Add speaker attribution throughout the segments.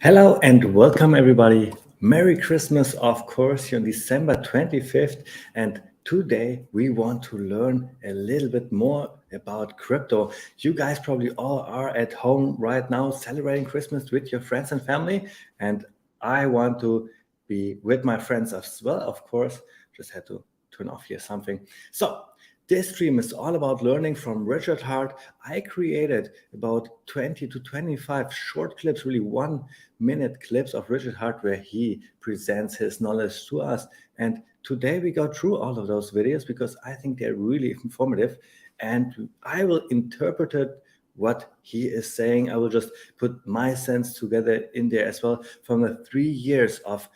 Speaker 1: Hello and welcome everybody. Merry Christmas, of course, here on December 25th. And today we want to learn a little bit more about crypto. You guys probably all are at home right now celebrating Christmas with your friends and family. And I want to be with my friends as well, of course. Just had to turn off here something. So this stream is all about learning from Richard Hart. I created about 20 to 25 short clips, really 1-minute clips of Richard Hart where he presents his knowledge to us. And today we go through all of those videos because I think they're really informative and I will interpret it what he is saying. I will just put my sense together in there as well from the 3 years of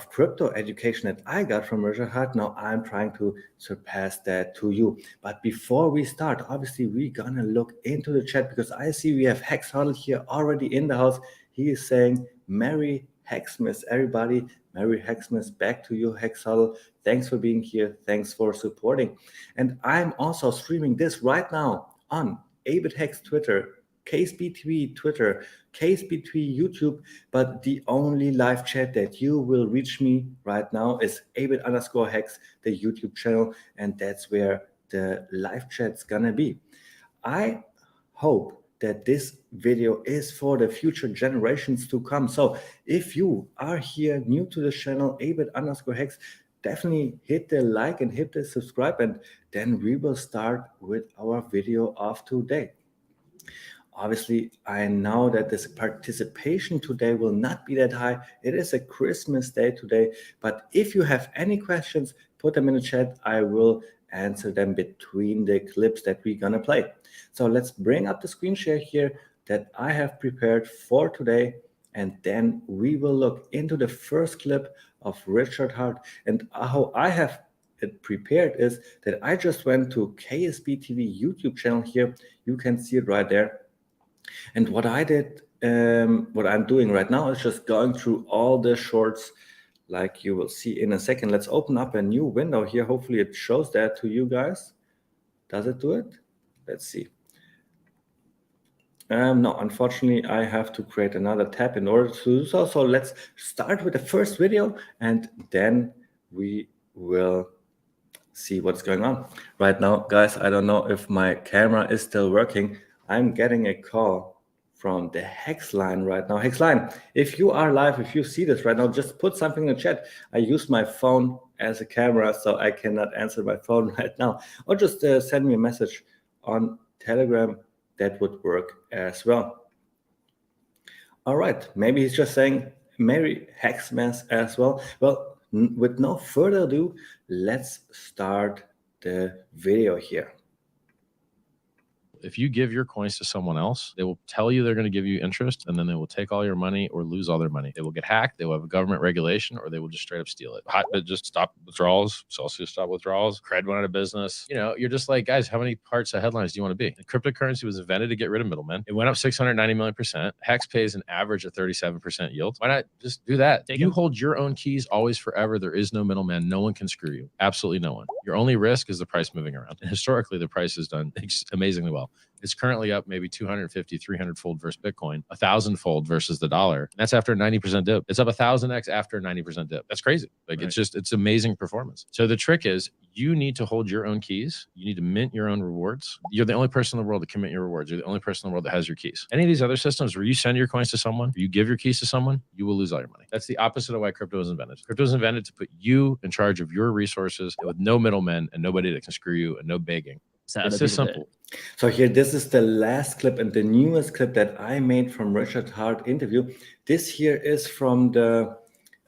Speaker 1: crypto education that I got from Richard Hart. Now I'm trying to surpass that to you. But before we start, obviously we're gonna look into the chat because I see we have Hex Huddle here already in the house. He is saying, Merry Hexmas, everybody. Merry Hexmas, back to you, Hex Huddle. Thanks for being here. Thanks for supporting. And I'm also streaming this right now on ABITHEX Twitter, KSBTV Twitter, KSBTV YouTube, but the only live chat that you will reach me right now is abit_hex, the YouTube channel, and that's where the live chat's gonna be. I hope that this video is for the future generations to come. So if you are here new to the channel, abit_hex, definitely hit the like and hit the subscribe, and then we will start with our video of today. Obviously, I know that this participation today will not be that high. It is a Christmas day today, but if you have any questions, put them in the chat. I will answer them between the clips that we're gonna play. So let's bring up the screen share here that I have prepared for today, and then we will look into the first clip of Richard Hart. And how I have it prepared is that I just went to KSBTV YouTube channel here. You can see it right there. And what I did, what I'm doing right now is just going through all the shorts like you will see in a second. Let's open up a new window here. Hopefully it shows that to you guys. Does it do it? Let's see. No, unfortunately, I have to create another tab in order to do so. So let's start with the first video and then we will see what's going on. Right now, guys, I don't know if my camera is still working. I'm getting a call from the Hex line right now. Hex line, if you are live, if you see this right now, just put something in the chat. I use my phone as a camera, so I cannot answer my phone right now. Or just send me a message on Telegram. That would work as well. All right, maybe he's just saying Merry Hexmas as well. Well, with no further ado, let's start the video here.
Speaker 2: If you give your coins to someone else, they will tell you they're going to give you interest, and then they will take all your money or lose all their money. They will get hacked, they will have a government regulation, or they will just straight up steal it. Hotbit just stopped withdrawals, Celsius stopped withdrawals, Cred went out of business. You know, you're just like, guys, how many parts of headlines do you want to be? And cryptocurrency was invented to get rid of middlemen. It went up 690 million%. Hex pays an average of 37% yield. Why not just do that? You hold your own keys always forever. There is no middleman. No one can screw you. Absolutely no one. Your only risk is the price moving around. And historically, the price has done amazingly well. It's currently up maybe 250, 300-fold versus Bitcoin, 1,000-fold versus the dollar. And that's after a 90% dip. It's up 1,000x after a 90% dip. That's crazy. Like, right. It's amazing performance. So the trick is you need to hold your own keys. You need to mint your own rewards. You're the only person in the world that can mint your rewards. You're the only person in the world that has your keys. Any of these other systems where you send your coins to someone, or you give your keys to someone, you will lose all your money. That's the opposite of why crypto was invented. Crypto was invented to put you in charge of your resources with no middlemen and nobody that can screw you and no begging. It's just simple.
Speaker 1: So here, this is the last clip and the newest clip that I made from Richard Hart interview. This here is from the,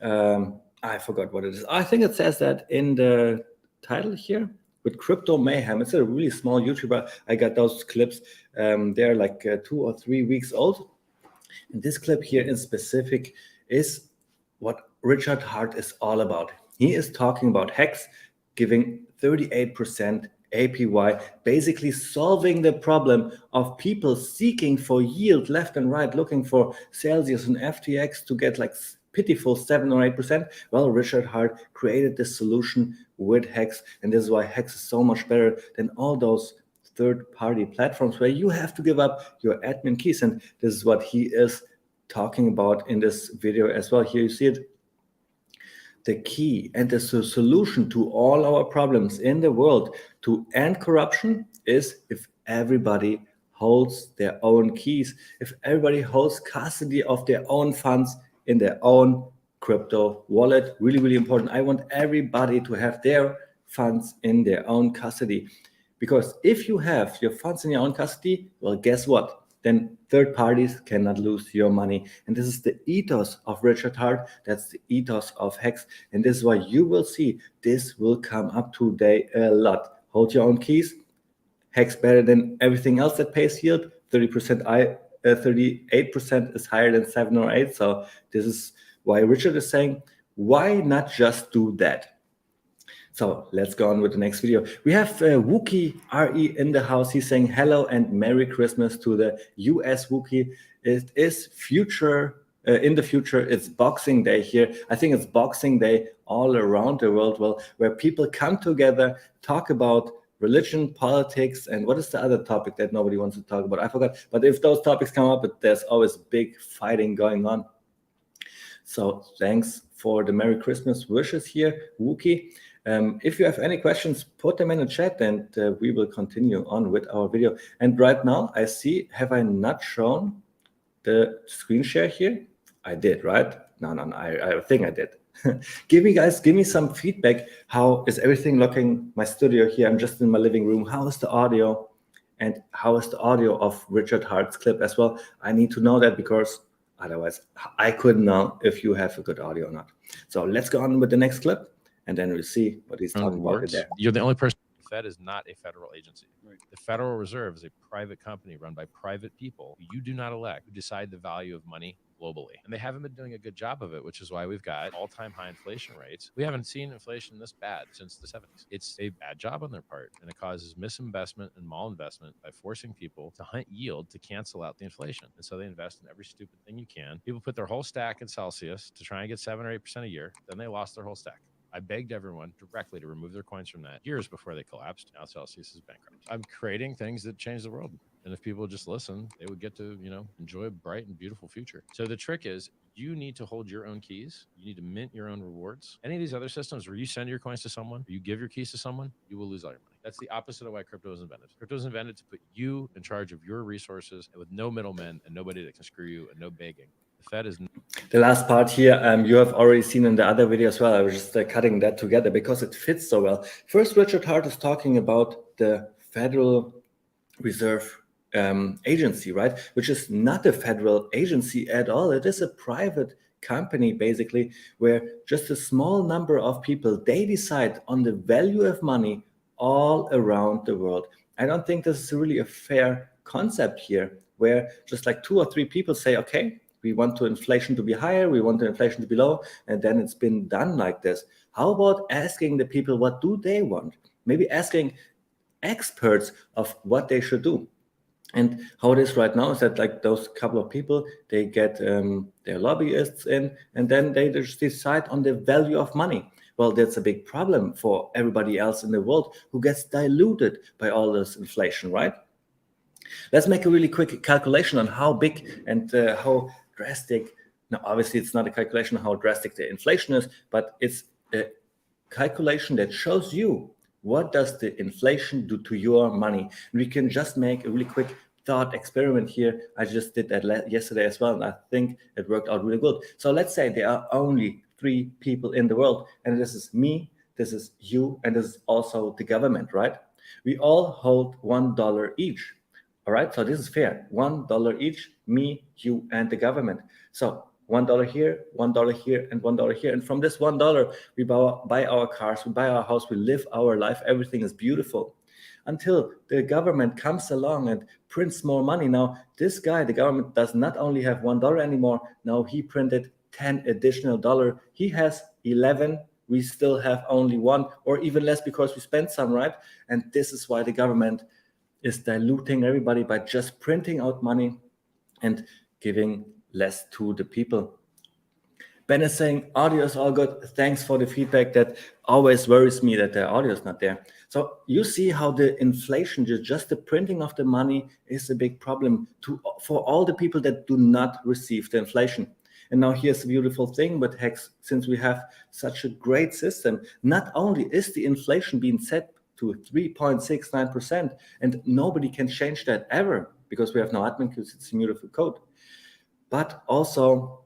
Speaker 1: I forgot what it is. I think it says that in the title here with Crypto Mayhem. It's a really small YouTuber. I got those clips. They're like 2 or 3 weeks old. And this clip here in specific is what Richard Hart is all about. He is talking about Hex giving 38% APY, basically solving the problem of people seeking for yield left and right, looking for Celsius and FTX to get like pitiful 7 or 8%. Well, Richard Hart created this solution with Hex, and this is why Hex is so much better than all those third-party platforms where you have to give up your admin keys. And this is what he is talking about in this video as well. Here you see it. The key and the solution to all our problems in the world to end corruption is if everybody holds their own keys, if everybody holds custody of their own funds in their own crypto wallet. Really, really important. I want everybody to have their funds in their own custody, because if you have your funds in your own custody, well, guess what? Then third parties cannot lose your money. And this is the ethos of Richard Hart. That's the ethos of HEX. And this is why you will see this will come up today a lot. Hold your own keys. HEX better than everything else that pays yield. 38% is higher than 7 or 8. So this is why Richard is saying, why not just do that? So let's go on with the next video. We have Wookie RE in the house. He's saying hello and Merry Christmas to the US Wookie. It is future, in the future, it's Boxing Day here. I think it's Boxing Day all around the world, well, where people come together, talk about religion, politics, and what is the other topic that nobody wants to talk about? I forgot. But if those topics come up, there's always big fighting going on. So thanks for the Merry Christmas wishes here, Wookie. If you have any questions, put them in the chat and we will continue on with our video. And right now I see, have I not shown the screen share here? I did, right? No, I think I did. Give me some feedback. How is everything looking? My studio here, I'm just in my living room. How is the audio? And how is the audio of Richard Hart's clip as well? I need to know that, because otherwise I couldn't know if you have a good audio or not. So let's go on with the next clip, and then we'll see what he's talking about there.
Speaker 2: You're the only person. The Fed is not a federal agency. Right. The Federal Reserve is a private company run by private people who you do not elect, who decide the value of money globally. And they haven't been doing a good job of it, which is why we've got all-time high inflation rates. We haven't seen inflation this bad since the 70s. It's a bad job on their part, and it causes misinvestment and malinvestment by forcing people to hunt yield to cancel out the inflation. And so they invest in every stupid thing you can. People put their whole stack in Celsius to try and get 7 or 8% a year. Then they lost their whole stack. I begged everyone directly to remove their coins from that years before they collapsed. Now Celsius is bankrupt. I'm creating things that change the world. And if people just listen, they would get to, enjoy a bright and beautiful future. So the trick is, you need to hold your own keys. You need to mint your own rewards. Any of these other systems where you send your coins to someone, or you give your keys to someone, you will lose all your money. That's the opposite of why crypto was invented. Crypto was invented to put you in charge of your resources, and with no middlemen and nobody that can screw you and no begging. The Fed is...
Speaker 1: The last part here, you have already seen in the other video as well. I was just cutting that together because it fits so well. First, Richard Hart is talking about the Federal Reserve agency, right? Which is not a federal agency at all. It is a private company, basically, where just a small number of people, they decide on the value of money all around the world. I don't think this is really a fair concept here, where just like 2 or 3 people say, okay, we want the inflation to be higher, we want the inflation to be low, and then it's been done like this. How about asking the people, what do they want? Maybe asking experts of what they should do. And how it is right now is that, like, those couple of people, they get their lobbyists in, and then they just decide on the value of money. Well, that's a big problem for everybody else in the world who gets diluted by all this inflation, right? Let's make a really quick calculation on how big and how drastic. Now, obviously, it's not a calculation of how drastic the inflation is, but it's a calculation that shows you what does the inflation do to your money. And we can just make a really quick thought experiment here. I just did that yesterday as well, and I think it worked out really good. So let's say there are only 3 people in the world, and this is me, this is you, and this is also the government, right? We all hold $1 each. All right, so this is fair. $1 each, me, you, and the government. So $1 here, $1 here, and $1 here. And from this $1, we buy our cars, we buy our house, we live our life. Everything is beautiful until the government comes along and prints more money. Now, this guy, the government, does not only have $1 anymore. Now he printed 10 additional dollars. He has 11. We still have only 1, or even less because we spent some, right? And this is why the government is diluting everybody by just printing out money and giving less to the people. Ben is saying audio is all good. Thanks for the feedback. That always worries me that the audio is not there. So you see how the inflation, just the printing of the money, is a big problem for all the people that do not receive the inflation. And now here's the beautiful thing with HEX, since we have such a great system, not only is the inflation being set to 3.69%, and nobody can change that ever because we have no admin because it's immutable code, but also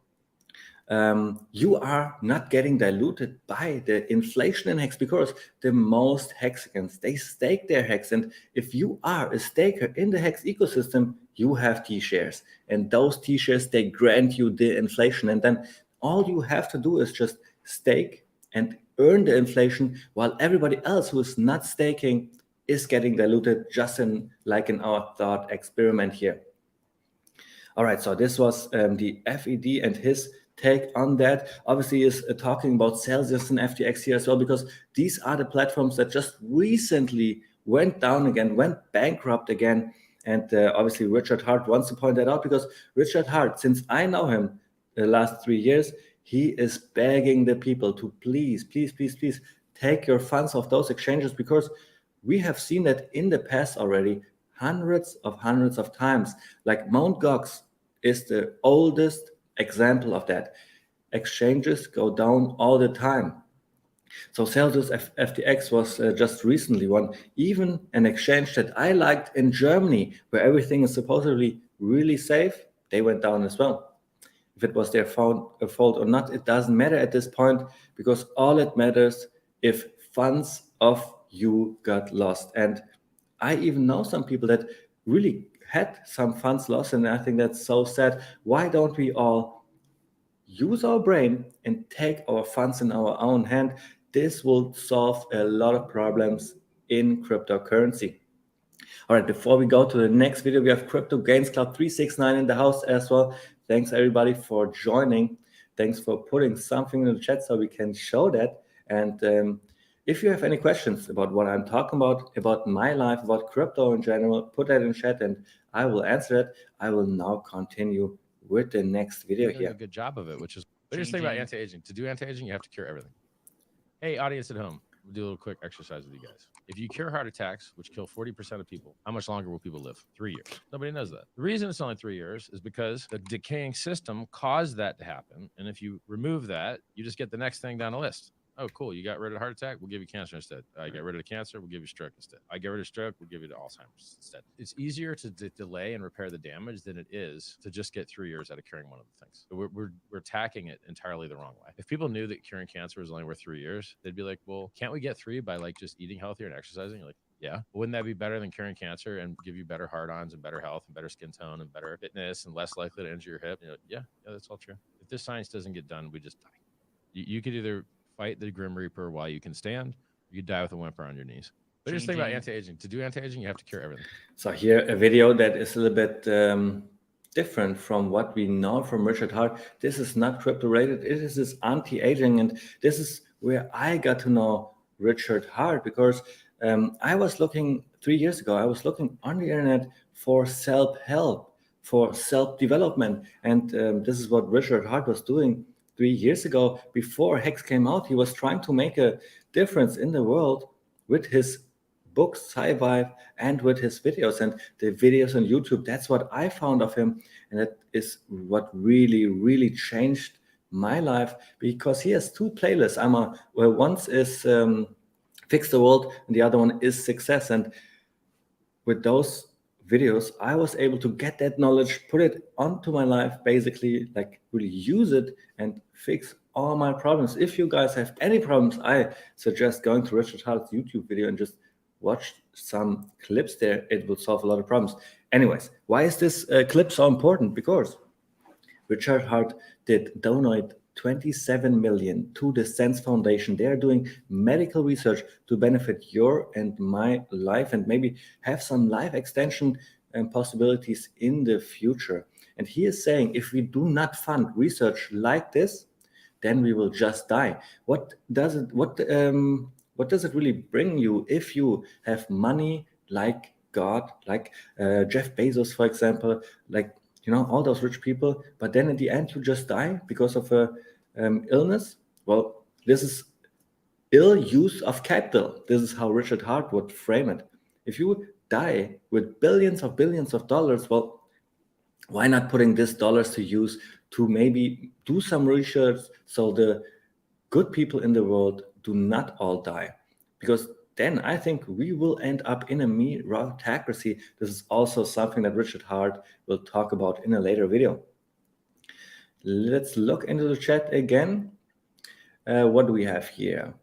Speaker 1: you are not getting diluted by the inflation in HEX, because the most Hexicans, they stake their HEX. And if you are a staker in the HEX ecosystem, you have T-shares. And those T-shares, they grant you the inflation. And then all you have to do is just stake and earn the inflation, while everybody else who is not staking is getting diluted, just like in our thought experiment here. All right, so this was the FED and his take on that. Obviously is talking about Celsius and FTX here as well, because these are the platforms that just recently went down again, went bankrupt again. And obviously Richard Hart wants to point that out, because Richard Hart, since I know him the last 3 years, he is begging the people to please take your funds off those exchanges, because we have seen that in the past already hundreds of times. Like Mt. Gox is the oldest example of that. Exchanges go down all the time. So Celsius FTX was just recently one. Even an exchange that I liked in Germany, where everything is supposedly really safe, they went down as well. If it was their fault or not, it doesn't matter at this point, because all it matters if funds of you got lost. And I even know some people that really had some funds lost, and I think that's so sad. Why don't we all use our brain and take our funds in our own hand? This will solve a lot of problems in cryptocurrency. All right, before we go to the next video, we have Crypto Gains Club 369 in the house as well. Thanks everybody for joining. Thanks for putting something in the chat so we can show that. And if you have any questions about what I'm talking about my life, about crypto in general, put that in chat and I will answer it. I will now continue with the next video here.
Speaker 2: A good job of it, which is, but here's the thing about anti-aging. To do anti-aging, you have to cure everything. Hey, audience at home, we'll do a little quick exercise with you guys. If you cure heart attacks, which kill 40% of people, how much longer will people live? 3 years. Nobody knows that. The reason it's only 3 years is because the decaying system caused that to happen. And if you remove that, you just get the next thing down the list. Oh, cool. You got rid of heart attack. We'll give you cancer instead. I get rid of the cancer. We'll give you stroke instead. I get rid of stroke. We'll give you the Alzheimer's instead. It's easier to delay and repair the damage than it is to just get 3 years out of curing one of the things. So we're attacking it entirely the wrong way. If people knew that curing cancer was only worth 3 years, they'd be like, well, can't we get 3 by like just eating healthier and exercising? You're like, yeah. Wouldn't that be better than curing cancer and give you better heart-ons and better health and better skin tone and better fitness and less likely to injure your hip? You're like, yeah, that's all true. If this science doesn't get done, we just die. You could either fight the Grim Reaper while you can stand, or you die with a whimper on your knees. But here's the thing about anti-aging. To do anti-aging, you have to cure everything.
Speaker 1: So here, a video that is a little bit different from what we know from Richard Hart. This is not crypto related. It is this anti-aging, and this is where I got to know Richard Hart, because I was looking 3 years ago. I was looking on the internet for self-help, for self-development, and this is what Richard Hart was doing 3 years ago. Before HEX came out, he was trying to make a difference in the world with his books, Sci-Fi, and with his videos. And the videos on YouTube, that's what I found of him. And that is what really changed my life, because he has 2 playlists. Once is Fix the World, and the other one is Success. And with those videos, I was able to get that knowledge, put it onto my life, basically, like really use it and fix all my problems. If you guys have any problems, I suggest going to Richard Hart's YouTube video and just watch some clips there. It will solve a lot of problems. Anyways, why is this clip so important? Because Richard Hart did donate 27 million to the Sense Foundation. They are doing medical research to benefit your and my life, and maybe have some life extension and possibilities in the future. And he is saying, if we do not fund research like this, then we will just die. What does it really bring you if you have money like God, like Jeff Bezos, for example, like all those rich people, but then at the end you just die because of a illness? Well, this is ill use of capital. This is how Richard Hart would frame it. If you die with billions of dollars, well, why not putting this dollars to use to maybe do some research so the good people in the world do not all die? Because then I think we will end up in a meritocracy. This is also something that Richard Hart will talk about in a later video. Let's look into the chat again. What do we have here?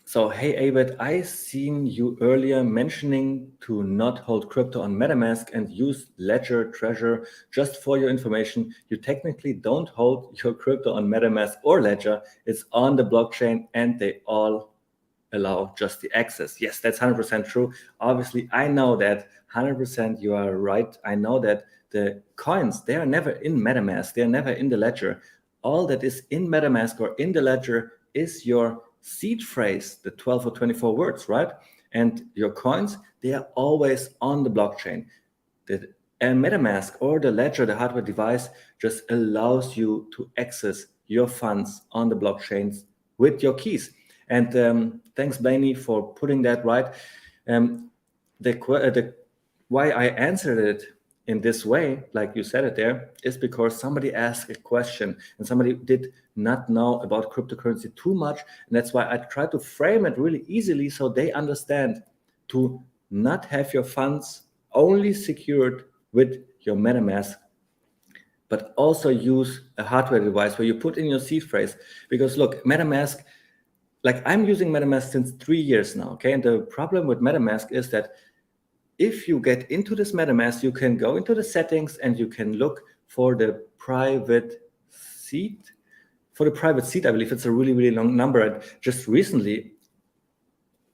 Speaker 1: So, hey, Abed, I seen you earlier mentioning to not hold crypto on MetaMask and use Ledger Treasure. Just for your information, you technically don't hold your crypto on MetaMask or Ledger. It's on the blockchain and they all allow just the access. Yes, that's 100% true. Obviously, I know that 100% you are right. I know that the coins, they are never in MetaMask. They are never in the Ledger. All that is in MetaMask or in the Ledger is your seed phrase, the 12 or 24 words, right? And your coins, they are always on the blockchain. The MetaMask or the Ledger, the hardware device, just allows you to access your funds on the blockchains with your keys. And thanks, Blaney, for putting that right. Why I answered it in this way, like you said it there, is because somebody asked a question and somebody did not know about cryptocurrency too much. And that's why I try to frame it really easily so they understand to not have your funds only secured with your MetaMask, but also use a hardware device where you put in your seed phrase. Because look, MetaMask, like I'm using MetaMask since 3 years now, okay? And the problem with MetaMask is that if you get into this MetaMask, you can go into the settings and you can look for the private seed. For the private seed, I believe it's a really, really long number. And just recently,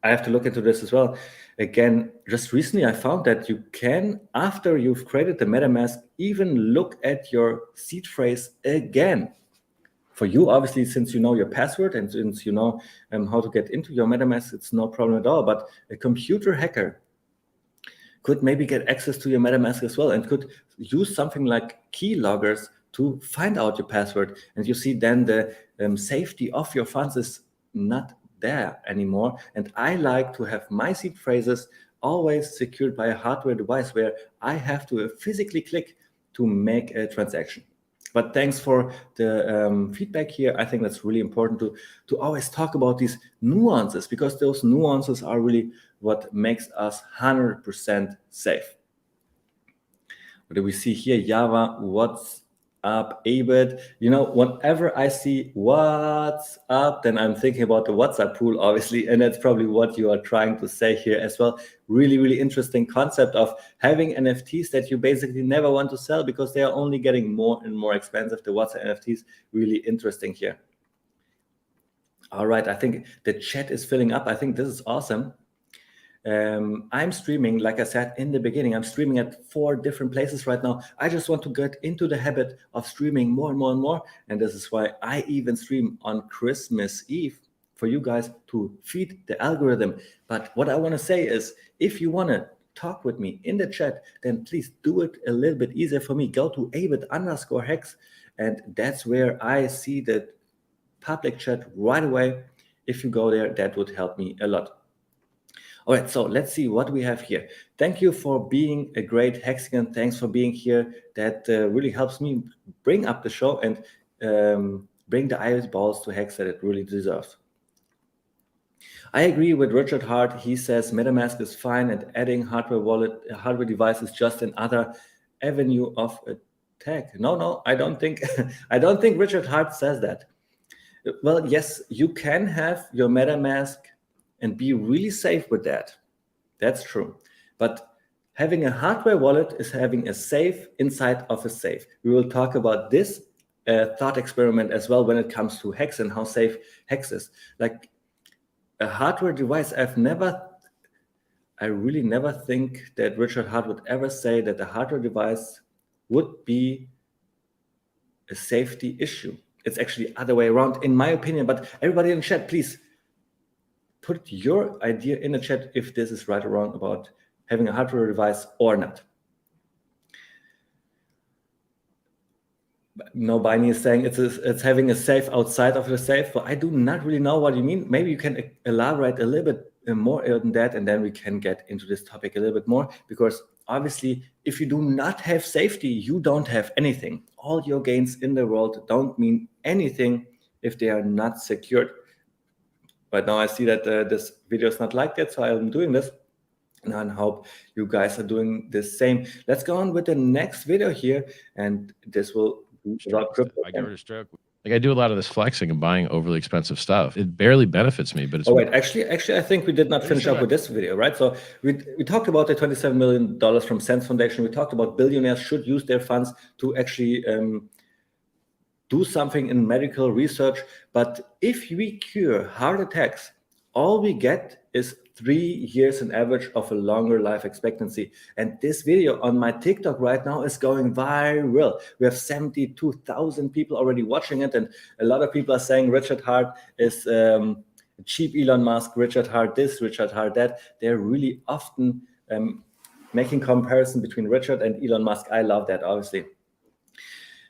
Speaker 1: I have to look into this as well. Again, just recently, I found that you can, after you've created the MetaMask, even look at your seed phrase again. For you, obviously, since you know your password and since you know how to get into your MetaMask, it's no problem at all. But a computer hacker could maybe get access to your MetaMask as well and could use something like keyloggers to find out your password. And you see then the safety of your funds is not there anymore. And I like to have my seed phrases always secured by a hardware device where I have to physically click to make a transaction. But thanks for the feedback here. I think that's really important to always talk about these nuances, because those nuances are really what makes us 100% safe. What do we see here? Java, what's up, Abed? You know, whenever I see what's up, then I'm thinking about the WhatsApp pool, obviously, and that's probably what you are trying to say here as well. Really, really interesting concept of having NFTs that you basically never want to sell because they are only getting more and more expensive. The WhatsApp NFTs, really interesting here. All right, I think the chat is filling up. I think this is awesome. I'm streaming, like I said in the beginning, I'm streaming at 4 different places right now. I just want to get into the habit of streaming more and more and more. And this is why I even stream on Christmas Eve for you guys to feed the algorithm. But what I want to say is, if you want to talk with me in the chat, then please do it a little bit easier for me. Go to Abed_Hex, and that's where I see the public chat right away. If you go there, that would help me a lot. All right, so let's see what we have here. Thank you for being a great Hexican. Thanks for being here. That really helps me bring up the show and bring the eyeballs to Hex that it really deserves. I agree with Richard Hart. He says MetaMask is fine and adding hardware device is just another avenue of attack. No, I don't think I don't think Richard Hart says that. Well, yes, you can have your MetaMask and be really safe with that. That's true. But having a hardware wallet is having a safe inside of a safe. We will talk about this thought experiment as well when it comes to Hex and how safe Hex is. Like a hardware device, I really never think that Richard Hart would ever say that a hardware device would be a safety issue. It's actually the other way around, in my opinion. But everybody in chat, please put your idea in the chat if this is right or wrong about having a hardware device or not. No, Biny is saying it's having a safe outside of your safe. So I do not really know what you mean. Maybe you can elaborate a little bit more on that, and then we can get into this topic a little bit more. Because obviously, if you do not have safety, you don't have anything. All your gains in the world don't mean anything if they are not secured. But now I see that this video is not like that, so I'm doing this. And I hope you guys are doing the same. Let's go on with the next video here, and this will be about crypto.
Speaker 2: I get rid of stroke. Like I do a lot of this flexing and buying overly expensive stuff. It barely benefits me, but it's.
Speaker 1: Oh wait, actually, I think we did not finish up with this video, right? So we talked about the $27 million from Sense Foundation. We talked about billionaires should use their funds to actually do something in medical research. But if we cure heart attacks, all we get is 3 years in average of a longer life expectancy. And this video on my TikTok right now is going viral. We have 72,000 people already watching it. And a lot of people are saying Richard Hart is cheap Elon Musk, Richard Hart this, Richard Hart that. They're really often making comparison between Richard and Elon Musk. I love that, obviously.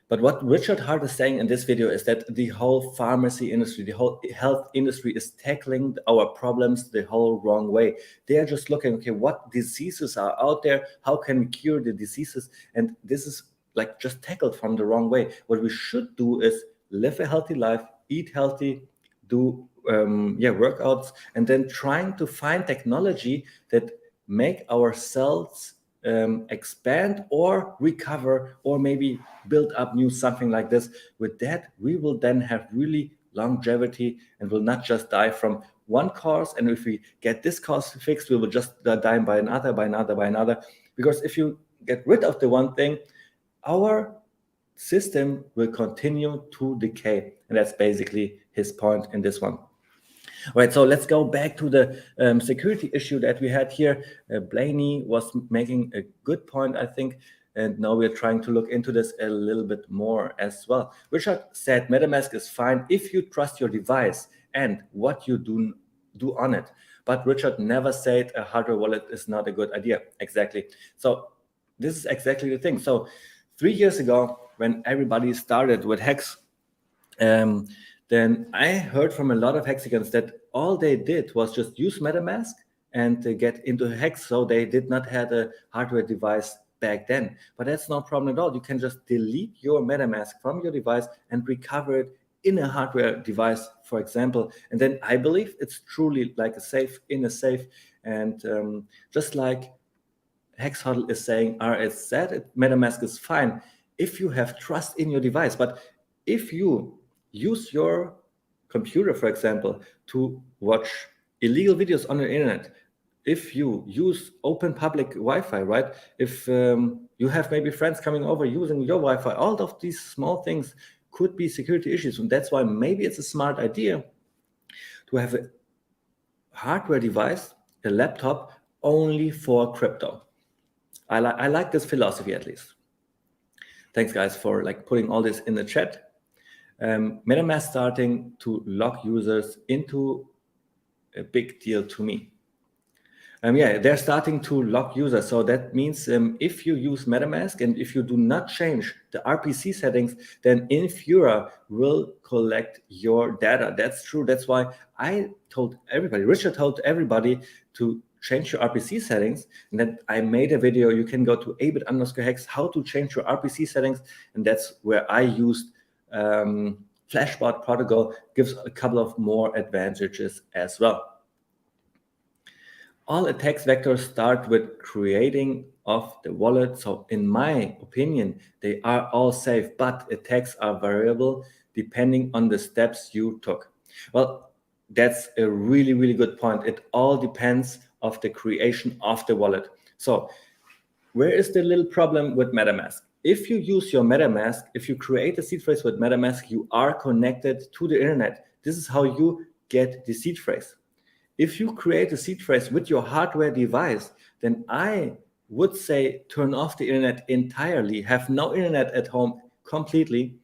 Speaker 1: But what Richard Hart is saying in this video is that the whole pharmacy industry, the whole health industry is tackling our problems the whole wrong way. They are just looking, okay, what diseases are out there? How can we cure the diseases? And this is like just tackled from the wrong way. What we should do is live a healthy life, eat healthy, do workouts, and then trying to find technology that make our cells expand or recover or maybe build up new something like this. With that, we will then have really longevity and will not just die from one cause. And if we get this cause fixed, we will just die by another. Because if you get rid of the one thing, our system will continue to decay. And that's basically his point in this one. All right, so let's go back to the security issue that we had here. Blaney was making a good point, I think, and now we're trying to look into this a little bit more as well. Richard said MetaMask is fine if you trust your device and what you do on it. But Richard never said a hardware wallet is not a good idea. Exactly. So this is exactly the thing. So 3 years ago, when everybody started with HEX, then I heard from a lot of Hexicans that all they did was just use MetaMask and get into HEX, so they did not have a hardware device back then. But that's no problem at all. You can just delete your MetaMask from your device and recover it in a hardware device, for example. And then I believe it's truly like a safe in a safe. And just like Hex Huddle is saying, RS said, MetaMask is fine if you have trust in your device. But if you use your computer, for example, to watch illegal videos on the internet, if you use open public Wi-Fi, right? If you have maybe friends coming over using your Wi-Fi, all of these small things could be security issues. And that's why maybe it's a smart idea to have a hardware device, a laptop, only for crypto. I like this philosophy, at least. Thanks, guys, for putting all this in the chat. MetaMask starting to lock users into a big deal to me. They're starting to lock users. So that means if you use MetaMask and if you do not change the RPC settings, then Infura will collect your data. That's true. That's why I told everybody, Richard told everybody to change your RPC settings. And then I made a video. You can go to abit_hex, how to change your RPC settings. And that's where I used Flashbot protocol, gives a couple of more advantages as well. All attacks vectors start with creating of the wallet. So in my opinion, they are all safe, but attacks are variable depending on the steps you took. Well, that's a really, really good point. It all depends of the creation of the wallet. So where is the little problem with MetaMask? If you use your MetaMask, if you create a seed phrase with MetaMask, you are connected to the internet. This is how you get the seed phrase. If you create a seed phrase with your hardware device, then I would say turn off the internet entirely, have no internet at home completely,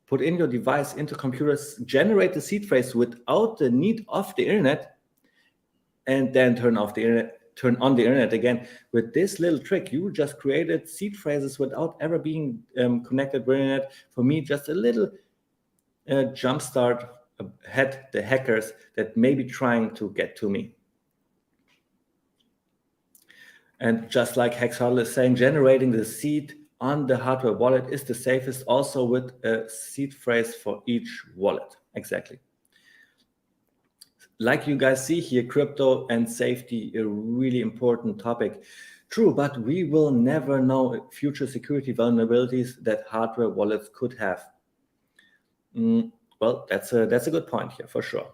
Speaker 1: put in your device into computers, generate the seed phrase without the need of the internet, and then turn off the internet turn on the internet again. With this little trick, you just created seed phrases without ever being connected with the internet. For me, just a little jumpstart had the hackers that may be trying to get to me. And just like Hex is saying, generating the seed on the hardware wallet is the safest, also with a seed phrase for each wallet. Exactly. Like you guys see here, crypto and safety, a really important topic. True, but we will never know future security vulnerabilities that hardware wallets could have. Well, that's a good point here for sure.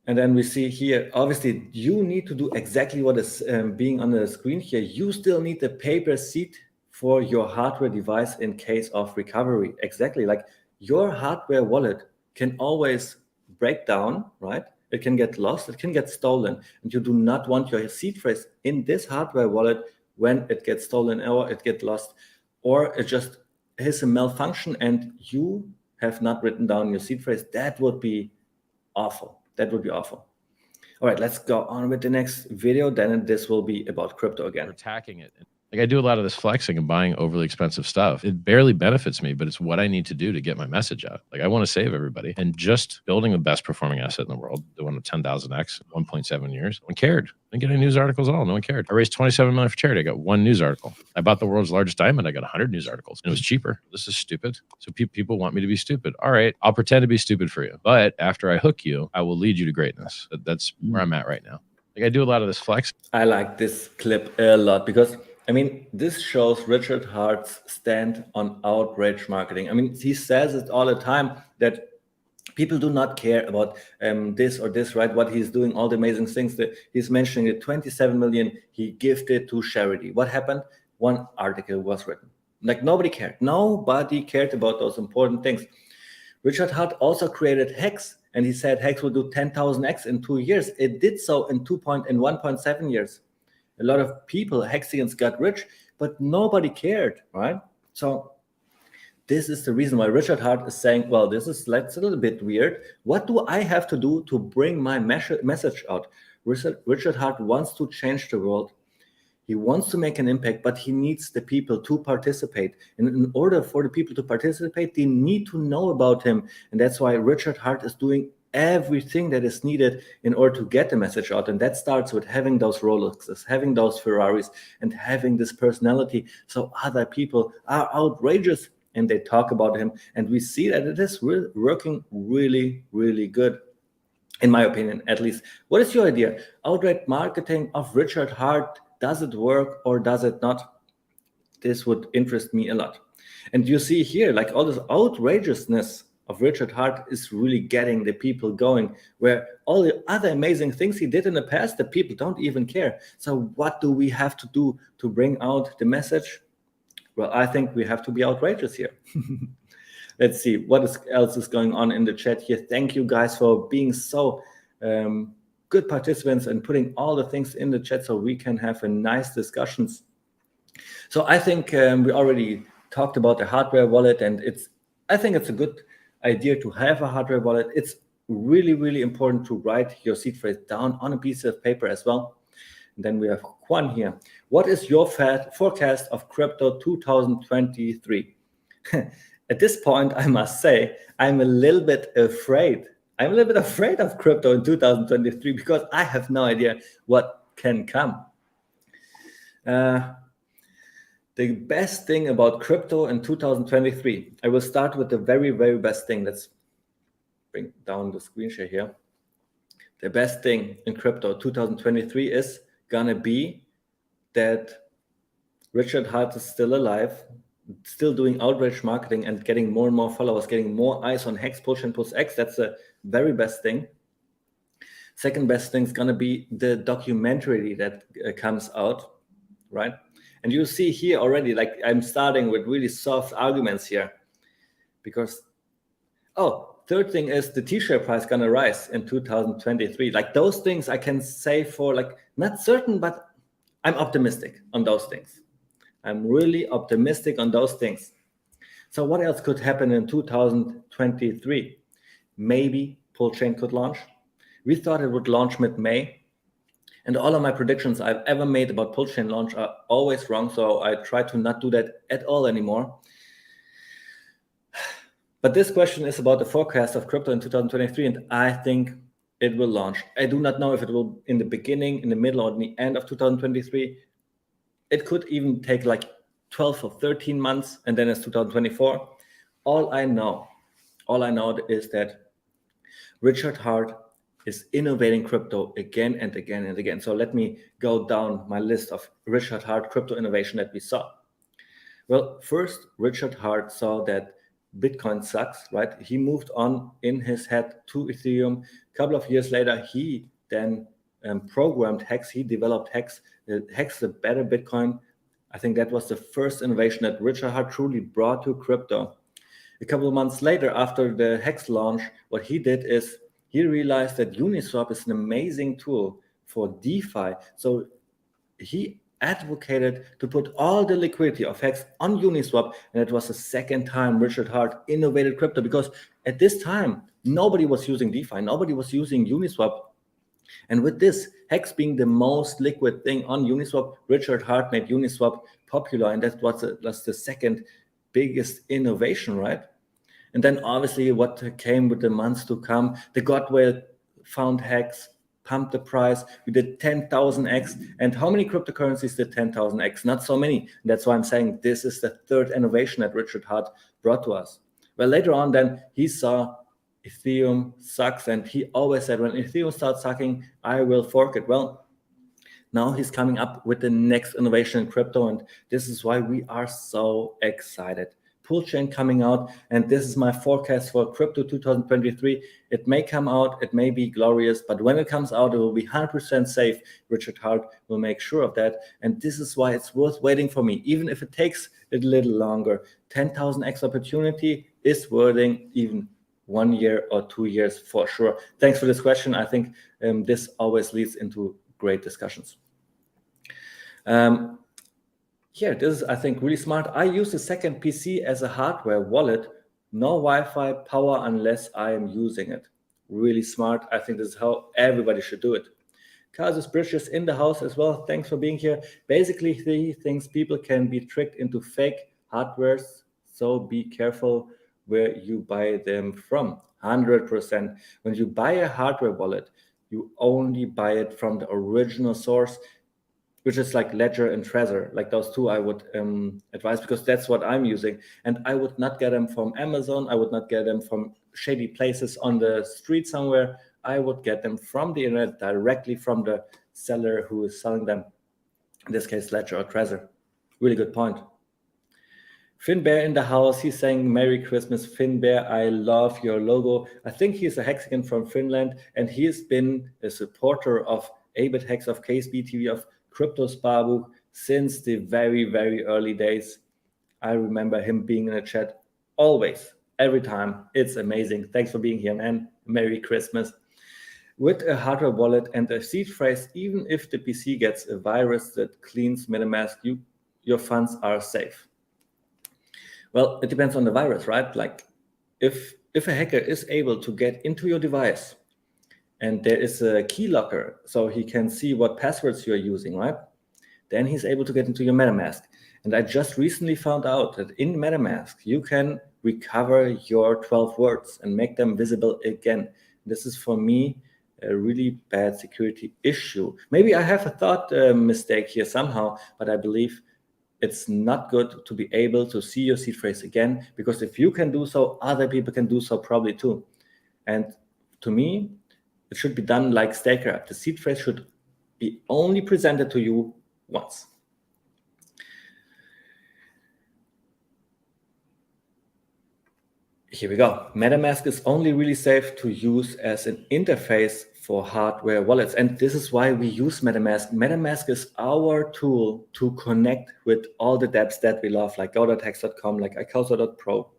Speaker 1: And then we see here, obviously, you need to do exactly what is being on the screen here. You still need the paper seed for your hardware device in case of recovery. Exactly, like your hardware wallet can always break down, right? It can get lost, it can get stolen, and you do not want your seed phrase in this hardware wallet when it gets stolen or it gets lost, or it just has a malfunction and you have not written down your seed phrase. That would be awful. That would be awful. All right, let's go on with the next video. Then this will be about crypto again.
Speaker 2: We're attacking it. Like I do a lot of this flexing and buying overly expensive stuff. It barely benefits me, but it's what I need to do to get my message out. Like I want to save everybody, and just building the best performing asset in the world, the one with 10,000x, 1.7 years. No one cared. I didn't get any news articles at all. No one cared. I raised 27 million for charity. I got one news article. I bought the world's largest diamond. I got 100 news articles, and it was cheaper. This is stupid. So people want me to be stupid. All right, I'll pretend to be stupid for you, but after I hook you, I will lead you to greatness. That's where I'm at right now. Like I do a lot of this flex.
Speaker 1: I like this clip a lot because I mean, this shows Richard Hart's stand on outrage marketing. I mean, he says it all the time that people do not care about this or this, right? What he's doing, all the amazing things that he's mentioning, the 27 million he gifted to charity. What happened? One article was written. Like nobody cared. Nobody cared about those important things. Richard Hart also created HEX, and he said HEX will do 10,000x in 2 years. It did so in 1.7 years. A lot of people, Hexicans, got rich, but nobody cared, right? So this is the reason why Richard Hart is saying, well, that's a little bit weird. What do I have to do to bring my message out? Richard Hart wants to change the world. He wants to make an impact, but he needs the people to participate. And in order for the people to participate, they need to know about him. And that's why Richard Hart is doing everything that is needed in order to get the message out. And that starts with having those Rolexes, having those Ferraris, and having this personality. So other people are outrageous and they talk about him. And we see that it is working really, really good. In my opinion, at least. What is your idea? Outright marketing of Richard Hart, does it work or does it not? This would interest me a lot. And you see here, like all this outrageousness of Richard Hart is really getting the people going, where all the other amazing things he did in the past, the people don't even care. So what do we have to do to bring out the message? Well, I think we have to be outrageous here. Let's see what else is going on in the chat here. Thank you guys for being so good participants and putting all the things in the chat so we can have a nice discussions. So I think we already talked about the hardware wallet, and I think it's a good idea to have a hardware wallet. It's really, really important to write your seed phrase down on a piece of paper as well. And then we have Juan here. What is your forecast of crypto 2023? At this point, I must say, I'm a little bit afraid. I'm a little bit afraid of crypto in 2023 because I have no idea what can come. The best thing about crypto in 2023, I will start with the very, very best thing. Let's bring down the screen share here. The best thing in crypto 2023 is gonna be that Richard Hart is still alive, still doing outrage marketing and getting more and more followers, getting more eyes on Hex, push and push X. That's the very best thing. Second best thing is gonna be the documentary that comes out, right? And you see here already, like I'm starting with really soft arguments here because, third thing is the t-shirt price gonna rise in 2023. Like those things I can say for like, not certain, but I'm optimistic on those things. I'm really optimistic on those things. So what else could happen in 2023? Maybe Pull Chain could launch. We thought it would launch mid-May. And all of my predictions I've ever made about pull chain launch are always wrong. So I try to not do that at all anymore. But this question is about the forecast of crypto in 2023, and I think it will launch. I do not know if it will in the beginning, in the middle, or in the end of 2023. It could even take like 12 or 13 months, and then it's 2024. All I know is that Richard Hart is innovating crypto again and again and again. So let me go down my list of Richard Hart crypto innovation that we saw. Well, first, Richard Hart saw that Bitcoin sucks, right? He moved on in his head to Ethereum. A couple of years later, he then programmed HEX. He developed HEX. HEX, the better Bitcoin. I think that was the first innovation that Richard Hart truly brought to crypto. A couple of months later, after the HEX launch, what he did is he realized that Uniswap is an amazing tool for DeFi. So he advocated to put all the liquidity of HEX on Uniswap, and it was the second time Richard Hart innovated crypto, because at this time, nobody was using DeFi, nobody was using Uniswap. And with this, HEX being the most liquid thing on Uniswap, Richard Hart made Uniswap popular, and that was the second biggest innovation, right? And then obviously what came with the months to come, the God whale found HEX, pumped the price. We did 10,000x. And how many cryptocurrencies did 10,000x? Not so many. And that's why I'm saying this is the third innovation that Richard Hart brought to us. Well, later on, then he saw Ethereum sucks, and he always said, when Ethereum starts sucking, I will fork it. Well, now he's coming up with the next innovation in crypto, and this is why we are so excited. Pool chain coming out, and this is my forecast for crypto 2023. It may come out, it may be glorious, but when it comes out, it will be 100% safe. Richard Hart will make sure of that, and this is why it's worth waiting for me, even if it takes a little longer. 10,000x opportunity is worth even 1 year or 2 years for sure. Thanks for this question. I think this always leads into great discussions. Yeah, this is, I think, really smart. I use the second PC as a hardware wallet, no Wi-Fi power unless I am using it. Really smart. I think this is how everybody should do it. Casus Bridges in the house as well. Thanks for being here. Basically, he thinks people can be tricked into fake hardwares, so be careful where you buy them from. 100%. When you buy a hardware wallet, you only buy it from the original source, which is like Ledger and Trezor. Like those two I would advise, because that's what I'm using. And I would not get them from Amazon. I would not get them from shady places on the street somewhere. I would get them from the internet, directly from the seller who is selling them. In this case, Ledger or Trezor. Really good point. Finn Bear in the house. He's saying, Merry Christmas, Finn Bear. I love your logo. I think he's a Hexican from Finland, and he has been a supporter of Abit Hex, of KSB TV, of Crypto Sparbook since the very, very early days. I remember him being in the chat always, every time. It's amazing. Thanks for being here, man. Merry Christmas. With a hardware wallet and a seed phrase, even if the PC gets a virus that cleans MetaMask, your funds are safe. Well, it depends on the virus, right? Like if a hacker is able to get into your device, and there is a keylogger, so he can see what passwords you're using, right? Then he's able to get into your MetaMask. And I just recently found out that in MetaMask, you can recover your 12 words and make them visible again. This is, for me, a really bad security issue. Maybe I have a thought mistake here somehow, but I believe it's not good to be able to see your seed phrase again, because if you can do so, other people can do so probably too. And to me, it should be done like Staker. The seed phrase should be only presented to you once. Here we go. MetaMask is only really safe to use as an interface for hardware wallets. And this is why we use MetaMask. MetaMask is our tool to connect with all the dApps that we love, like go.hex.com, like iCausa.pro,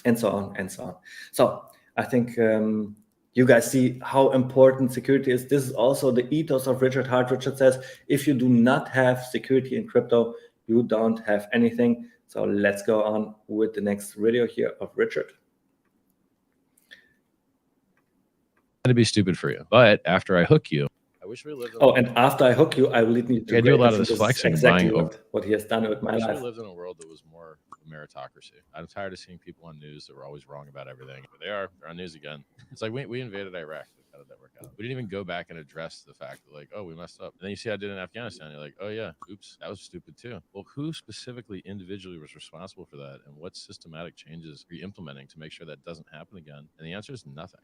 Speaker 1: and so on and so on. So I think you guys see how important security is. This is also the ethos of Richard Hart. Richard says, if you do not have security in crypto, you don't have anything. So let's go on with the next video here of Richard.
Speaker 2: To be stupid for you, but after I hook you, I wish wish we lived in
Speaker 1: Oh, and after I hook you, I will lead you to
Speaker 2: I do a lot of
Speaker 1: greatness,
Speaker 2: this
Speaker 1: and this is
Speaker 2: flexing and
Speaker 1: exactly
Speaker 2: buying
Speaker 1: what he has done with
Speaker 2: I
Speaker 1: my
Speaker 2: wish we
Speaker 1: life.
Speaker 2: lived in a world that was more meritocracy. I'm tired of seeing people on news that were always wrong about everything. But they're on news again. It's like we invaded Iraq. How did that work out? We didn't even go back and address the fact that, like, oh, we messed up. And then you see how I did in Afghanistan. You're like, oh yeah, oops, that was stupid too. Well, who specifically individually was responsible for that? And what systematic changes are you implementing to make sure that doesn't happen again? And the answer is nothing.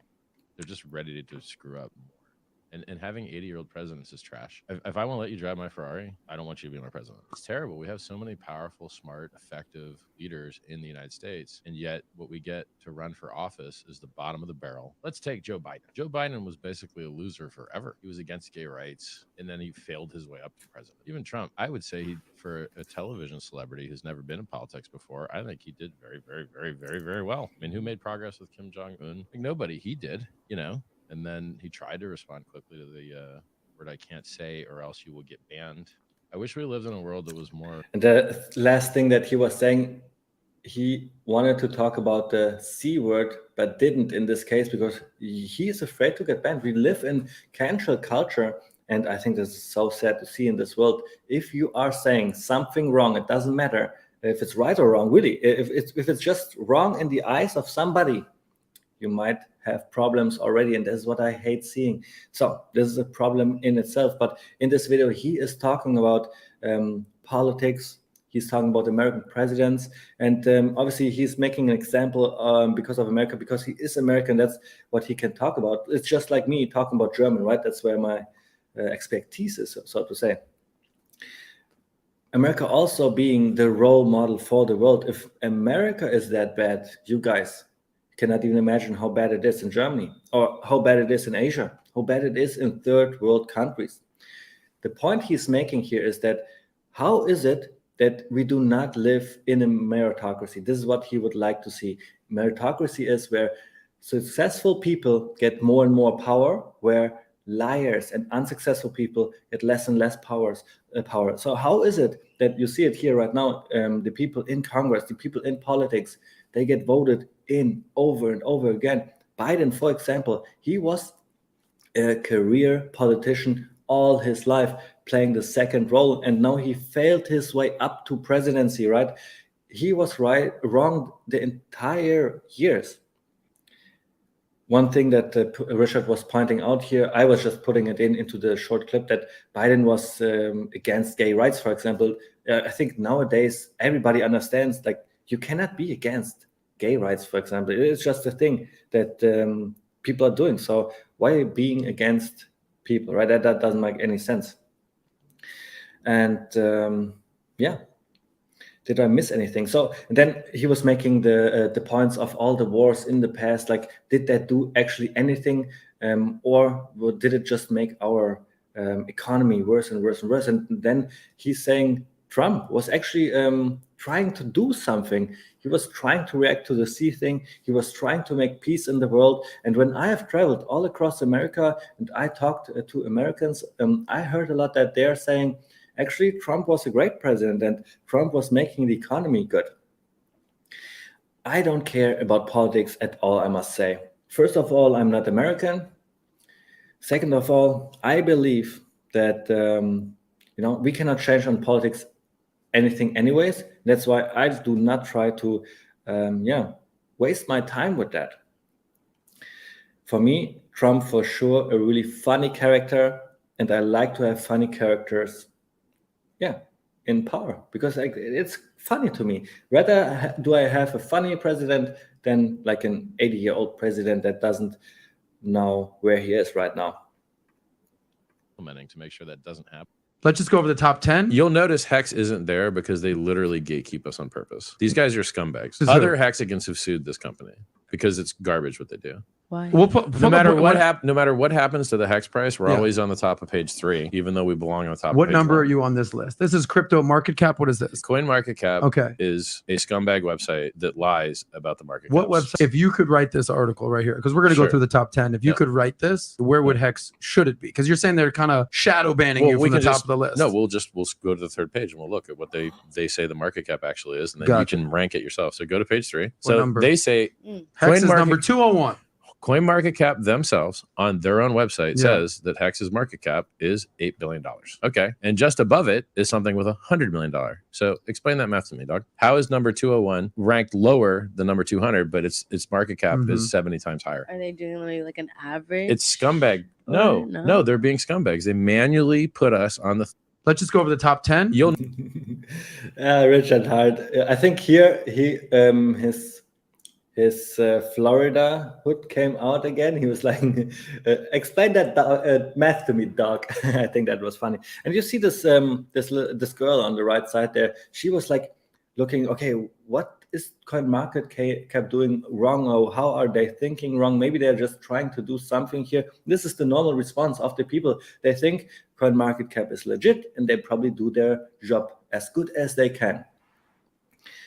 Speaker 2: They're just ready to screw up more. And having 80-year-old presidents is trash. If I won't let you drive my Ferrari, I don't want you to be my president. It's terrible. We have so many powerful, smart, effective leaders in the United States, and yet what we get to run for office is the bottom of the barrel. Let's take Joe Biden. Joe Biden was basically a loser forever. He was against gay rights, and then he failed his way up to president. Even Trump, I would say for a television celebrity who's never been in politics before, I think he did very, very, very, very, very well. I mean, who made progress with Kim Jong-un? Like nobody. He did, you know. And then he tried to respond quickly to the word I can't say or else you will get banned. I wish we lived in a world that was more.
Speaker 1: And the last thing that he was saying, he wanted to talk about the C word, but didn't in this case because he is afraid to get banned. We live in cancel culture. And I think this is so sad to see in this world. If you are saying something wrong, it doesn't matter if it's right or wrong, really. If it's just wrong in the eyes of somebody, you might have problems already, and this is what I hate seeing. So this is a problem in itself. But in this video, he is talking about politics. He's talking about American presidents, and obviously he's making an example because of America, because he is American. That's what he can talk about. It's just like me talking about German, right? That's where my expertise is, so to say. America also being the role model for the world. If America is that bad, you guys cannot even imagine how bad it is in Germany, or how bad it is in Asia, how bad it is in third world countries. The point he's making here is that how is it that we do not live in a meritocracy? This is what he would like to see. Meritocracy is where successful people get more and more power, where liars and unsuccessful people get less and less power. So how is it that you see it here right now? The people in Congress, the people in politics, they get voted in over and over again. Biden, for example, he was a career politician all his life, playing the second role, and now he failed his way up to presidency, right? He was wrong the entire years. One thing that Richard was pointing out here, I was just putting it into the short clip, that Biden was against gay rights, for example. I think nowadays everybody understands, like, you cannot be against gay rights, for example. It's just a thing that people are doing. So why being against people, right? That doesn't make any sense. And yeah. Did I miss anything? So then he was making the points of all the wars in the past. Like, did that do actually anything, or did it just make our economy worse and worse and worse? And then he's saying Trump was actually trying to do something. He was trying to react to the sea thing. He was trying to make peace in the world. And when I have traveled all across America and I talked to Americans, I heard a lot that they're saying, actually, Trump was a great president and Trump was making the economy good. I don't care about politics at all, I must say. First of all, I'm not American. Second of all, I believe that we cannot change on politics anything anyways. That's why I do not try to waste my time with that. For me, Trump for sure a really funny character, and I like to have funny characters in power, because it's funny to me. Rather do I have a funny president than like an 80-year-old president that doesn't know where he is right now.
Speaker 2: To make sure that doesn't happen.
Speaker 3: Let's just go over the top 10.
Speaker 2: You'll notice Hex isn't there because they literally gatekeep us on purpose. These guys are scumbags. Other Hexicans have sued this company because it's garbage what they do.
Speaker 3: Why?
Speaker 2: No matter what happens to the Hex price, we're always on the top of page 3, even though we belong on the top.
Speaker 3: What
Speaker 2: of page
Speaker 3: number
Speaker 2: 1.
Speaker 3: are you on this list? This is Crypto Market Cap. What is this?
Speaker 2: CoinMarketCap is a scumbag website that lies about the market.
Speaker 3: What website? If you could write this article right here, because we're going to go through the top 10. If you could write this, where would Hex should it be? Because you're saying they're kind of shadow banning you from the top of the list.
Speaker 2: No, we'll go to the third page and we'll look at what they say the market cap actually is, and then you can rank it yourself. So go to page 3. So they say
Speaker 3: Hex is number 201.
Speaker 2: CoinMarketCap themselves on their own website says that Hex's market cap is $8 billion. Okay. And just above it is something with $100 million. So explain that math to me, dog. How is number 201 ranked lower than number 200, but its market cap is 70 times higher?
Speaker 4: Are they doing like an average?
Speaker 2: It's scumbag. No, they're being scumbags. They manually put us on the...
Speaker 3: Let's just go over the top 10.
Speaker 2: You'll
Speaker 1: Richard Hart. I think here his Florida hood came out again. He was like, explain that math to me, dog. I think that was funny. And you see this this girl on the right side there. She was like looking, okay, what is CoinMarketCap doing wrong, or how are they thinking wrong? Maybe they're just trying to do something here. This is the normal response of the people. They think CoinMarketCap is legit, and they probably do their job as good as they can.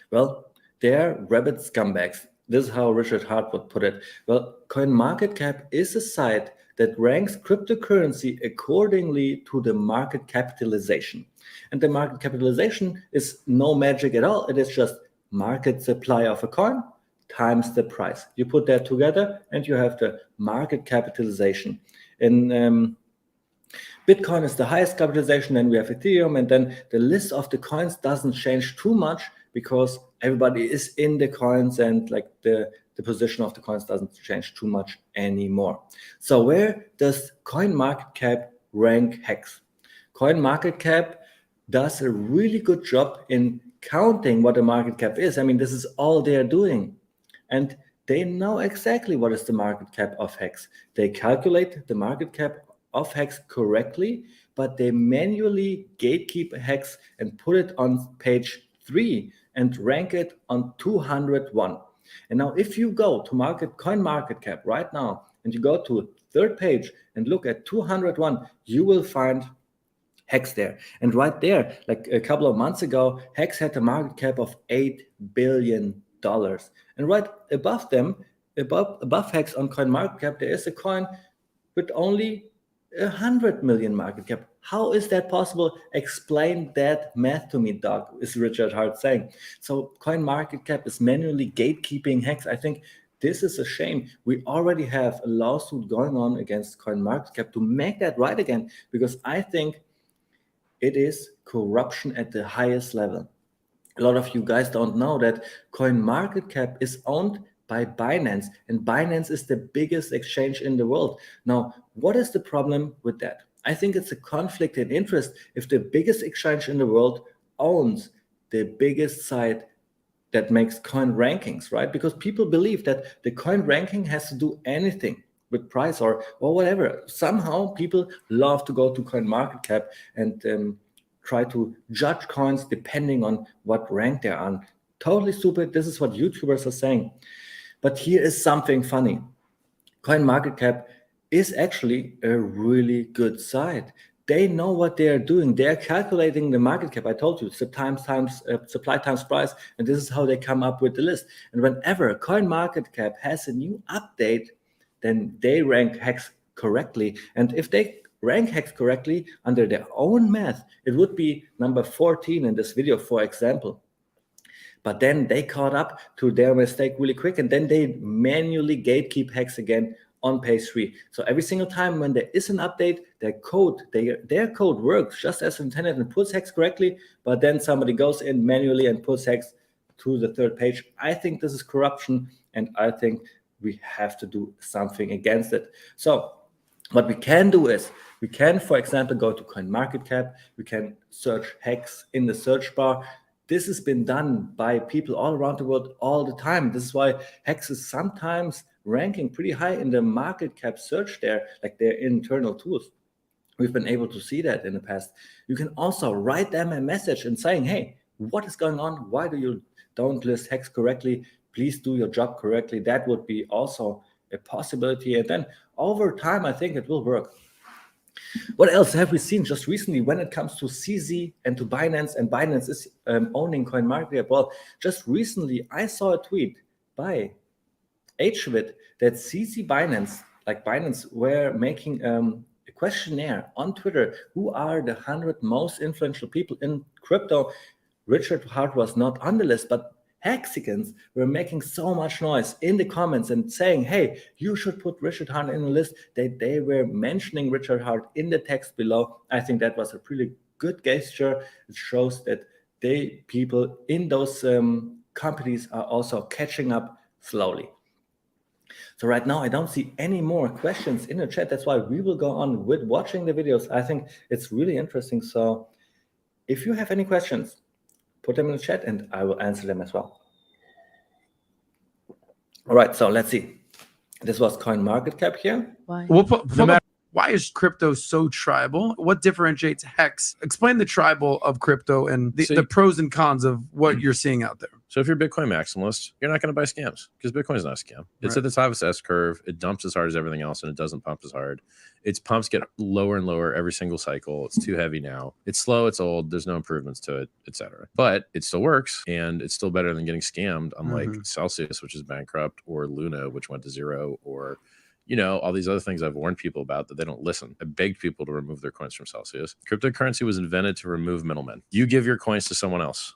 Speaker 1: Well, they're rabid scumbags. This is how Richard Hart would put it. Well, CoinMarketCap is a site that ranks cryptocurrency accordingly to the market capitalization. And the market capitalization is no magic at all. It is just market supply of a coin times the price. You put that together and you have the market capitalization. In Bitcoin is the highest capitalization, then we have Ethereum, and then the list of the coins doesn't change too much because everybody is in the coins, and like the position of the coins doesn't change too much anymore. So where does CoinMarketCap rank Hex? CoinMarketCap does a really good job in counting what the market cap is. I mean, this is all they're doing. And they know exactly what is the market cap of Hex. They calculate the market cap of Hex correctly, but they manually gatekeep Hex and put it on page 3 and rank it on 201. And now if you go to CoinMarketCap right now and you go to third page and look at 201, you will find Hex there. And right there, like a couple of months ago, Hex had a market cap of $8 billion. And right above them, above Hex on CoinMarketCap, there is a coin with only 100 million market cap. How is that possible? Explain that math to me, dog, is Richard Hart saying. So CoinMarketCap is manually gatekeeping Hex. I think this is a shame. We already have a lawsuit going on against CoinMarketCap to make that right again, because I think it is corruption at the highest level. A lot of you guys don't know that CoinMarketCap is owned by Binance, and Binance is the biggest exchange in the world. Now, what is the problem with that? I think it's a conflict in interest if the biggest exchange in the world owns the biggest site that makes coin rankings, right? Because people believe that the coin ranking has to do anything with price or whatever. Somehow people love to go to CoinMarketCap and try to judge coins depending on what rank they're on. Totally stupid. This is what YouTubers are saying. But here is something funny. CoinMarketCap is actually a really good site. They know what they are doing. They're calculating the market cap. I told you, supply times price, and this is how they come up with the list. And whenever CoinMarketCap has a new update, then they rank Hex correctly. And if they rank Hex correctly under their own math, it would be number 14 in this video, for example. But then they caught up to their mistake really quick, and then they manually gatekeep Hex again on page 3. So every single time when there is an update, their code works just as intended and puts Hex correctly, but then somebody goes in manually and puts Hex to the third page. I think this is corruption, and I think we have to do something against it. So what we can do is, we can, for example, go to CoinMarketCap, we can search Hex in the search bar. This has been done by people all around the world all the time. This is why Hex is sometimes ranking pretty high in the market cap search there, like their internal tools. We've been able to see that in the past. You can also write them a message and saying, hey, what is going on? Why do you don't list Hex correctly? Please do your job correctly. That would be also a possibility. And then over time, I think it will work. What else have we seen just recently when it comes to CZ and to Binance, and Binance is owning CoinMarketCap? Well, just recently I saw a tweet by HWIT that CZ Binance, like Binance, were making a questionnaire on Twitter. Who are the 100 most influential people in crypto? Richard Hart was not on the list, but Hexicans were making so much noise in the comments and saying, hey, you should put Richard Hart in the list, that they were mentioning Richard Hart in the text below. I think that was a pretty good gesture. It shows that people in those companies are also catching up slowly. So right now, I don't see any more questions in the chat. That's why we will go on with watching the videos. I think it's really interesting. So if you have any questions, put them in the chat and I will answer them as well. All right, so let's see. This was CoinMarketCap here.
Speaker 4: Why?
Speaker 3: Why is crypto so tribal? What differentiates Hex? Explain the tribal of crypto and the pros and cons of what you're seeing out there.
Speaker 2: So if you're a Bitcoin maximalist, you're not going to buy scams because Bitcoin is not a scam. It's at the top of its S curve. It dumps as hard as everything else and it doesn't pump as hard. Its pumps get lower and lower every single cycle. It's too heavy now. It's slow. It's old. There's no improvements to it, etc. But it still works and it's still better than getting scammed, unlike Celsius, which is bankrupt, or Luna, which went to zero, or all these other things I've warned people about that they don't listen. I begged people to remove their coins from Celsius. Cryptocurrency was invented to remove middlemen. You give your coins to someone else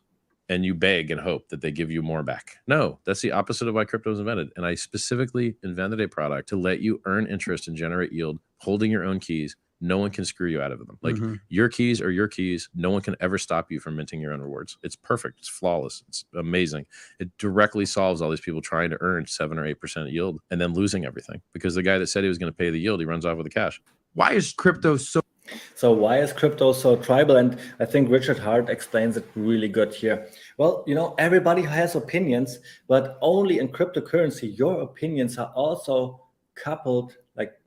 Speaker 2: and you beg and hope that they give you more back. No, that's the opposite of why crypto was invented. And I specifically invented a product to let you earn interest and generate yield, holding your own keys. No one can screw you out of them. Like your keys are your keys. No one can ever stop you from minting your own rewards. It's perfect. It's flawless. It's amazing. It directly solves all these people trying to earn 7 or 8% yield and then losing everything because the guy that said he was going to pay the yield, he runs off with the cash.
Speaker 3: Why is crypto so
Speaker 1: tribal? And I think Richard Hart explains it really good here. Well, everybody has opinions, but only in cryptocurrency, your opinions are also coupled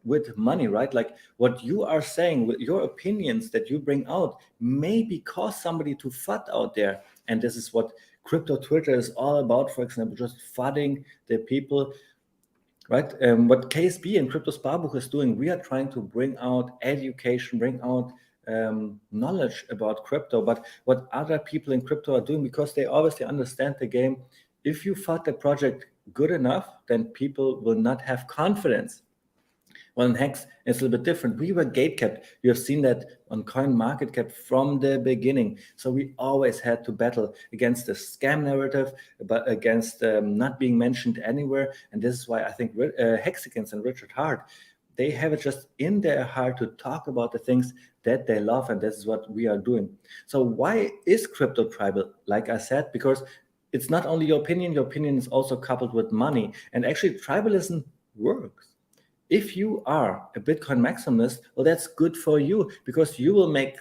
Speaker 1: with money, right? Like what you are saying, with your opinions that you bring out, maybe cause somebody to FUD out there. And this is what crypto Twitter is all about, for example, just FUDding the people, right? What KSB and Crypto Sparbuch is doing, we are trying to bring out education, bring out knowledge about crypto, but what other people in crypto are doing, because they obviously understand the game, if you FUD the project good enough, then people will not have confidence. Well, in Hex, it's a little bit different. We were gatekept. You have seen that on CoinMarketCap from the beginning. So we always had to battle against the scam narrative, but against not being mentioned anywhere. And this is why I think Hexicans and Richard Hart, they have it just in their heart to talk about the things that they love. And this is what we are doing. So why is crypto tribal? Like I said, because it's not only your opinion is also coupled with money. And actually, tribalism works. If you are a Bitcoin maximalist, well, that's good for you because you will make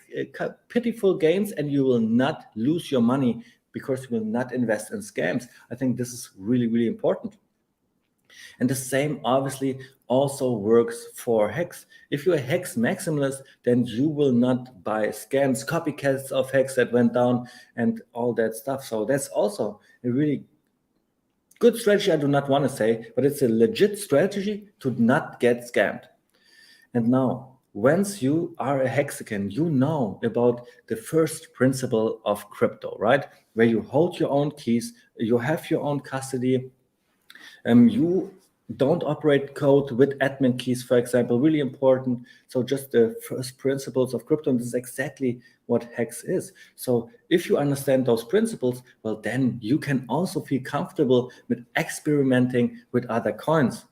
Speaker 1: pitiful gains and you will not lose your money because you will not invest in scams. I think this is really, really important. And the same obviously also works for Hex. If you're a Hex maximalist, then you will not buy scams, copycats of Hex that went down and all that stuff. So that's also a really good strategy, I do not want to say, but it's a legit strategy to not get scammed. And now, once you are a Hexican, you know about the first principle of crypto, right? Where you hold your own keys, you have your own custody, you don't operate code with admin keys, for example, really important. So just the first principles of crypto, and this is exactly what Hex is. So if you understand those principles, well, then you can also feel comfortable with experimenting with other coins.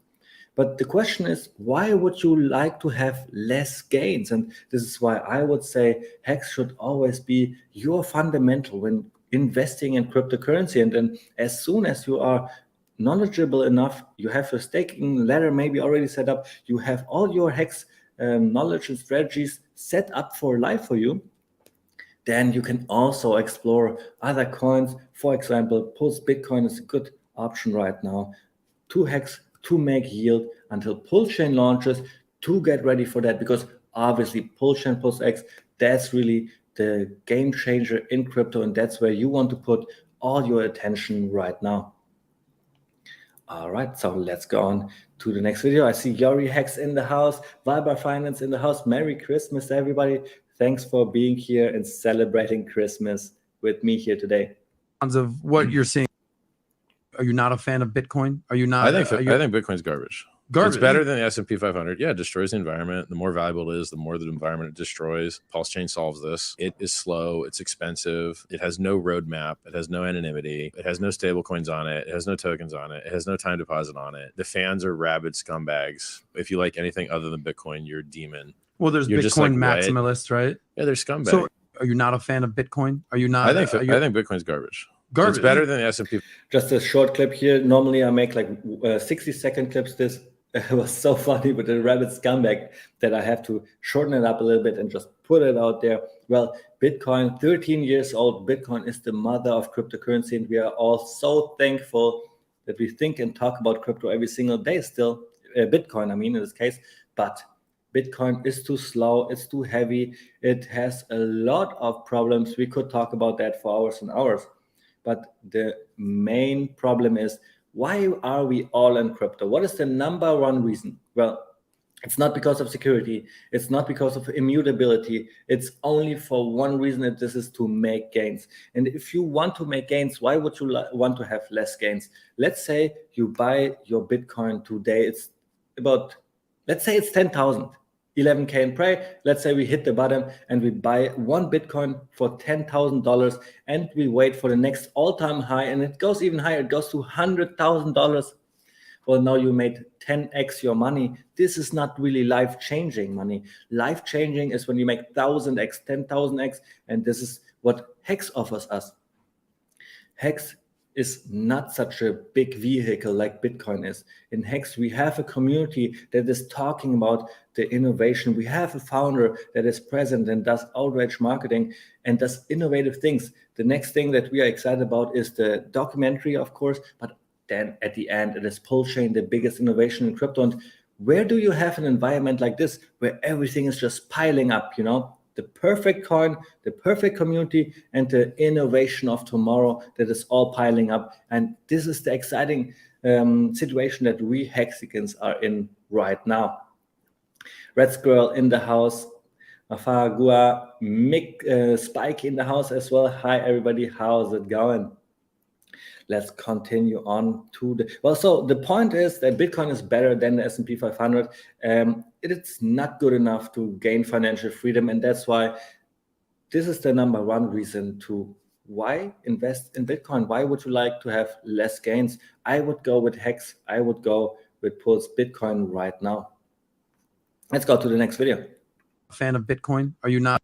Speaker 1: But the question is, why would you like to have less gains? And this is why I would say Hex should always be your fundamental when investing in cryptocurrency. And then as soon as you are knowledgeable enough, you have your staking ladder maybe already set up, you have all your Hex knowledge and strategies set up for life for you, then you can also explore other coins. For example, Pulse Bitcoin is a good option right now to Hex, to make yield until Pulse Chain launches, to get ready for that, because obviously Pulse Chain, Pulse X, that's really the game changer in crypto, and that's where you want to put all your attention right now. All right, so let's go on to the next video. I see Yori Hex in the house, Viber Finance in the house. Merry Christmas, everybody. Thanks for being here and celebrating Christmas with me here today.
Speaker 3: Of what you're seeing, are you not a fan of Bitcoin? Are you not?
Speaker 2: I think Bitcoin's garbage.
Speaker 3: Garbage.
Speaker 2: It's better than the S&P 500. Yeah, it destroys the environment. The more valuable it is, the more the environment it destroys. Pulse Chain solves this. It is slow. It's expensive. It has no roadmap. It has no anonymity. It has no stable coins on it. It has no tokens on it. It has no time deposit on it. The fans are rabid scumbags. If you like anything other than Bitcoin, you're a demon.
Speaker 3: Well, there's
Speaker 2: You're
Speaker 3: Bitcoin
Speaker 2: just like,
Speaker 3: maximalists, right?
Speaker 2: Yeah, they're scumbags.
Speaker 3: So are you not a fan of Bitcoin? Are you not?
Speaker 2: I think Bitcoin's garbage.
Speaker 3: Garbage.
Speaker 2: It's better than the S&P.
Speaker 1: Just a short clip here. Normally I make like 60-second clips. This was so funny with the rabbit scumbag that I have to shorten it up a little bit and just put it out there. Well, Bitcoin, 13 years old. Bitcoin is the mother of cryptocurrency, and we are all so thankful that we think and talk about crypto every single day still. Bitcoin, I mean, in this case. But Bitcoin is too slow. It's too heavy. It has a lot of problems. We could talk about that for hours and hours. But the main problem is, why are we all in crypto? What is the number one reason? Well, it's not because of security. It's not because of immutability. It's only for one reason, and this is to make gains. And if you want to make gains, why would you want to have less gains? Let's say you buy your Bitcoin today. It's about, let's say it's 10,000. 11K in pray. Let's say we hit the bottom and we buy one Bitcoin for $10,000 and we wait for the next all-time high, and it goes even higher. It goes to $100,000. Well, now you made 10x your money. This is not really life-changing money. Life-changing is when you make 1,000x, 10,000x, and this is what HEX offers us. HEX is not such a big vehicle like Bitcoin is. In HEX, we have a community that is talking about the innovation. We have a founder that is present and does outrage marketing and does innovative things. The next thing that we are excited about is the documentary, of course, but then at the end, it is Pulse Chain, the biggest innovation in crypto. And where do you have an environment like this where everything is just piling up, you know? The perfect coin, the perfect community, and the innovation of tomorrow that is all piling up. And this is the exciting situation that we Hexicans are in right now. Red Squirrel in the house, Afaragua, Mick, Spike in the house as well. Hi everybody, how's it going? Let's continue on to the, well, so the point is that Bitcoin is better than the S&P 500. It's not good enough to gain financial freedom. And that's why this is the number one reason to why invest in Bitcoin. Why would you like to have less gains? I would go with HEX. I would go with Pulse Bitcoin right now. Let's go to the next video.
Speaker 3: Fan of Bitcoin? Are you not?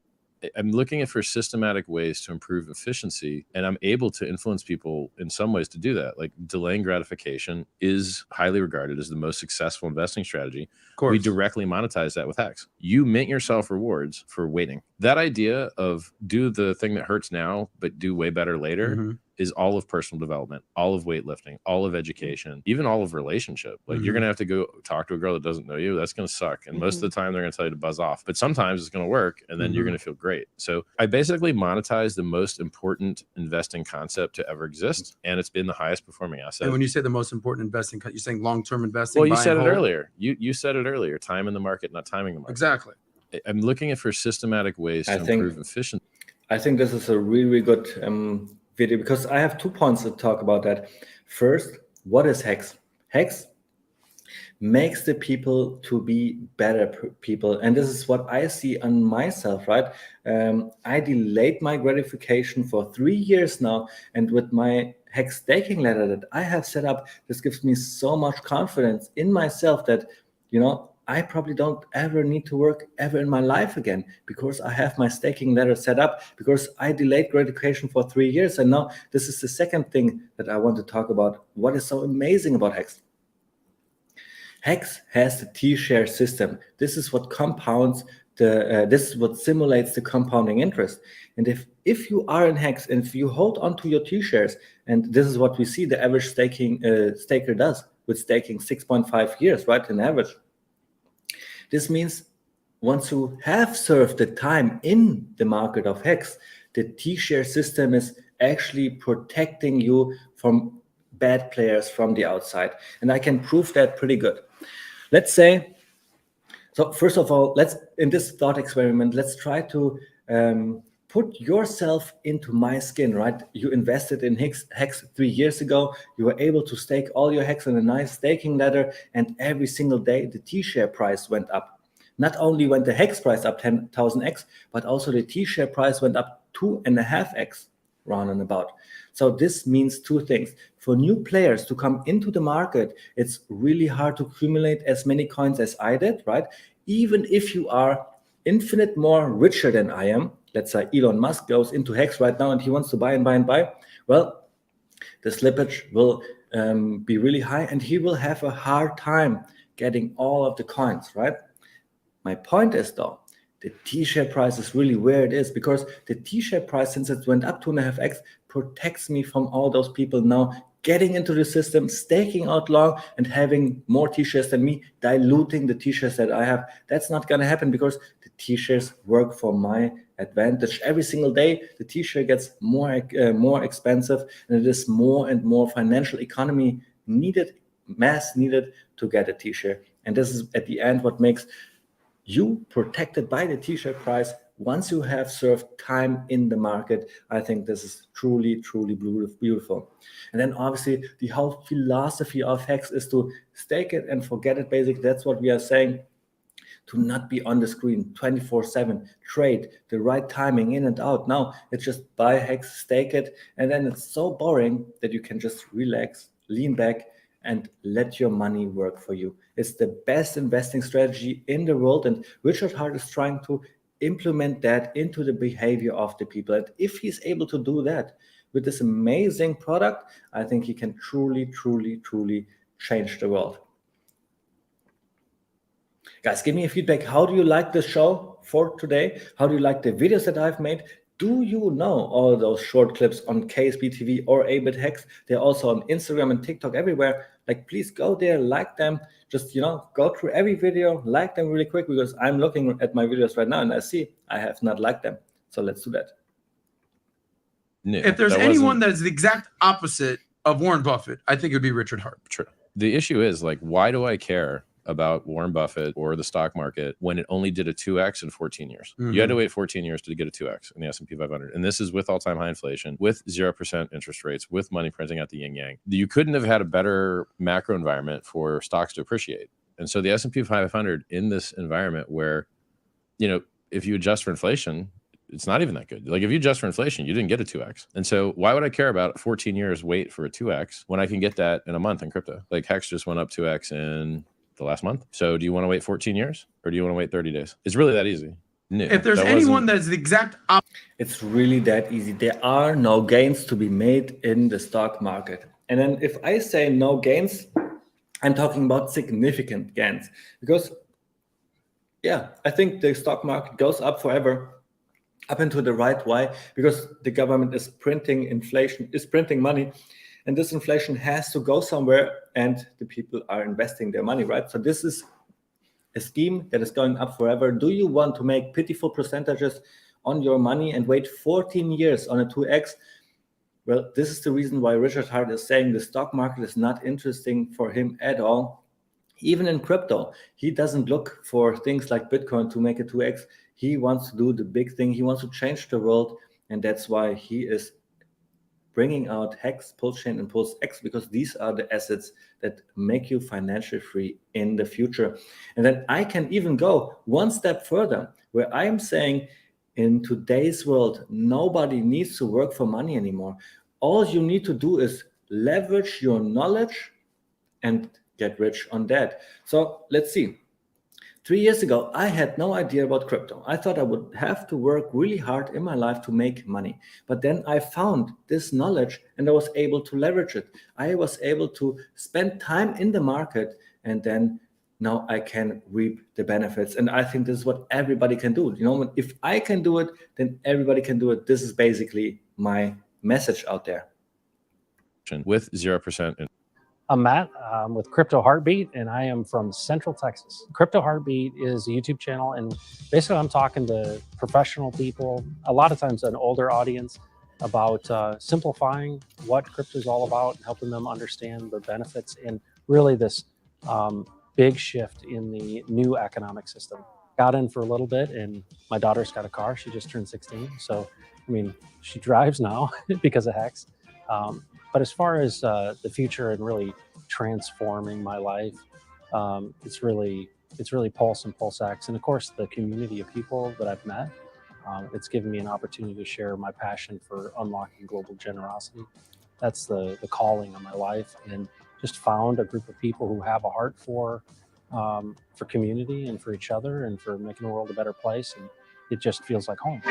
Speaker 2: I'm looking for systematic ways to improve efficiency, and I'm able to influence people in some ways to do that. Like delaying gratification is highly regarded as the most successful investing strategy. Of course. We directly monetize that with HEX. You mint yourself rewards for waiting. That idea of do the thing that hurts now, but do way better later is all of personal development, all of weightlifting, all of education, even all of relationship. Like you're going to have to go talk to a girl that doesn't know you. That's going to suck. And most of the time they're going to tell you to buzz off, but sometimes it's going to work and then you're going to feel great. So I basically monetize the most important investing concept to ever exist. And it's been the highest performing asset.
Speaker 3: And when you say the most important investing, you're saying long-term investing?
Speaker 2: Well, you said it earlier. You said it earlier, time in the market, not timing the market.
Speaker 3: Exactly.
Speaker 2: I'm looking for systematic ways to improve efficiency.
Speaker 1: I think this is a really good video because I have 2 points to talk about that. First, what is HEX? HEX makes the people to be better people. And this is what I see on myself, right? I delayed my gratification for 3 years now. And with my HEX staking ladder that I have set up, this gives me so much confidence in myself that, you know, I probably don't ever need to work ever in my life again because I have my staking ladder set up because I delayed gratification for 3 years. And now this is the second thing that I want to talk about. What is so amazing about HEX? HEX has the T-share system. This is what compounds this is what simulates the compounding interest. And if you are in HEX and if you hold on to your T-shares, and this is what we see the average staker does with staking 6.5 years, right, in average. This means once you have served the time in the market of HEX, the T-share system is actually protecting you from bad players from the outside. And I can prove that pretty good. Let's say, so first of all, in this thought experiment, let's try to put yourself into my skin, right? You invested in HEX 3 years ago. You were able to stake all your HEX on a nice staking ladder, and every single day the T-share price went up. Not only went the HEX price up 10,000x, but also the T-share price went up 2.5x, round and about. So this means two things. For new players to come into the market, it's really hard to accumulate as many coins as I did, right? Even if you are infinite more richer than I am, let's say Elon Musk goes into HEX right now and he wants to buy and buy and buy, well, the slippage will be really high and he will have a hard time getting all of the coins, right? My point is though, the T-share price is really where it is, because the T-share price, since it went up 2.5x, protects me from all those people now getting into the system, staking out long and having more T-shares than me, diluting the T-shares that I have. That's not going to happen because the T-shares work for my advantage. Every single day, the T-share gets more expensive, and it is more and more financial economy needed, mass needed to get a T-share. And this is at the end what makes you protected by the T-share price once you have served time in the market. I think this is truly, truly beautiful. And then obviously the whole philosophy of HEX is to stake it and forget it. Basically, that's what we are saying. To not be on the screen 24/7, trade, the right timing in and out. Now it's just buy HEX, stake it, and then it's so boring that you can just relax, lean back, and let your money work for you. It's the best investing strategy in the world, and Richard Hart is trying to implement that into the behavior of the people. And if he's able to do that with this amazing product, I think he can truly, truly, truly change the world. Guys, give me a feedback. How do you like the show for today? How do you like the videos that I've made? Do you know all those short clips on KSB TV or A-Bit HEX? They're also on Instagram and TikTok, everywhere. Like, please go there, like them. Just, go through every video, like them really quick, because I'm looking at my videos right now and I see I have not liked them. So let's do that.
Speaker 3: No, if there's anyone that's the exact opposite of Warren Buffett, I think it would be Richard Hart.
Speaker 2: True. The issue is, like, why do I care about Warren Buffett or the stock market when it only did a 2x in 14 years? You had to wait 14 years to get a 2x in the S&P 500. And this is with all-time high inflation, with 0% interest rates, with money printing at the yin yang. You couldn't have had a better macro environment for stocks to appreciate. And so the S&P 500 in this environment where, if you adjust for inflation, it's not even that good. Like, if you adjust for inflation, you didn't get a 2x. And so why would I care about 14 years wait for a 2x when I can get that in a month in crypto? Like, HEX just went up 2x in the last month. So do you want to wait 14 years or do you want to wait 30 days? It's really that easy. No,
Speaker 3: if there's anyone that's the exact opposite.
Speaker 1: It's really that easy. There are no gains to be made in the stock market. And then if I say no gains, I'm talking about significant gains, because I think the stock market goes up forever, up into the right. Why? Because the government is printing inflation, is printing money. And this inflation has to go somewhere, and the people are investing their money, right? So this is a scheme that is going up forever. Do you want to make pitiful percentages on your money and wait 14 years on a 2x? Well, this is the reason why Richard Hart is saying the stock market is not interesting for him at all. Even in crypto, he doesn't look for things like Bitcoin to make a 2x. He wants to do the big thing. He wants to change the world, and that's why he is bringing out HEX, Pulse Chain, and Pulse X, because these are the assets that make you financially free in the future. And then I can even go one step further, where I am saying in today's world, nobody needs to work for money anymore. All you need to do is leverage your knowledge and get rich on that. So let's see. 3 years ago, I had no idea about crypto. I thought I would have to work really hard in my life to make money. But then I found this knowledge and I was able to leverage it. I was able to spend time in the market, and then now I can reap the benefits. And I think this is what everybody can do. If I can do it, then everybody can do it. This is basically my message out there.
Speaker 2: With 0%.
Speaker 5: I'm Matt. I'm with Crypto Heartbeat, and I am from Central Texas. Crypto Heartbeat is a YouTube channel, and basically I'm talking to professional people, a lot of times an older audience, about simplifying what crypto is all about, and helping them understand the benefits and really this big shift in the new economic system. got in for a little bit, and my daughter's got a car. She just turned 16. So, I mean, she drives now because of Hex. But as far as the future and really transforming my life, it's really Pulse and PulseX, and of course the community of people that I've met. It's given me an opportunity to share my passion for unlocking global generosity. That's the calling of my life, and just found a group of people who have a heart for community and for each other and for making the world a better place. And it just feels like home.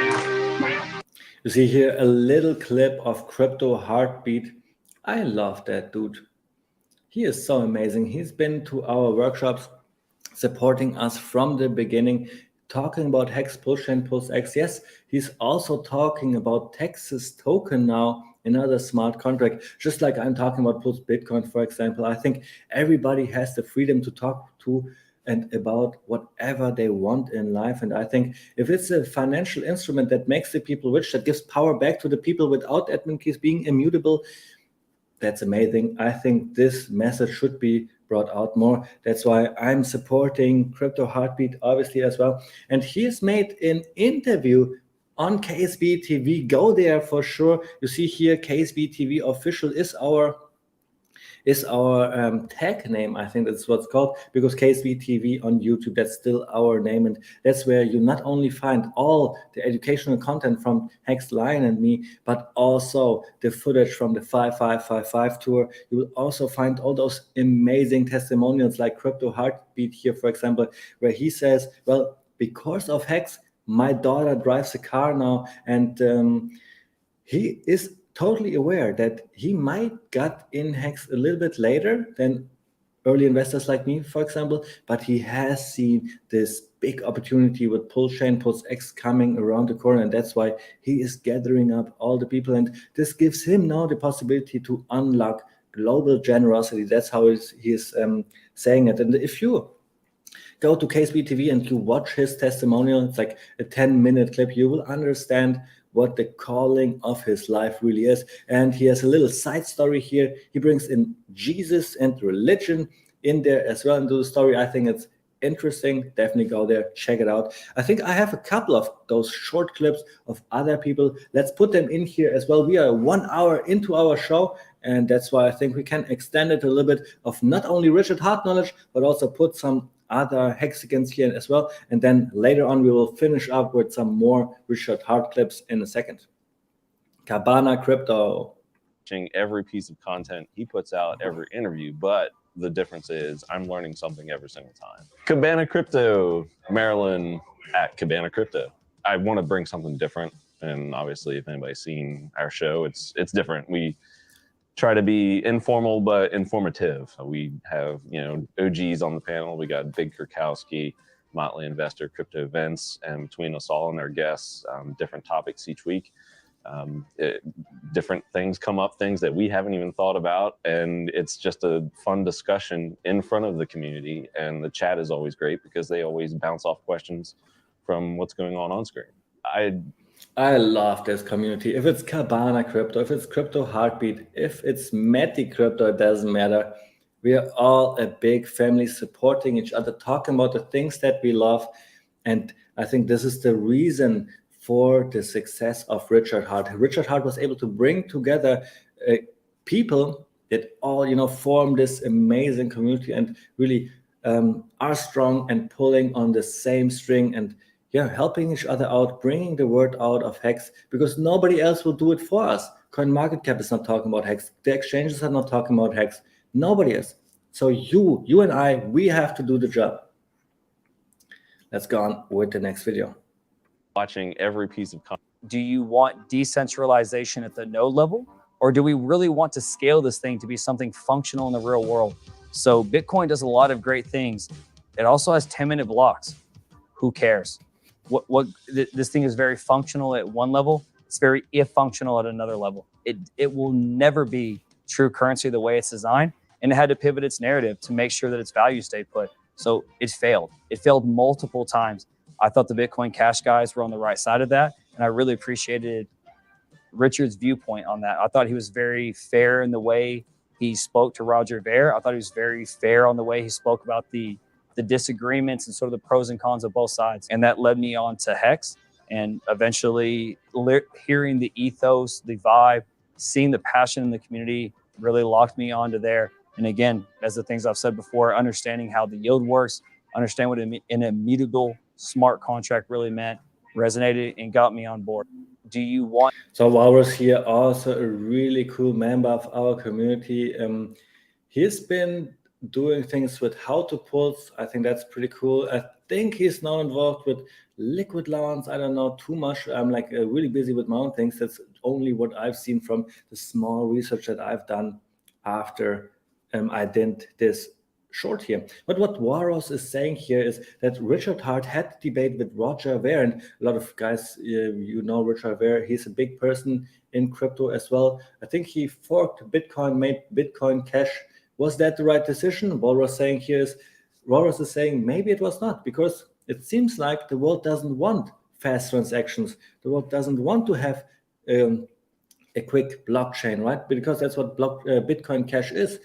Speaker 1: You see here a little clip of Crypto Heartbeat. I love that dude. He is so amazing. He's been to our workshops, supporting us from the beginning, talking about Hex Push and PulseX. Yes, he's also talking about Texas token now, another smart contract, just like I'm talking about Pulse Bitcoin, for example. I think everybody has the freedom to talk to and about whatever they want in life. And I think if it's a financial instrument that makes the people rich, that gives power back to the people without admin keys being immutable, that's amazing. I think this message should be brought out more. That's why I'm supporting Crypto Heartbeat, obviously, as well. And he's made an interview on KSB TV. Go there for sure. You see here, KSB TV official is our tag name. I think that's what's called, because KSB TV on YouTube, that's still our name. And that's where you not only find all the educational content from Hex Lion and me, but also the footage from the 5555 tour. You will also find all those amazing testimonials like Crypto Heartbeat here, for example, where he says, well, because of Hex, my daughter drives a car now. And he is totally aware that he might got in Hex a little bit later than early investors like me, for example, but he has seen this big opportunity with Pulse-Chain, PulseX coming around the corner, and that's why he is gathering up all the people, and this gives him now the possibility to unlock global generosity. That's how he is saying it. And if you go to KSB TV and you watch his testimonial, it's like a 10-minute clip, you will understand what the calling of his life really is. And he has a little side story here. He brings in Jesus and religion in there as well into the story. I think it's interesting. Definitely go there, check it out. I think I have a couple of those short clips of other people. Let's put them in here as well. We are 1 hour into our show, and that's why I think we can extend it a little bit of not only Richard Hart knowledge, but also put some other Hexicans here as well. And then later on, we will finish up with some more Richard Hart clips in a second. Cabana Crypto.
Speaker 6: Every piece of content he puts out, every interview, but the difference is I'm learning something every single time. Cabana Crypto, Maryland at Cabana Crypto. I want to bring something different, and obviously if anybody's seen our show, it's different. We try to be informal but informative. We have, OGs on the panel. We got Big Kurkowski, Motley Investor, Crypto Events, and between us all and our guests, different topics each week. Different things come up, things that we haven't even thought about, and it's just a fun discussion in front of the community. And the chat is always great because they always bounce off questions from what's going on screen.
Speaker 1: I love this community. If it's Cabana Crypto, if it's Crypto Heartbeat, if it's Meti Crypto, it doesn't matter. We are all a big family supporting each other, talking about the things that we love. And I think this is the reason for the success of Richard Hart. Richard Hart was able to bring together people that all, form this amazing community and really are strong and pulling on the same string and helping each other out, bringing the word out of Hex, because nobody else will do it for us. CoinMarketCap is not talking about Hex. The exchanges are not talking about Hex. Nobody is. So you and I, we have to do the job. Let's go on with the next video.
Speaker 6: Watching every piece of content.
Speaker 7: Do you want decentralization at the node level, or do we really want to scale this thing to be something functional in the real world? So Bitcoin does a lot of great things. It also has 10-minute blocks. Who cares? This thing is very functional at one level. It's very functional at another level. It will never be true currency the way it's designed, and it had to pivot its narrative to make sure that its value stayed put. So it failed. It failed multiple times. I thought the Bitcoin Cash guys were on the right side of that, and I really appreciated Richard's viewpoint on that. I thought he was very fair in the way he spoke to Roger Ver. I thought he was very fair on the way he spoke about the the disagreements and sort of the pros and cons of both sides. And that led me on to Hex, and eventually hearing the ethos, the vibe, seeing the passion in the community really locked me onto there. And again, as the things I've said before, understanding how the yield works, understand what an immutable smart contract really meant, resonated and got me on board. Do you want?
Speaker 1: So Walrus here, also a really cool member of our community. He's been doing things with how to pulls. I think that's pretty cool. I think he's now involved with liquid loans. I don't know too much. I'm like really busy with my own things. That's only what I've seen from the small research that I've done after I did this short here. But what Waros is saying here is that Richard Hart had a debate with Roger Ver, and a lot of guys, you know Richard Ver, he's a big person in crypto as well. I think he forked Bitcoin, made Bitcoin Cash. Was that the right decision? Waros saying here is, Waros is saying maybe it was not, because it seems like the world doesn't want fast transactions. The world doesn't want to have a quick blockchain, right? Because that's what Bitcoin Cash is.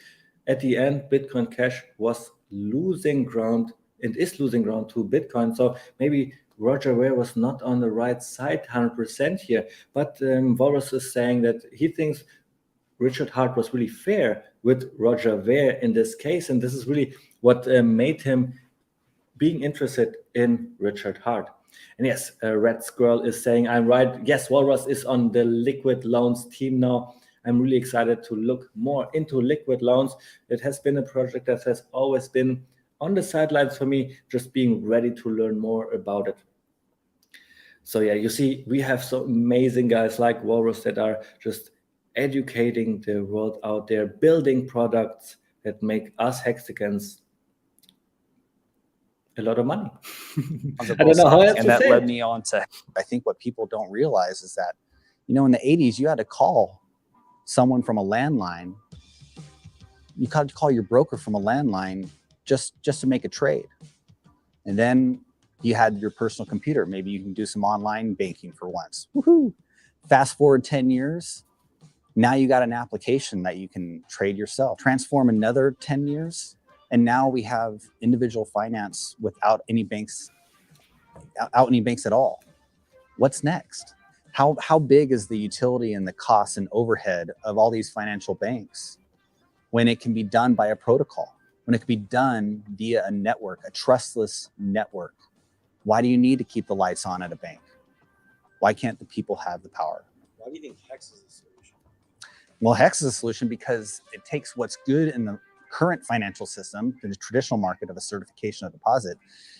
Speaker 1: At the end, Bitcoin Cash was losing ground and is losing ground to Bitcoin. So maybe Roger Ver was not on the right side 100% here. But Walrus is saying that he thinks Richard Hart was really fair with Roger Ver in this case. And this is really what made him being interested in Richard Hart. And yes, Red Squirrel is saying, I'm right. Yes, Walrus is on the liquid loans team now. I'm really excited to look more into liquid loans. It has been a project that has always been on the sidelines for me, just being ready to learn more about it. So yeah, you see, we have some amazing guys like Walrus that are just educating the world out there, building products that make us Hexicans a lot of money.
Speaker 7: I don't know how else to say. And that led me on to, I think what people don't realize is that, you know, in the 80s, you had to call someone from a landline. You had to call your broker from a landline just to make a trade. And then you had your personal computer. Maybe you can do some online banking for once. Woohoo! Fast forward 10 years. Now you got an application that you can trade yourself. Transform another 10 years. And now we have individual finance without any banks at all. What's next? How big is the utility and the cost and overhead of all these financial banks when it can be done by a protocol, when it can be done via a network, a trustless network? Why do you need to keep the lights on at a bank? Why can't the people have the power?
Speaker 8: Why do you think HEX is the solution?
Speaker 7: Well, HEX is a solution because it takes what's good in the current financial system, the traditional market of a certification of deposit,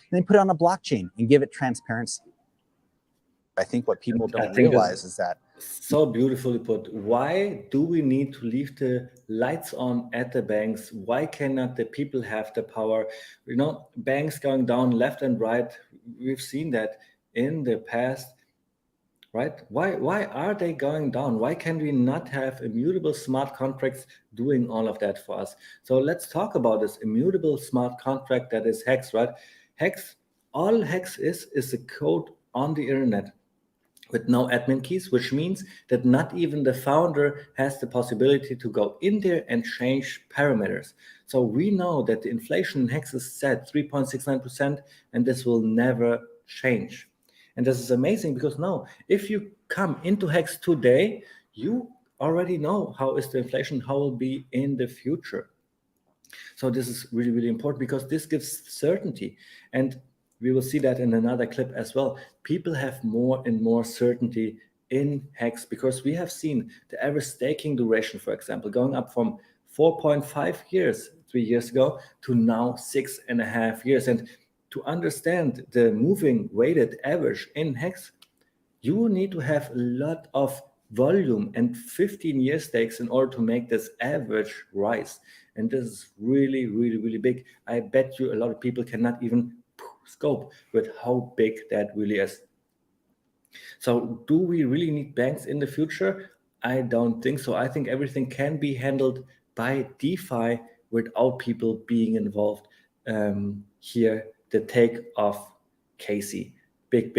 Speaker 7: and then put it on a blockchain and give it transparency. I think what people don't realize is that.
Speaker 1: So beautifully put. Why do we need to leave the lights on at the banks? Why cannot the people have the power? You know, banks going down left and right. We've seen that in the past, right? Why are they going down? Why can we not have immutable smart contracts doing all of that for us? So let's talk about this immutable smart contract that is HEX, right? HEX, all HEX is a code on the internet with no admin keys, which means that not even the founder has the possibility to go in there and change parameters. So we know that the inflation in HEX is set 3.69%, and this will never change. And this is amazing because now, if you come into HEX today, you already know how is the inflation, how will be in the future. So this is really, really important because this gives certainty. And we will see that in another clip as well. People have more and more certainty in HEX because we have seen the average staking duration, for example, going up from 4.5 years 3 years ago to now 6.5 years. And to understand the moving weighted average in HEX, you need to have a lot of volume and 15-year stakes in order to make this average rise. And this is really, really, really big. I bet you a lot of people cannot even scope with how big that really is. So do we really need banks in the future? I don't think so. I think everything can be handled by DeFi without people being involved. Here, the take of Casey, big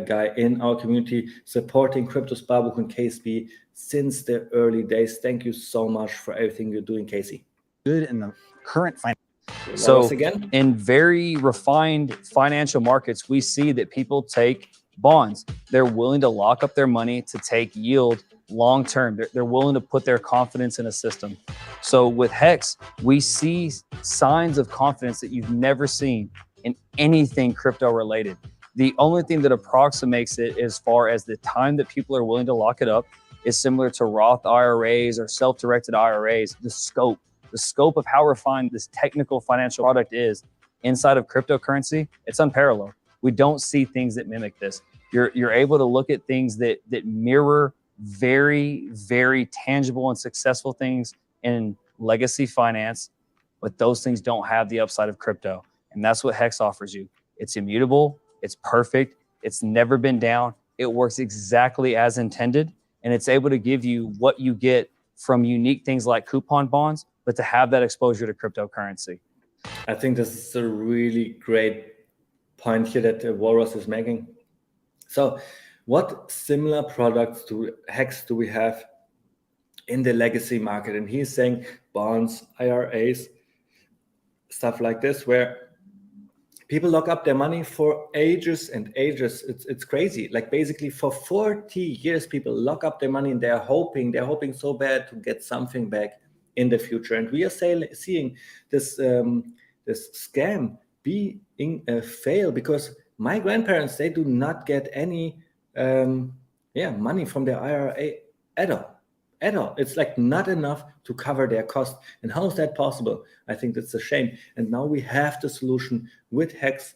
Speaker 1: guy in our community, supporting Cryptos Barbook and KSB since the early days. Thank you so much for everything you're doing, Casey.
Speaker 7: Good in the current finance. So
Speaker 1: again?
Speaker 7: in very refined financial markets, we see that people take bonds. They're willing to lock up their money to take yield long term. They're willing to put their confidence in a system. So with HEX, we see signs of confidence that you've never seen in anything crypto related. The only thing that approximates it as far as the time that people are willing to lock it up is similar to Roth IRAs or self-directed IRAs. The scope of how refined this technical financial product is inside of cryptocurrency, it's unparalleled. We don't see things that mimic this. You're able to look at things that mirror very, very tangible and successful things in legacy finance, but those things don't have the upside of crypto. And that's what HEX offers you. It's immutable, it's perfect, it's never been down, it works exactly as intended, and it's able to give you what you get from unique things like coupon bonds, but to have that exposure to cryptocurrency.
Speaker 1: I think this is a really great point here that Walrus is making. So what similar products to HEX do we have in the legacy market? And he's saying bonds, IRAs, stuff like this, where people lock up their money for ages and ages. It's crazy. Like basically for 40 years, people lock up their money and they're hoping so bad to get something back in the future. And we are seeing this this scam being a fail, because my grandparents, they do not get any money from their IRA at all. It's like not enough to cover their cost. And how is that possible? I think that's a shame. And now we have the solution with HEX,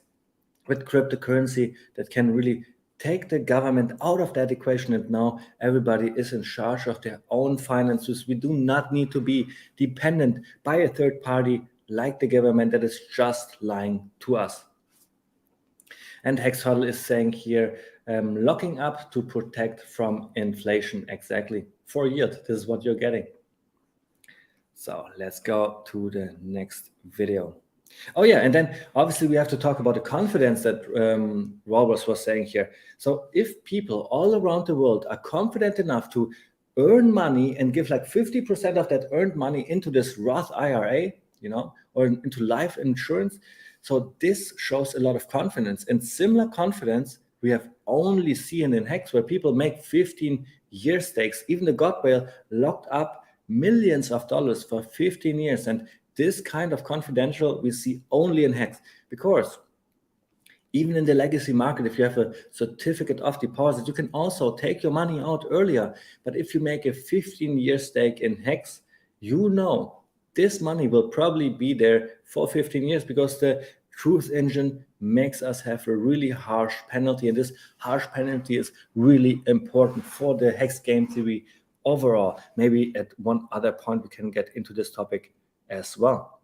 Speaker 1: with cryptocurrency, that can really take the government out of that equation. And now everybody is in charge of their own finances. We do not need to be dependent by a third party like the government that is just lying to us. And HEX is saying here, locking up to protect from inflation. Exactly. For yield, this is what you're getting. So let's go to the next video. Oh yeah, and then obviously we have to talk about the confidence that Robert was saying here. So if people all around the world are confident enough to earn money and give like 50% of that earned money into this Roth IRA, or into life insurance, so this shows a lot of confidence. And similar confidence we have only seen in HEX, where people make 15-year stakes. Even the God Whale locked up millions of dollars for 15 years. And this kind of confidential we see only in HEX, because even in the legacy market, if you have a certificate of deposit, you can also take your money out earlier. But if you make a 15-year stake in HEX, this money will probably be there for 15 years, because the truth engine makes us have a really harsh penalty. And this harsh penalty is really important for the HEX game theory overall. Maybe at one other point we can get into this topic as well.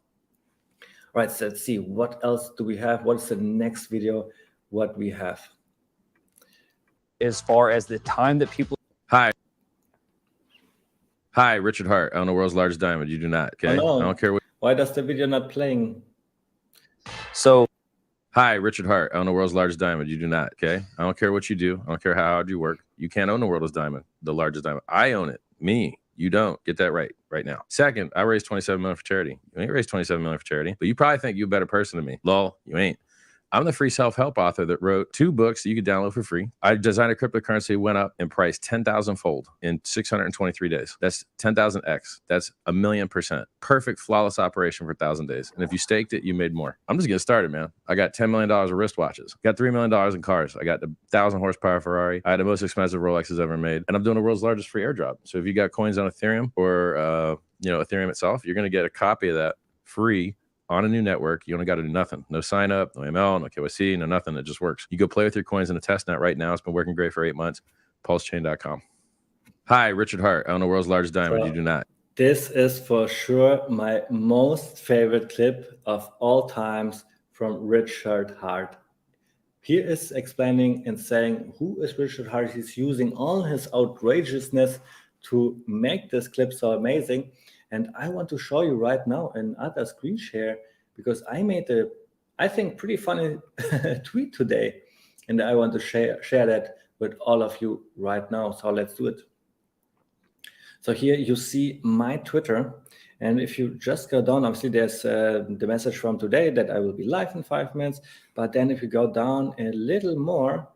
Speaker 1: All right, so let's see, what else do we have? What is the next video? What we have?
Speaker 7: As far as the time that people...
Speaker 2: Hi, Richard Hart. I own the world's largest diamond. You do not, okay?
Speaker 1: Oh, no.
Speaker 2: I don't care what...
Speaker 1: Why does the video not playing?
Speaker 7: So...
Speaker 2: Hi, Richard Hart. I own the world's largest diamond. You do not, okay? I don't care what you do. I don't care how hard you work. You can't own the world's diamond, the largest diamond. I own it. Me. You don't. Get that right now. Second, I raised $27 million for charity. You ain't raised $27 million for charity, but you probably think you're a better person than me. Lol, you ain't. I'm the free self-help author that wrote 2 books that you could download for free. I designed a cryptocurrency, went up in price 10,000-fold in 623 days. That's 10,000x. That's 1,000,000%. Perfect, flawless operation for 1,000 days. And if you staked it, you made more. I'm just getting started, man. I got $10 million of wristwatches. Got $3 million in cars. I got the 1,000 horsepower Ferrari. I had the most expensive Rolexes ever made. And I'm doing the world's largest free airdrop. So if you got coins on Ethereum or Ethereum itself, you're going to get a copy of that free on a new network. You only got to do nothing. No sign up, no ML, no KYC, no nothing. It just works. You go play with your coins in a test net right now. It's been working great for 8 months. PulseChain.com. Hi, Richard Hart. I own the world's largest diamond. You do not.
Speaker 1: This is for sure my most favorite clip of all times from Richard Hart. He is explaining and saying who is Richard Hart. He's using all his outrageousness to make this clip so amazing. And I want to show you right now another screen share, because I made a, I think, pretty funny tweet today. And I want to share that with all of you right now. So let's do it. So here you see my Twitter. And if you just go down, obviously there's the message from today that I will be live in 5 minutes. But then if you go down a little more,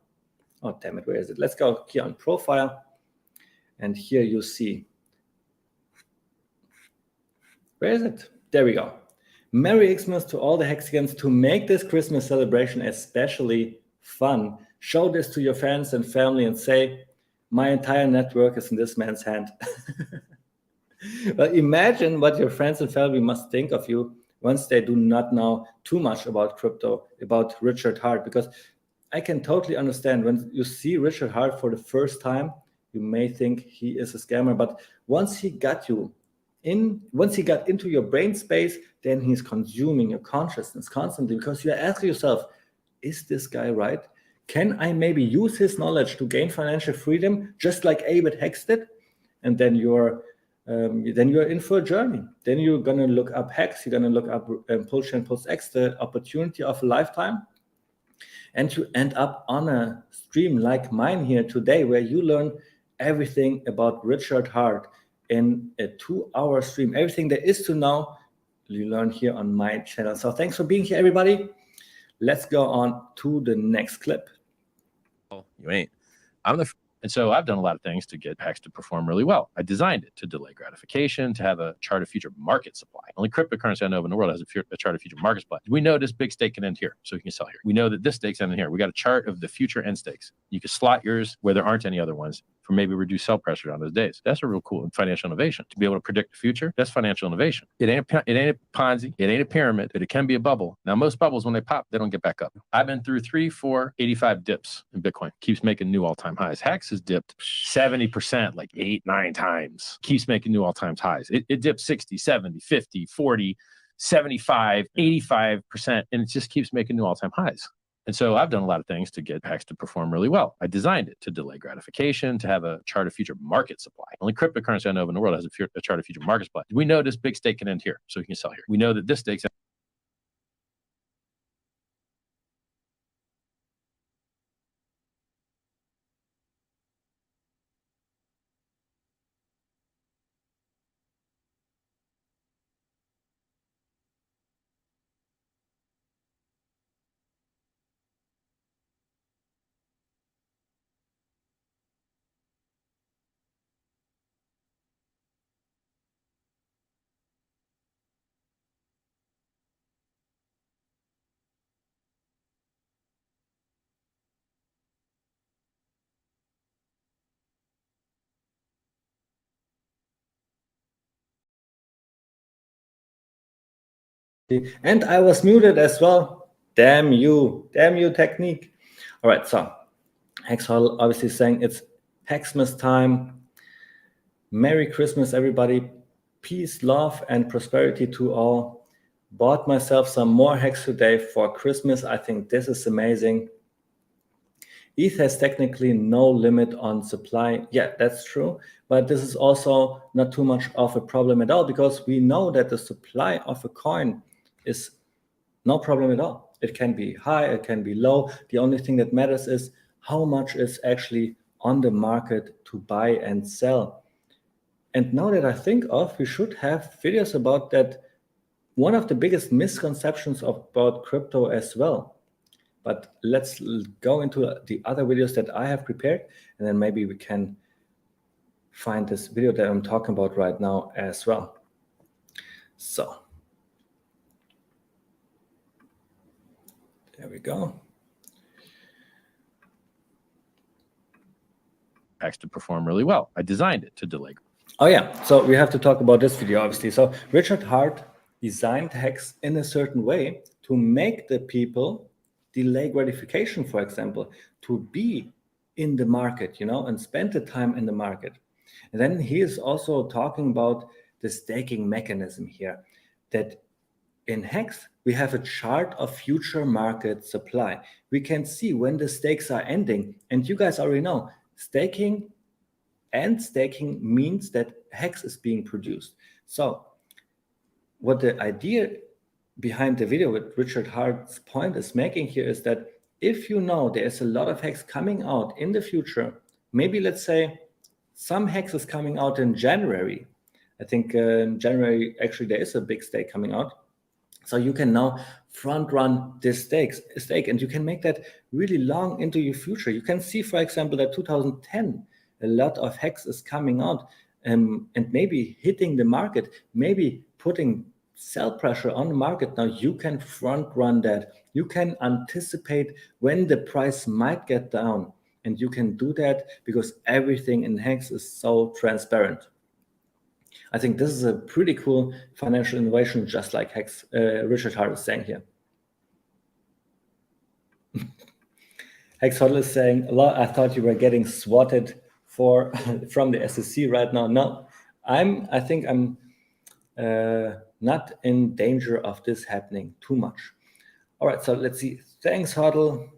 Speaker 1: oh, damn it, where is it? Let's go here on profile. And here you see, where is it? There we go. Merry Xmas to all the Hexicans. To make this Christmas celebration especially fun, show this to your friends and family and say, my entire network is in this man's hand. But imagine what your friends and family must think of you once they do not know too much about crypto, about Richard Hart, because I can totally understand when you see Richard Hart for the first time, you may think he is a scammer, but once he got into your brain space, then he's consuming your consciousness constantly, because you ask yourself, is this guy right? Can I maybe use his knowledge to gain financial freedom, just like Abe at HEX did? And then you're in for a journey. Then you're gonna look up HEX, you're gonna look up Pulse Chain Pulse X, the opportunity of a lifetime, and you end up on a stream like mine here today, where you learn everything about Richard Hart in a 2-hour stream. Everything there is to know, you learn here on my channel. So thanks for being here, everybody. Let's go on to the next clip.
Speaker 2: You ain't. And so I've done a lot of things to get HEX to perform really well. I designed it to delay gratification, to have a chart of future market supply. Only cryptocurrency I know of in the world has a chart of future market supply. We know this big stake can end here, so we can sell here. We know that this stake's ending here. We got a chart of the future end stakes. You can slot yours where there aren't any other ones for maybe reduce sell pressure on those days. That's a real cool financial innovation. To be able to predict the future, that's financial innovation. It ain't a Ponzi, it ain't a pyramid, but it can be a bubble. Now, most bubbles, when they pop, they don't get back up. I've been through 3, 4, 85 dips in Bitcoin. Keeps making new all-time highs. HEX has dipped 70%, like 8, 9 times. Keeps making new all-time highs. It dipped 60, 70, 50, 40, 75, 85%, and it just keeps making new all-time highs. And so I've done a lot of things to get HEX to perform really well. I designed it to delay gratification, to have a chart of future market supply. Only cryptocurrency I know of in the world has a chart of future market supply. We know this big stake can end here, so we can sell here. We know that this stake's
Speaker 1: And I was muted as well. Damn you technique. All right, so HEX obviously saying it's Hexmas time. Merry Christmas, everybody. Peace, love, and prosperity to all. Bought myself some more HEX today for Christmas. I think this is amazing. ETH has technically no limit on supply. Yeah, that's true. But this is also not too much of a problem at all, because we know that the supply of a coin is no problem at all. It can be high, it can be low. The only thing that matters is how much is actually on the market to buy and sell. And now that I think of, we should have videos about that. One of the biggest misconceptions about crypto as well. But let's go into the other videos that I have prepared, and then maybe we can find this video that I'm talking about right now as well. So there we go.
Speaker 2: HEX to perform really well. I designed it to delay.
Speaker 1: Oh yeah, so we have to talk about this video, obviously. So Richard Hart designed HEX in a certain way to make the people delay gratification, for example, to be in the market, and spend the time in the market. And then he is also talking about the staking mechanism here, that in HEX, we have a chart of future market supply. We can see when the stakes are ending. And you guys already know, staking means that HEX is being produced. So what the idea behind the video with Richard Hart's point is making here is that if you know there's a lot of HEX coming out in the future, maybe let's say some HEX is coming out in January, I think January, actually, there is a big stake coming out. So you can now front run this stake, and you can make that really long into your future. You can see, for example, that 2010, a lot of HEX is coming out and maybe hitting the market, maybe putting sell pressure on the market. Now you can front run that. You can anticipate when the price might get down, and you can do that because everything in HEX is so transparent. I think this is a pretty cool financial innovation, just like HEX, Richard Hart is saying here. HEX Hodl is saying, I thought you were getting swatted from the SEC right now. No, I think I'm not in danger of this happening too much. All right, so let's see. Thanks, Hodl.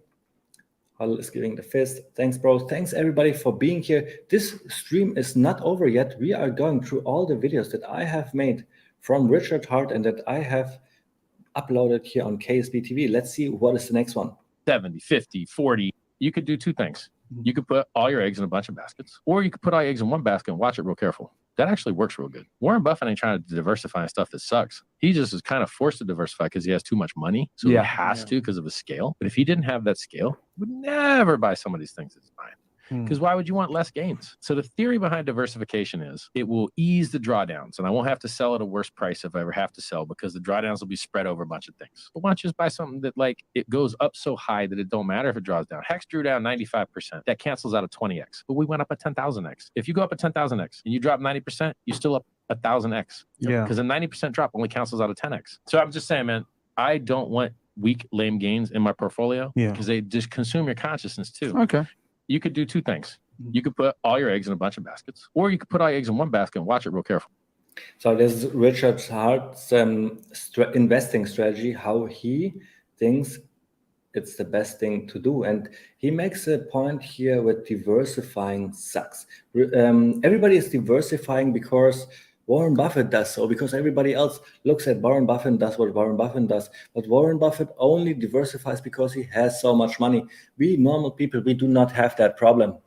Speaker 1: Hodl is giving the fist. Thanks, bro. Thanks, everybody, for being here. This stream is not over yet. We are going through all the videos that I have made from Richard Hart and that I have uploaded here on KSB TV. Let's see what is the next one.
Speaker 2: 70, 50, 40. You could do two things. You could put all your eggs in a bunch of baskets, or you could put all your eggs in one basket and watch it real careful. That actually works real good. Warren Buffett ain't trying to diversify stuff that sucks. He just is kind of forced to diversify because he has too much money. So he has to because of his scale. But if he didn't have that scale, he would never buy some of these things that he's buying. Because why would you want less gains? So the theory behind diversification is it will ease the drawdowns, and I won't have to sell at a worse price if I ever have to sell because the drawdowns will be spread over a bunch of things. But why don't you just buy something that like it goes up so high that it don't matter if it draws down? HEX drew down 95%. That cancels out a 20x, but we went up a 10,000x. If you go up a 10,000x and you drop 90%, you're still up 1,000x. Yeah. Because a 90% drop only cancels out a 10x. So I'm just saying, man, I don't want weak, lame gains in my portfolio because they just consume your consciousness too. Okay. You could do two things. You could put all your eggs in a bunch of baskets, or you could put all your eggs in one basket and watch it real careful.
Speaker 1: So this is Richard Hart's investing strategy, how he thinks it's the best thing to do. And he makes a point here with diversifying sucks. Everybody is diversifying because Warren Buffett does so, because everybody else looks at Warren Buffett and does what Warren Buffett does. But Warren Buffett only diversifies because he has so much money. We normal people, we do not have that problem.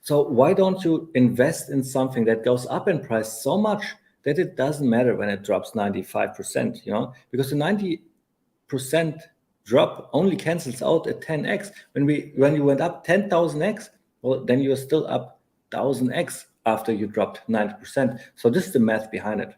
Speaker 1: So why don't you invest in something that goes up in price so much that it doesn't matter when it drops 95%, you know? Because the 90% drop only cancels out at 10x. When you went up 10,000x, well, then you're still up 1,000x after you dropped 90%. So this is the math behind it,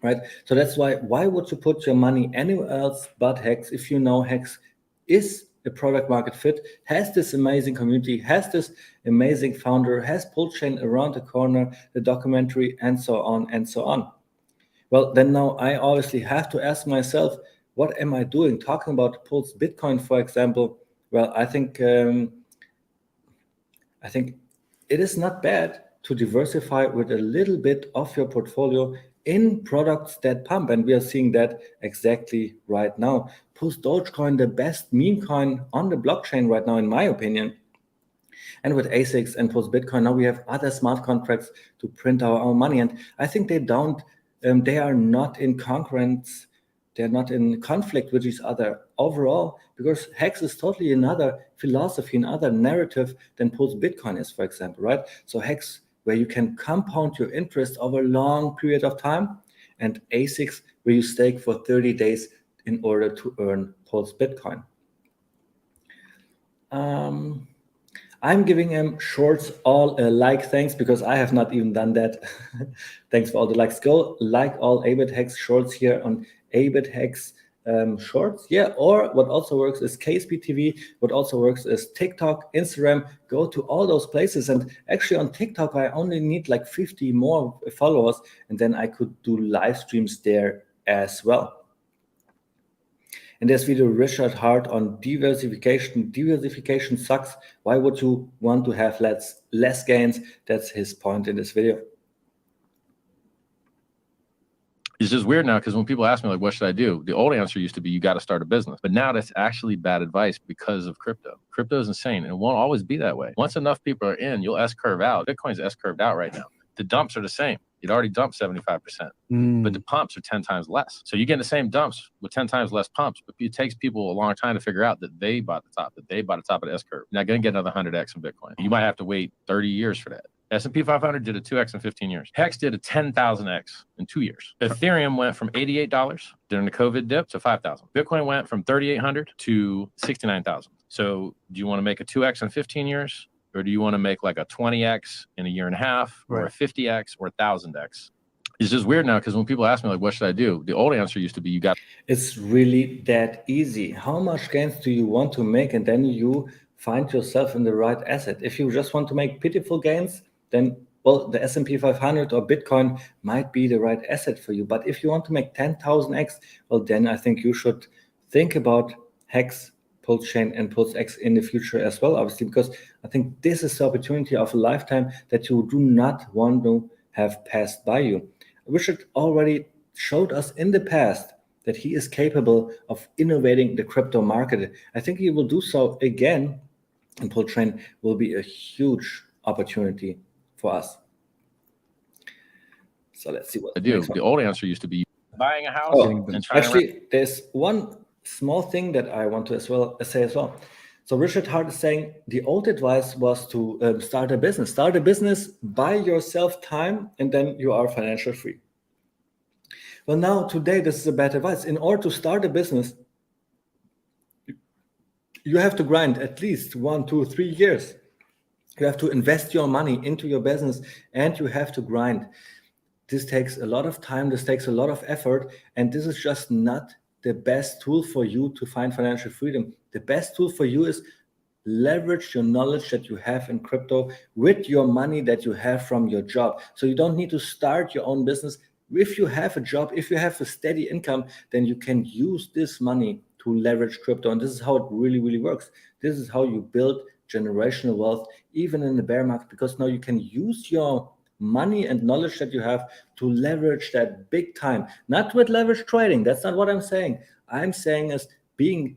Speaker 1: right? So that's why would you put your money anywhere else but HEX if you know HEX is a product market fit, has this amazing community, has this amazing founder, has Pullchain around the corner, the documentary, and so on and so on. Well, then now I obviously have to ask myself, what am I doing? Talking about Pulse Bitcoin, for example. Well, I think it is not bad to diversify with a little bit of your portfolio in products that pump, and we are seeing that exactly right now. Pulse Dogecoin, the best meme coin on the blockchain right now, in my opinion. And with ASICs and Pulse Bitcoin, now we have other smart contracts to print our own money. And I think they are not in concurrence, they're not in conflict with each other overall, because HEX is totally another philosophy, another narrative than Pulse Bitcoin is, for example, right? So HEX, where you can compound your interest over a long period of time, and ASICs, where you stake for 30 days in order to earn Pulse Bitcoin. I'm giving him shorts all a like, thanks, because I have not even done that. Thanks for all the likes. Go like all 8-bit HEX shorts here on 8-bit HEX shorts. Yeah, or what also works is KSP TV. What also works is TikTok, Instagram. Go to all those places. And actually on TikTok, I only need like 50 more followers, and then I could do live streams there as well. And there's video Richard Hart on diversification. Diversification sucks. Why would you want to have less gains? That's his point in this video.
Speaker 2: It's just weird now because when people ask me, like, what should I do? The old answer used to be, you got to start a business. But now that's actually bad advice because of crypto. Crypto is insane, and it won't always be that way. Once enough people are in, you'll S-curve out. Bitcoin's S-curved out right now. The dumps are the same. You'd already dumped 75%, but the pumps are 10 times less. So you get the same dumps with 10 times less pumps, but it takes people a long time to figure out that they bought the top, of the S-curve. You're not going to get another 100x in Bitcoin. You might have to wait 30 years for that. S&P 500 did a 2x in 15 years. HEX did a 10,000x in 2 years. Ethereum went from $88 during the COVID dip to 5,000. Bitcoin went from 3,800 to 69,000. So do you want to make a 2x in 15 years? Or do you want to make like a 20x in a year and a half, or a 50x or a 1,000x? It's just weird now because when people ask me, like, what should I do? The old answer used to be, you got.
Speaker 1: It's really that easy. How much gains do you want to make? And then you find yourself in the right asset. If you just want to make pitiful gains, then, well, the S&P 500 or Bitcoin might be the right asset for you. But if you want to make 10,000x, well, then I think you should think about HEX, Pulse Chain, and Pulse X in the future as well, obviously, because I think this is the opportunity of a lifetime that you do not want to have passed by you. Richard already showed us in the past that he is capable of innovating the crypto market. I think he will do so again, and Pulse Chain will be a huge opportunity for us. So let's see what
Speaker 2: I do. The old answer used to be buying a house and trying
Speaker 1: actually, there's one small thing that I want to say as well. So Richard Hart is saying the old advice was to start a business. Start a business, buy yourself time, and then you are financial free. Well, now today, this is a bad advice. In order to start a business, you have to grind at least 1, 2, 3 years. You have to invest your money into your business, and you have to grind. This takes a lot of time. This takes a lot of effort, and this is just not the best tool for you to find financial freedom. The best tool for you is leverage your knowledge that you have in crypto with your money that you have from your job. So you don't need to start your own business. If you have a job, if you have a steady income, then you can use this money to leverage crypto. And this is how it really, really works. This is how you build generational wealth, even in the bear market, because now you can use your money and knowledge that you have to leverage that big time. Not with leverage trading. That's not what I'm saying. I'm saying is being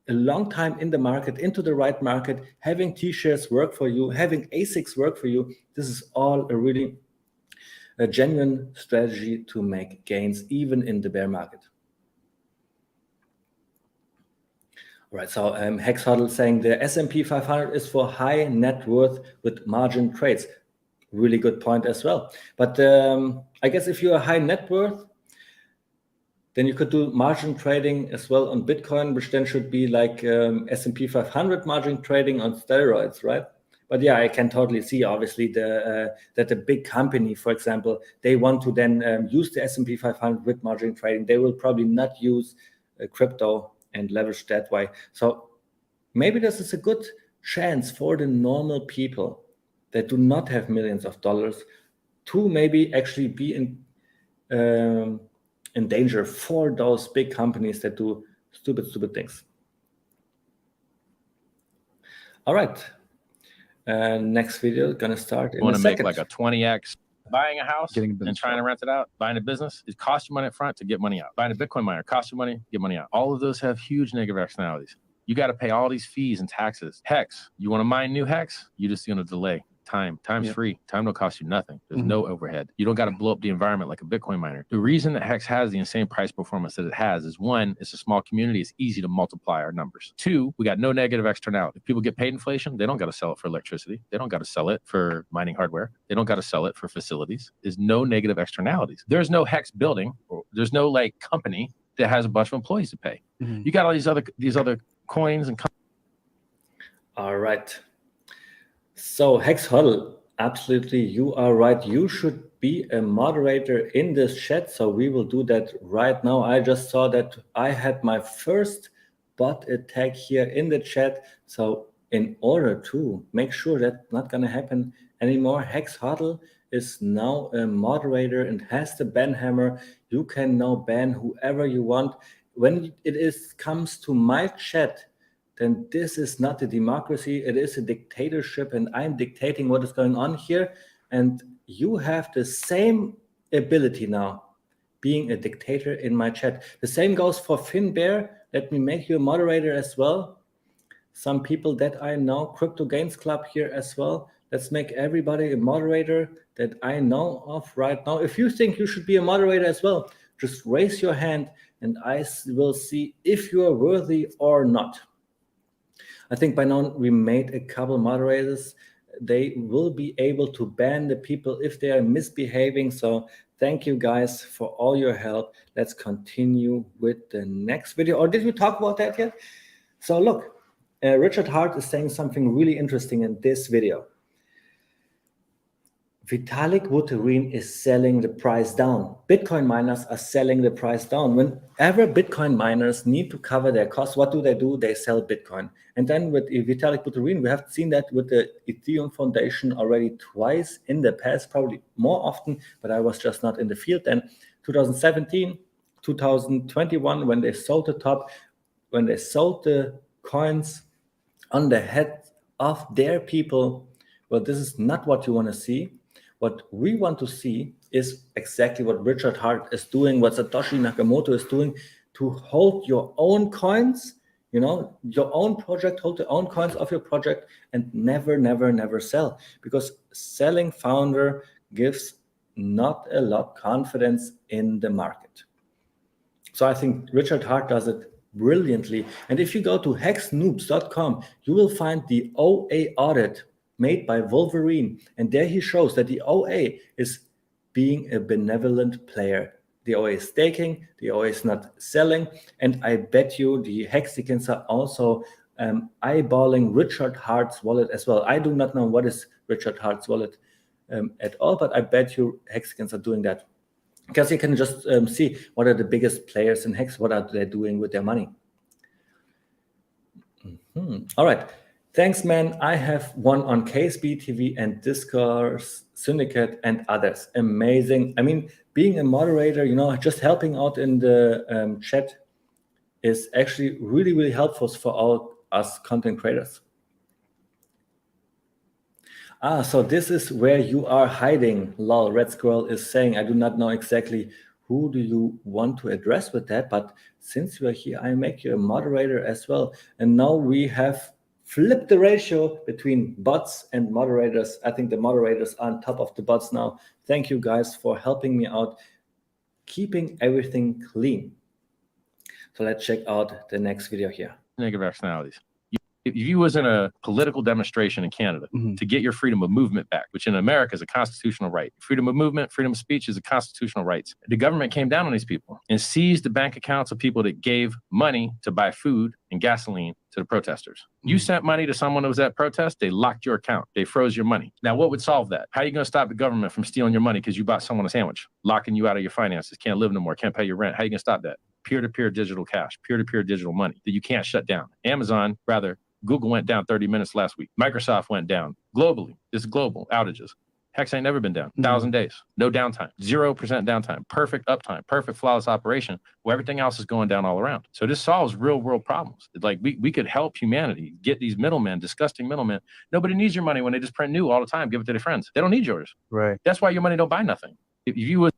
Speaker 1: a long time in the market, into the right market, having T-shares work for you, having ASICs work for you. This is all a genuine strategy to make gains, even in the bear market. All right, so Hex Huddle saying the S&P 500 is for high net worth with margin trades. Really good point as well. But I guess if you're a high net worth, then you could do margin trading as well on Bitcoin, which then should be like S&P 500 margin trading on steroids, right? But yeah, I can totally see, obviously, that the big company, for example, they want to then use the S&P 500 with margin trading. They will probably not use crypto and leverage that way. So maybe this is a good chance for the normal people that do not have millions of dollars to maybe actually be in danger for those big companies that do stupid things. All right. Next video gonna start in a second.
Speaker 2: Want to make like a 20x buying a house and trying to rent it out. Buying a business, it costs you money up front to get money out. Buying a Bitcoin miner costs you money, get money out. All of those have huge negative externalities. You got to pay all these fees and taxes. Hex, you want to mine new Hex? You're just going to delay. Time's free. Time don't cost you nothing. There's no overhead. You don't got to blow up the environment like a Bitcoin miner. The reason that Hex has the insane price performance that it has is, one, it's a small community. It's easy to multiply our numbers. Two, we got no negative externality. If people get paid inflation, they don't got to sell it for electricity. They don't got to sell it for mining hardware. They don't got to sell it for facilities. There's no negative externalities. There's no Hex building. Or there's no like company that has a bunch of employees to pay. You got all these other coins and.
Speaker 1: All right. So Hex Huddle, absolutely, you are right. You should be a moderator in this chat. So we will do that right now. I just saw that I had my first bot attack here in the chat. So in order to make sure that's not going to happen anymore, Hex Huddle is now a moderator and has the ban hammer. You can now ban whoever you want. When comes to my chat, then this is not a democracy, it is a dictatorship, and I'm dictating what is going on here. And you have the same ability now, being a dictator in my chat. The same goes for Finbear. Let me make you a moderator as well. Some people that I know, Crypto Gains Club here as well. Let's make everybody a moderator that I know of right now. If you think you should be a moderator as well, just raise your hand and I will see if you are worthy or not. I think by now we made a couple moderators. they will be able to ban the people if they are misbehaving. So thank you guys for all your help. Let's continue with the next video. Or did we talk about that yet? So look, Richard Hart is saying something really interesting in this video. Vitalik Buterin is selling the price down. Bitcoin miners are selling the price down. Whenever Bitcoin miners need to cover their costs, what do? They sell Bitcoin. And then with Vitalik Buterin, we have seen that with the Ethereum Foundation already twice in the past, probably more often, but I was just not in the field then. 2017, 2021, when they sold the top, when they sold the coins on the head of their people. Well, this is not what you want to see. What we want to see is exactly what Richard Hart is doing, what Satoshi Nakamoto is doing, to hold your own coins, your own project, hold the own coins of your project, and never, never, never sell. Because selling founder gives not a lot confidence in the market. So I think Richard Hart does it brilliantly. And if you go to hexnoobs.com, you will find the OA audit made by Wolverine, and there he shows that the OA is being a benevolent player. The OA is staking, the OA is not selling, and I bet you the Hexicans are also eyeballing Richard Hart's wallet as well. I do not know what is Richard Hart's wallet at all, but I bet you Hexicans are doing that. Because you can just see what are the biggest players in Hex, what are they doing with their money. All right. Thanks, man. I have one on KSB TV and Discourse Syndicate and others. Amazing. I mean, being a moderator, just helping out in the chat is actually really, really helpful for all us content creators. So this is where you are hiding. Lol, Red Squirrel is saying, I do not know exactly who do you want to address with that, but since you are here, I make you a moderator as well. And now we have flip the ratio between bots and moderators. I think the moderators are on top of the bots now. Thank you guys for helping me out, keeping everything clean. So let's check out the next video here.
Speaker 2: Negative externalities. If you was in a political demonstration in Canada to get your freedom of movement back, which in America is a constitutional right. Freedom of movement, freedom of speech is a constitutional right. The government came down on these people and seized the bank accounts of people that gave money to buy food and gasoline to the protesters. You sent money to someone who was at protest, they locked your account. They froze your money. Now, what would solve that? How are you going to stop the government from stealing your money because you bought someone a sandwich, locking you out of your finances, can't live no more, can't pay your rent? How are you going to stop that? Peer-to-peer digital cash, peer-to-peer digital money that you can't shut down. Google went down 30 minutes last week. Microsoft went down globally. This is global outages. Hex ain't never been down. 1,000 days. No downtime. 0% downtime. Perfect uptime. Perfect flawless operation where everything else is going down all around. So this solves real world problems. Like we could help humanity get these middlemen, disgusting middlemen. Nobody needs your money when they just print new all the time. Give it to their friends. They don't need yours.
Speaker 9: Right.
Speaker 2: That's why your money don't buy nothing. If you would.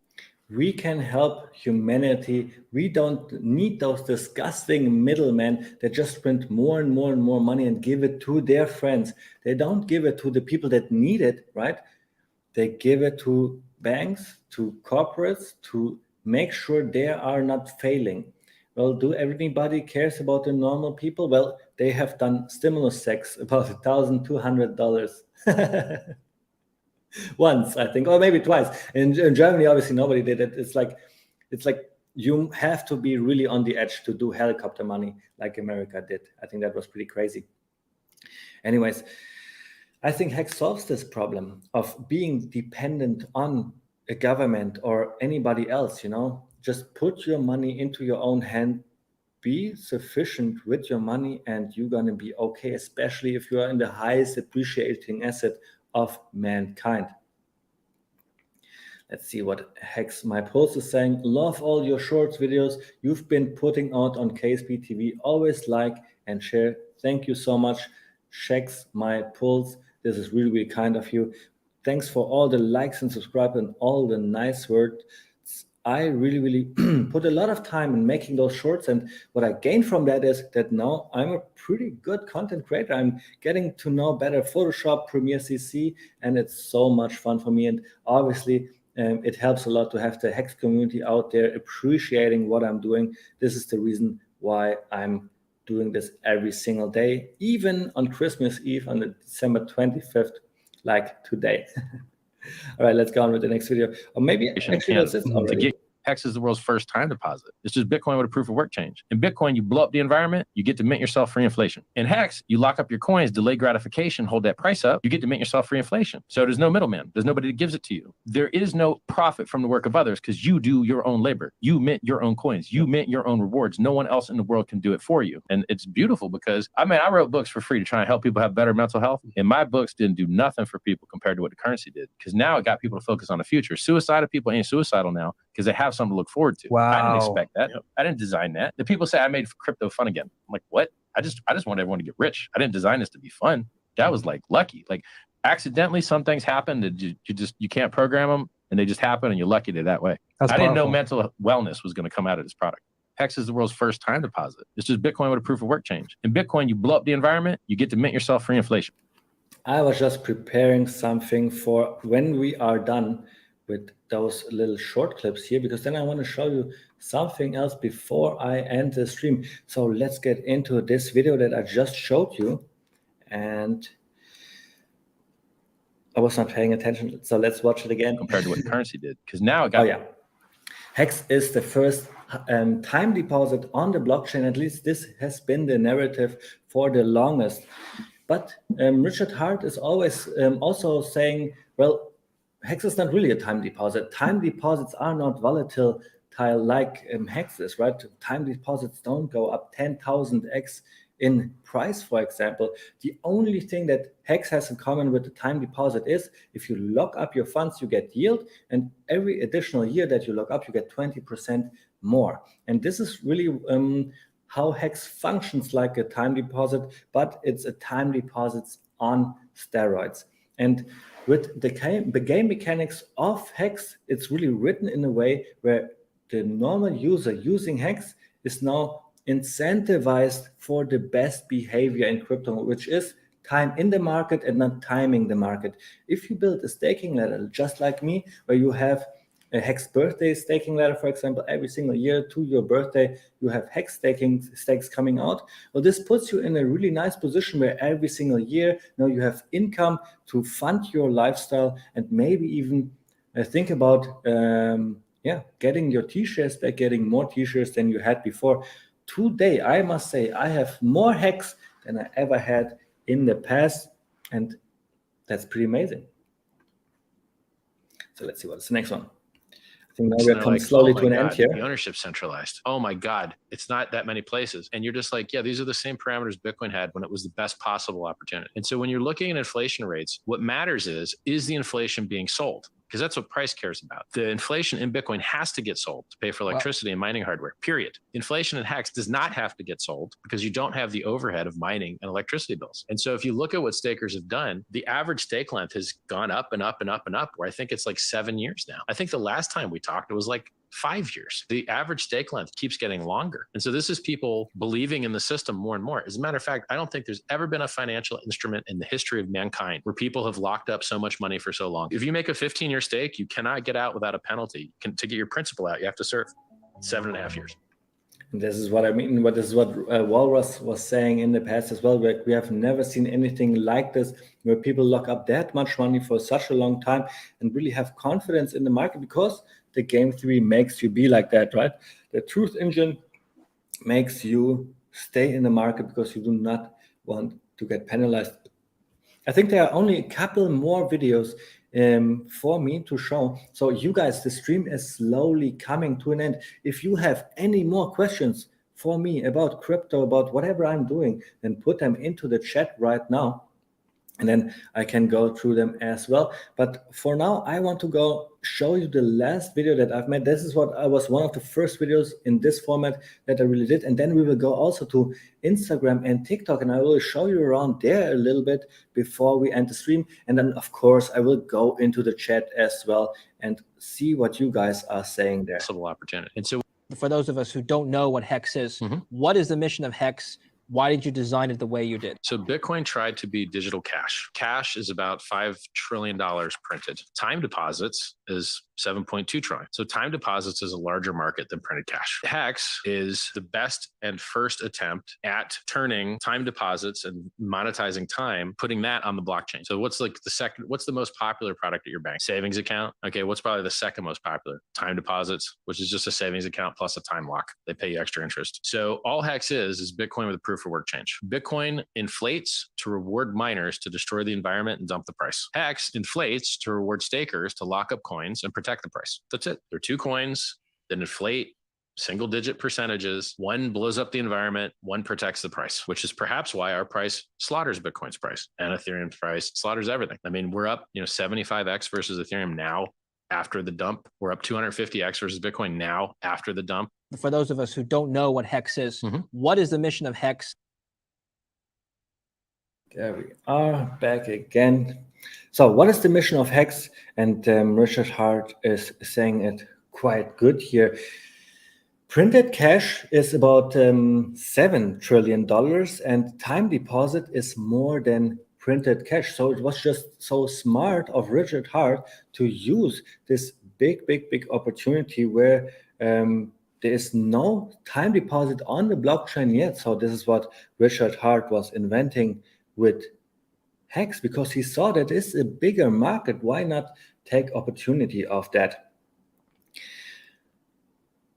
Speaker 1: We can help humanity. We don't need those disgusting middlemen that just print more and more and more money and give it to their friends. They don't give it to the people that need it, right? They give it to banks, to corporates, to make sure they are not failing. Well, do everybody cares about the normal people? Well, they have done stimulus checks about $1,200. Once, I think, or maybe twice. In Germany, obviously, nobody did it. It's like you have to be really on the edge to do helicopter money like America did. I think that was pretty crazy. Anyways, I think Hex solves this problem of being dependent on a government or anybody else, Just put your money into your own hand, be sufficient with your money, and you're going to be okay, especially if you are in the highest appreciating asset of mankind. Let's see what Hex My Pulse is saying. Love all your shorts videos you've been putting out on KSB TV. Always like and share. Thank you so much, Hex My Pulse. This is really, really kind of you. Thanks for all the likes and subscribe and all the nice words. I really, really put a lot of time in making those shorts, and what I gained from that is that now I'm a pretty good content creator. I'm getting to know better Photoshop, Premiere CC, and it's so much fun for me. And obviously, it helps a lot to have the Hex community out there appreciating what I'm doing. This is the reason why I'm doing this every single day, even on Christmas Eve on the December 25th. like today. All right, let's go on with the next video. Or maybe actually that's it already.
Speaker 2: HEX is the world's first time deposit. It's just Bitcoin with a proof of work change. In Bitcoin, you blow up the environment, you get to mint yourself free inflation. In HEX, you lock up your coins, delay gratification, hold that price up, you get to mint yourself free inflation. So there's no middleman. There's nobody that gives it to you. There is no profit from the work of others because you do your own labor. You mint your own coins. You mint your own rewards. No one else in the world can do it for you. And it's beautiful because, I mean, I wrote books for free to try and help people have better mental health. And my books didn't do nothing for people compared to what the currency did. Because now it got people to focus on the future. Suicidal people ain't suicidal now because they have something to look forward to.
Speaker 3: Wow.
Speaker 2: I didn't expect that. I didn't design that. The people say I made crypto fun again. I'm like, what? I just want everyone to get rich. I didn't design this to be fun. That was like lucky. Like accidentally, some things happen that you can't program them, and they just happen, and you're lucky they're that way. I didn't know mental wellness was going to come out of this product. HEX is the world's first time deposit. It's just Bitcoin with a proof of work change. In Bitcoin, you blow up the environment, you get to mint yourself free inflation.
Speaker 1: I was just preparing something for when we are done with those little short clips here, because then I want to show you something else before I end the stream. So let's get into this video that I just showed you. And I was not paying attention, so let's watch it again.
Speaker 2: Compared to what the currency did, because now it got...
Speaker 1: Oh yeah. HEX is the first time deposit on the blockchain. At least this has been the narrative for the longest. But Richard Hart is always also saying, well, HEX is not really a time deposit. Time deposits are not volatile like HEX is, right? Time deposits don't go up 10,000x in price, for example. The only thing that HEX has in common with the time deposit is if you lock up your funds, you get yield, and every additional year that you lock up, you get 20% more. And this is really how HEX functions like a time deposit, but it's a time deposits on steroids. And with the game mechanics of HEX, it's really written in a way where the normal user using HEX is now incentivized for the best behavior in crypto, which is time in the market and not timing the market. If you build a staking ladder, just like me, where you have a HEX birthday staking ladder, for example, every single year to your birthday, you have HEX stakes coming out. Well, this puts you in a really nice position where every single year now you have income to fund your lifestyle and maybe even think about getting your t-shirts back, getting more t-shirts than you had before. Today, I must say, I have more HEX than I ever had in the past, and that's pretty amazing. So let's see what's the next one. I think now we're coming slowly to an end here.
Speaker 2: The ownership's centralized. Oh my God, it's not that many places. And you're just like, yeah, these are the same parameters Bitcoin had when it was the best possible opportunity. And so when you're looking at inflation rates, what matters is the inflation being sold? Because that's what price cares about. The inflation in Bitcoin has to get sold to pay for electricity and mining hardware, period. Inflation in HEX does not have to get sold because you don't have the overhead of mining and electricity bills. And so if you look at what stakers have done, the average stake length has gone up and up and up and up, where I think it's like 7 years now. I think the last time we talked, it was like 5 years. The average stake length keeps getting longer. And so this is people believing in the system more and more. As a matter of fact, I don't think there's ever been a financial instrument in the history of mankind where people have locked up so much money for so long. If you make a 15-year stake, you cannot get out without a penalty. To get your principal out, you have to serve 7.5 years.
Speaker 1: And this is what I mean. This is what Walrus was saying in the past as well. We have never seen anything like this, where people lock up that much money for such a long time and really have confidence in the market, because the game theory makes you be like that, right? The truth engine makes you stay in the market because you do not want to get penalized. I think there are only a couple more videos for me to show. So you guys, the stream is slowly coming to an end. If you have any more questions for me about crypto, about whatever I'm doing, then put them into the chat right now, and then I can go through them as well. But for now, I want to go show you the last video that I've made. This is what I was one of the first videos in this format that I really did. And then we will go also to Instagram and TikTok, and I will show you around there a little bit before we end the stream. And then, of course, I will go into the chat as well and see what you guys are saying there.
Speaker 2: Possible opportunity. And so
Speaker 9: for those of us who don't know what HEX is, what is the mission of HEX? Why did you design it the way you did?
Speaker 2: So Bitcoin tried to be digital cash. Cash is about $5 trillion printed. Time deposits is 7.2 trillion. So time deposits is a larger market than printed cash. HEX is the best and first attempt at turning time deposits and monetizing time, putting that on the blockchain. So what's the most popular product at your bank? Savings account. Okay, what's probably the second most popular? Time deposits, which is just a savings account plus a time lock. They pay you extra interest. So all HEX is Bitcoin with a proof of work change. Bitcoin inflates to reward miners to destroy the environment and dump the price. HEX inflates to reward stakers to lock up coins and protect the price. That's it. There are two coins that inflate single digit percentages. One blows up the environment, one protects the price, which is perhaps why our price slaughters Bitcoin's price and Ethereum's price slaughters everything. I mean, we're up, 75x versus Ethereum now after the dump. We're up 250x versus Bitcoin now after the dump.
Speaker 9: For those of us who don't know what HEX is, what is the mission of HEX?
Speaker 1: There we are back again. So what is the mission of HEX? And Richard Hart is saying it quite good here. Printed cash is about $7 trillion and time deposit is more than printed cash. So it was just so smart of Richard Hart to use this big opportunity where there is no time deposit on the blockchain yet. So this is what Richard Hart was inventing with HEX, because he saw that it's a bigger market. Why not take opportunity of that?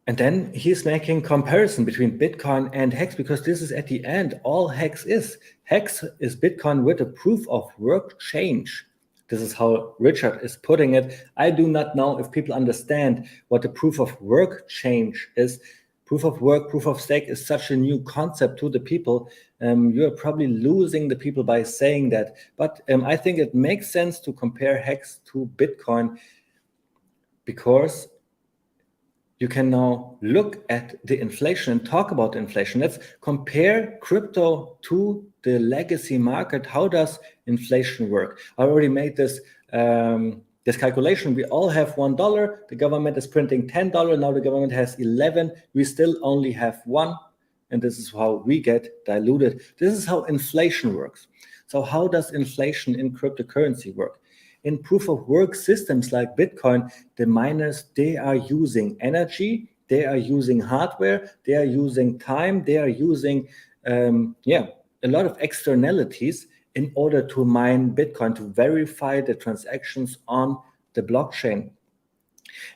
Speaker 1: And then he's making comparison between Bitcoin and HEX, because this is at the end all HEX is. HEX is Bitcoin with a proof of work change. This is how Richard is putting it. I do not know if people understand what the proof of work change is. Proof of work, proof of stake is such a new concept to the people. You're probably losing the people by saying that. But I think it makes sense to compare HEX to Bitcoin, because you can now look at the inflation and talk about inflation. Let's compare crypto to the legacy market. How does inflation work? I already made this calculation. We all have $1. The government is printing $10. Now the government has 11. We still only have 1. And this is how we get diluted. This is how inflation works. So how does inflation in cryptocurrency work? In proof of work systems like Bitcoin, the miners, they are using energy, they are using hardware, they are using time, they are using a lot of externalities in order to mine Bitcoin, to verify the transactions on the blockchain.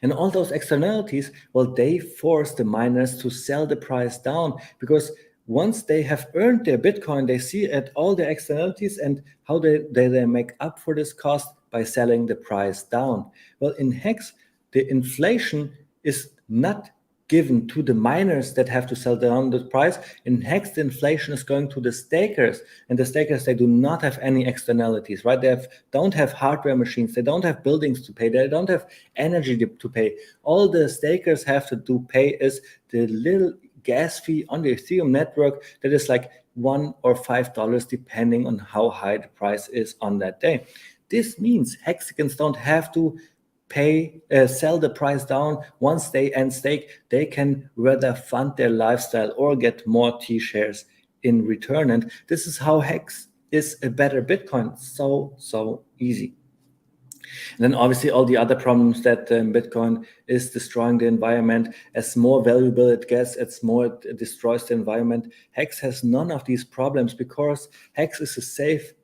Speaker 1: And all those externalities, well, they force the miners to sell the price down, because once they have earned their Bitcoin, they see at all the externalities and how they make up for this cost by selling the price down. Well, in HEX, the inflation is not given to the miners that have to sell down the price. In HEX, the inflation is going to the stakers, and the stakers, they do not have any externalities, right? They don't have hardware machines, they don't have buildings to pay, they don't have energy to pay. All the stakers have to pay is the little gas fee on the Ethereum network that is like $1 or $5 depending on how high the price is on that day. This means Hexicans don't have to sell the price down. Once they end stake, they can rather fund their lifestyle or get more T-shares in return. And this is how HEX is a better Bitcoin. So easy. And then obviously all the other problems that Bitcoin is destroying the environment. As more valuable it gets, it's more it destroys the environment. HEX has none of these problems, because HEX is a safe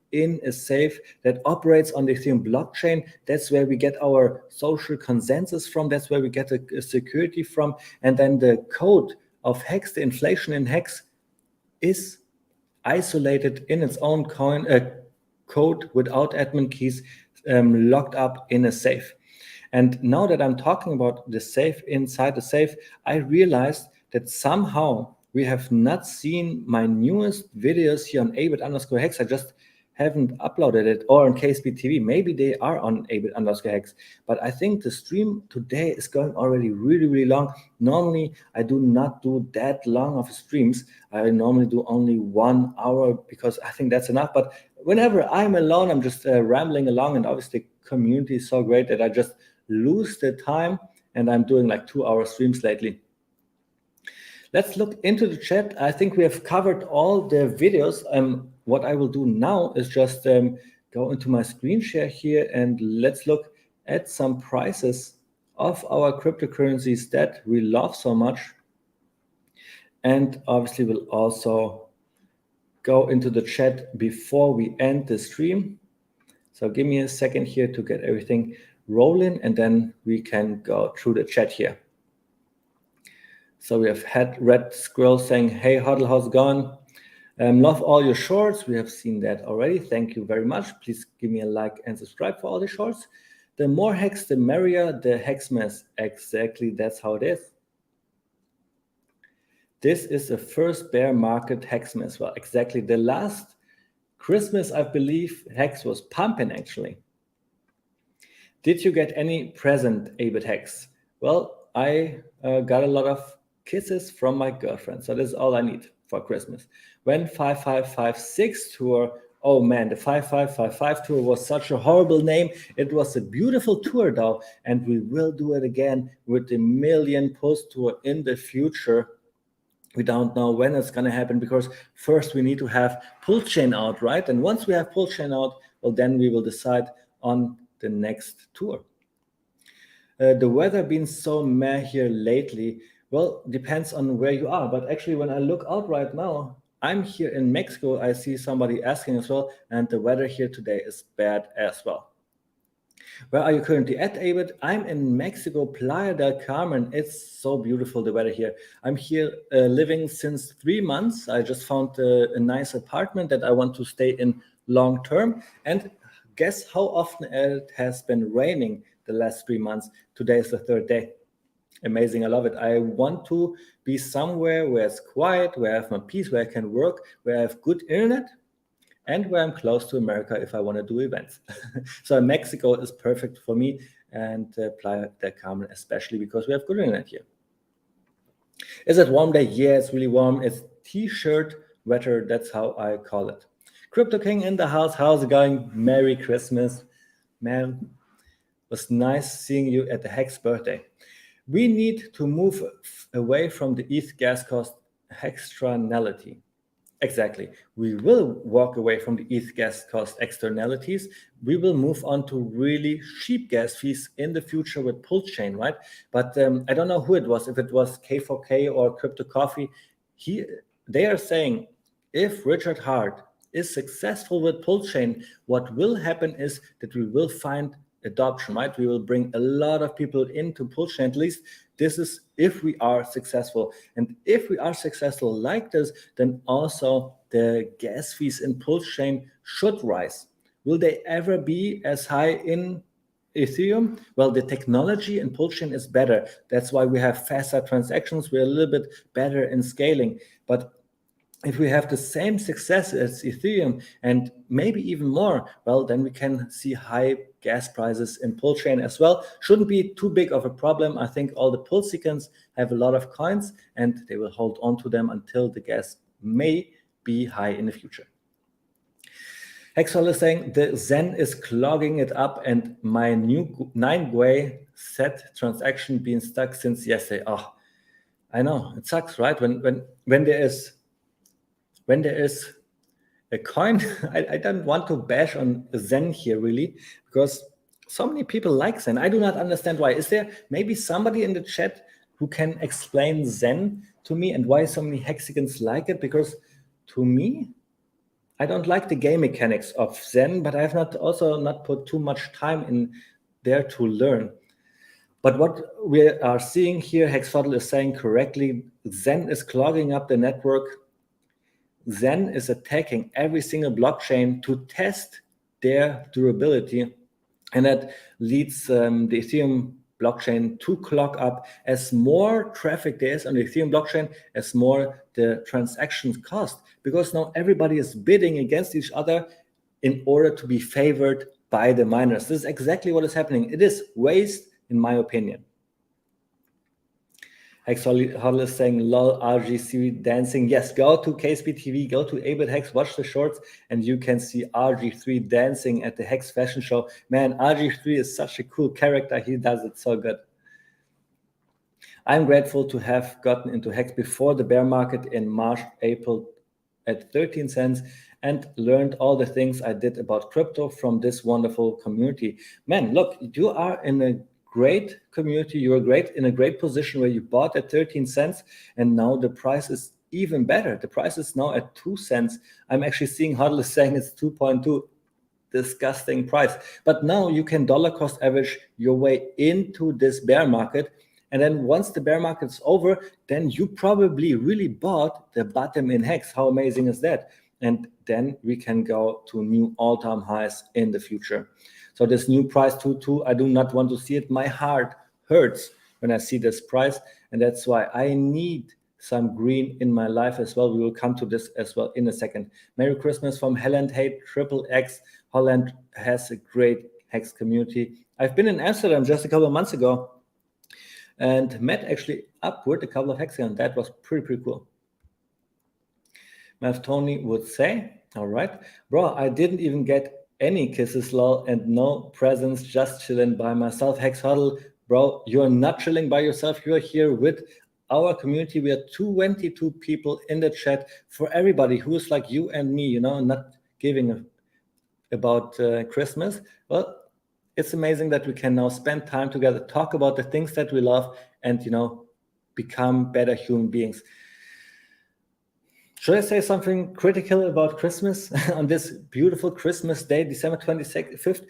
Speaker 1: that operates on the Ethereum blockchain. That's where we get our social consensus from. That's where we get a security from. And then the code of HEX, the inflation in HEX, is isolated in its own code without admin keys, locked up in a safe. And now that I'm talking about the safe inside the safe, I realized that somehow we have not seen my newest videos here on abit_hex. I just haven't uploaded it, or on KSP TV. Maybe they are on abit_hex, but I think the stream today is going already really long. Normally, I do not do that long of streams. I normally do only 1 hour, because I think that's enough. But whenever I'm alone, I'm just rambling along, and obviously the community is so great that I just lose the time, and I'm doing like 2-hour streams lately. Let's look into the chat. I think we have covered all the videos. What I will do now is just go into my screen share here, and let's look at some prices of our cryptocurrencies that we love so much. And obviously we'll also go into the chat before we end the stream. So give me a second here to get everything rolling, and then we can go through the chat here. So we have had Red Squirrel saying, hey, Huddle, how's it going? Love all your shorts. We have seen that already. Thank you very much. Please give me a like and subscribe for all the shorts. The more hex, the merrier, the hex mess. Exactly, that's how it is. This is the first bear market hex mess. Well, exactly. The last Christmas, I believe, hex was pumping actually. Did you get any present, Abit Hex? Well, I got a lot of kisses from my girlfriend. So this is all I need for Christmas. When 5556 tour, oh man, the 5555 tour was such a horrible name. It was a beautiful tour though, and we will do it again with the million post tour in the future. We don't know when it's going to happen, because first we need to have pull chain out, right? And once we have pull chain out, well, then we will decide on the next tour. The weather been so meh here lately. Well, depends on where you are. But actually, when I look out right now, I'm here in Mexico. I see somebody asking as well, and the weather here today is bad as well. Where are you currently at, David? I'm in Mexico, Playa del Carmen. It's so beautiful, the weather here. I'm here living since 3 months. I just found a nice apartment that I want to stay in long term. And guess how often it has been raining the last 3 months? Today is the 3rd day. Amazing, I love it. I want to be somewhere where it's quiet, where I have my peace, where I can work, where I have good internet, and where I'm close to America if I want to do events. So Mexico is perfect for me, and Playa del Carmen especially, because we have good internet here. Is it warm day? Yeah, it's really warm. It's t-shirt weather. That's how I call it. Crypto King in the house. How's it going? Merry Christmas. Man, it was nice seeing you at the Hex birthday. We need to move away from the ETH gas cost externality. Exactly. We will walk away from the ETH gas cost externalities. We will move on to really cheap gas fees in the future with pull chain, right? But I don't know who it was, if it was K4K or Crypto Coffee. They are saying if Richard Hart is successful with pull chain, what will happen is that we will find adoption, right? We will bring a lot of people into pull chain. At least this is if we are successful. And if we are successful like this, then also the gas fees in pull chain should rise. Will they ever be as high in Ethereum? Well, the technology in pull chain is better. That's why we have faster transactions. We're a little bit better in scaling. But if we have the same success as Ethereum and maybe even more, well, then we can see high gas prices in pull chain as well. Shouldn't be too big of a problem. I think all the Hexicans have a lot of coins, and they will hold on to them until the gas may be high in the future. Hexol is saying the Zen is clogging it up, and my new 9-way set transaction being stuck since yesterday. Oh, I know, it sucks, right? When there is a coin, I don't want to bash on Zen here really, because so many people like Zen. I do not understand why. Is there maybe somebody in the chat who can explain Zen to me and why so many Hexicans like it? Because to me, I don't like the game mechanics of Zen, but I have not put too much time in there to learn. But what we are seeing here, Hexfodl is saying correctly, Zen is clogging up the network. Zen is attacking every single blockchain to test their durability, and that leads the Ethereum blockchain to clog up. As more traffic there is on the Ethereum blockchain, as more the transactions cost, because now everybody is bidding against each other in order to be favored by the miners. This is exactly what is happening. It is waste, in my opinion. Hexhodl is saying, lol, RG3 dancing. Yes, go to KSP TV, go to Abit Hex, watch the shorts, and you can see RG3 dancing at the Hex fashion show. Man, RG3 is such a cool character. He does it so good. I'm grateful to have gotten into Hex before the bear market in March, April at 13 cents. and learned all the things I did about crypto from this wonderful community. Man, look, you are in a great community. You're in a great position where you bought at 13 cents and now the price is even better. The price is now at 2 cents. I'm actually seeing Hodl is saying it's 2.2. Disgusting price. But now you can dollar cost average your way into this bear market. And then once the bear market's over, then you probably really bought the bottom in HEX. How amazing is that? And then we can go to new all-time highs in the future. So this new price 2.2, I do not want to see it. My heart hurts when I see this price. And that's why I need some green in my life as well. We will come to this as well in a second. Merry Christmas from Holland Hate XXX. Holland has a great HEX community. I've been in Amsterdam just a couple of months ago and met actually upward a couple of Hexicans. That was pretty cool. Mav Tony would say, all right, bro, I didn't even get any kisses, lol, and no presents, just chilling by myself. Hex Huddle, bro, you're not chilling by yourself. You're here with our community. We are 22 people in the chat for everybody who is like you and me, you know, not giving about Christmas. Well, it's amazing that we can now spend time together, talk about the things that we love, and, you know, become better human beings. Should I say something critical about Christmas on this beautiful Christmas day, December 25th?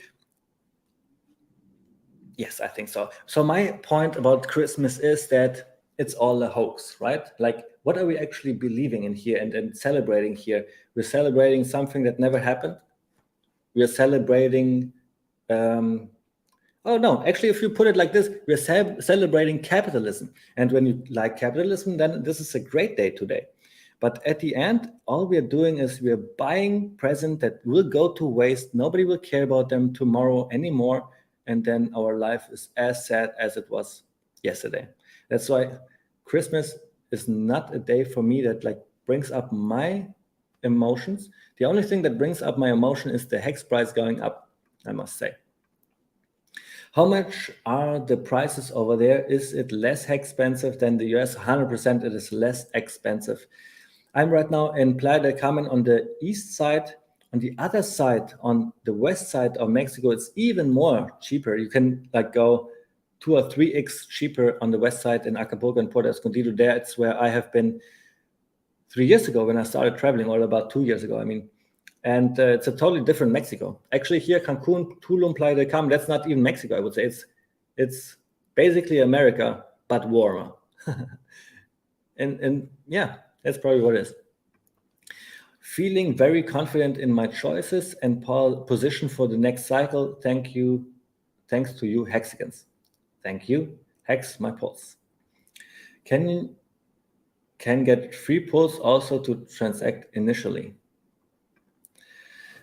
Speaker 1: Yes, I think so. So my point about Christmas is that it's all a hoax, right? Like, what are we actually believing in here and celebrating here? We're celebrating something that never happened. We are celebrating, oh no, actually, if you put it like this, we're celebrating capitalism. And when you like capitalism, then this is a great day today. But at the end, all we are doing is we're buying presents that will go to waste. Nobody will care about them tomorrow anymore. And then our life is as sad as it was yesterday. That's why Christmas is not a day for me that like brings up my emotions. The only thing that brings up my emotion is the HEX price going up, I must say. How much are the prices over there? Is it less expensive than the US? 100% it is less expensive. I'm right now in Playa del Carmen on the east side. On the other side, on the west side of Mexico, it's even more cheaper. You can like go 2 or 3x cheaper on the west side in Acapulco and Puerto Escondido. There, it's where I have been 3 years ago when I started traveling, or about 2 years ago, I mean. And it's a totally different Mexico. Actually, here, Cancun, Tulum, Playa del Carmen, that's not even Mexico, I would say. It's basically America, but warmer. and yeah, that's probably what it is. Feeling very confident in my choices and position for the next cycle. Thank you. Thanks to you, Hexicans. Thank you. Hex my pulse. Can get free pulls also to transact initially.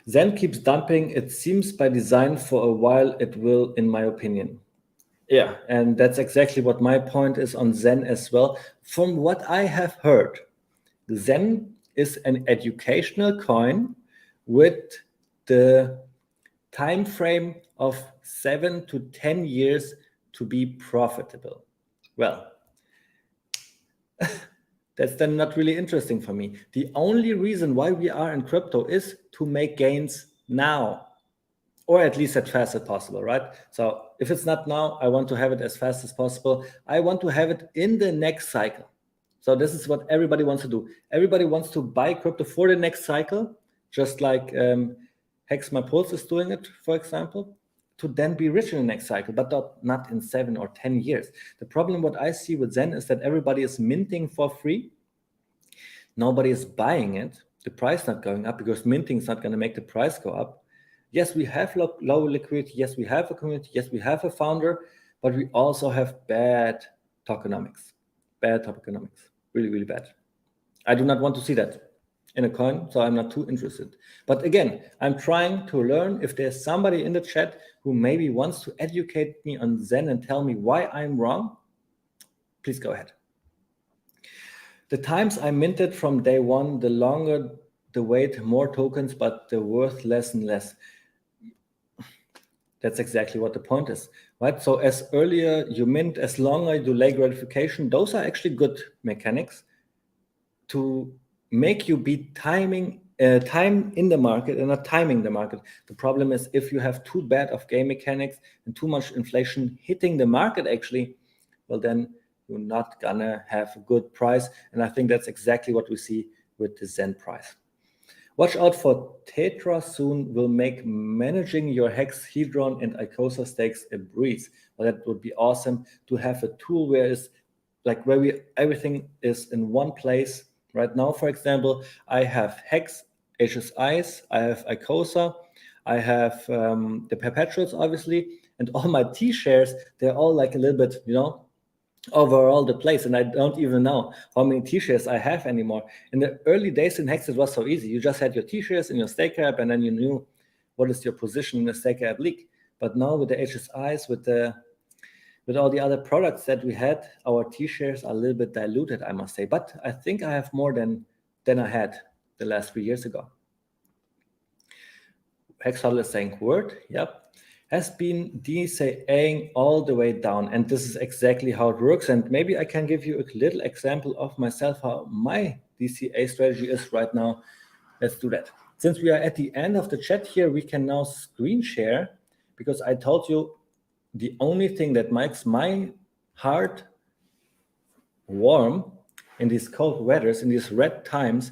Speaker 1: Zen keeps dumping. It seems by design for a while it will, in my opinion. Yeah, and that's exactly what my point is on Zen as well. From what I have heard, Zen is an educational coin with the time frame of 7 to 10 years to be profitable. Well, that's then not really interesting for me. The only reason why we are in crypto is to make gains now, or at least as fast as possible, right? So if it's not now, I want to have it as fast as possible. I want to have it in the next cycle. So this is what everybody wants to do. Everybody wants to buy crypto for the next cycle, just like Hex My Pulse is doing it, for example, to then be rich in the next cycle, but not in 7 or 10 years. The problem what I see with Zen is that everybody is minting for free. Nobody is buying it. The price not going up because minting is not going to make the price go up. Yes, we have low liquidity. Yes, we have a community. Yes, we have a founder, but we also have bad tokenomics. Bad tokenomics. Really, really bad. I do not want to see that in a coin, so I'm not too interested. But again, I'm trying to learn. If there's somebody in the chat who maybe wants to educate me on Zen and tell me why I'm wrong, please go ahead. The times I minted from day one, the longer the wait, more tokens, but the worth less and less. That's exactly what the point is, right? So as earlier you mint, as longer you delay gratification, those are actually good mechanics to make you be timing time in the market and not timing the market. The problem is if you have too bad of game mechanics and too much inflation hitting the market actually, well then you're not gonna have a good price. And I think that's exactly what we see with the Zen price. Watch out for Tetra soon will make managing your Hex, Hedron, and Icosa stakes a breeze. Well, that would be awesome to have a tool where it's like everything is in one place. Right now, for example, I have Hex, HSIs, I have Icosa, I have the perpetuals, obviously, and all my T shares, they're all like a little bit, over all the place, and I don't even know how many T-shares I have anymore. In the early days in Hex, it was so easy. You just had your T-shares in your stake app, and then you knew what is your position in the stake app league. But now with the HSIs, with all the other products that we had, our T-shares are a little bit diluted, I must say. But I think I have more than I had the last 3 years ago. Hex Huddle is saying word, yep. Has been DCAing all the way down, and this is exactly how it works. And maybe I can give you a little example of myself, how my DCA strategy is right now. Let's do that. Since we are at the end of the chat here, we can now screen share, because I told you the only thing that makes my heart warm in these cold weathers, in these red times,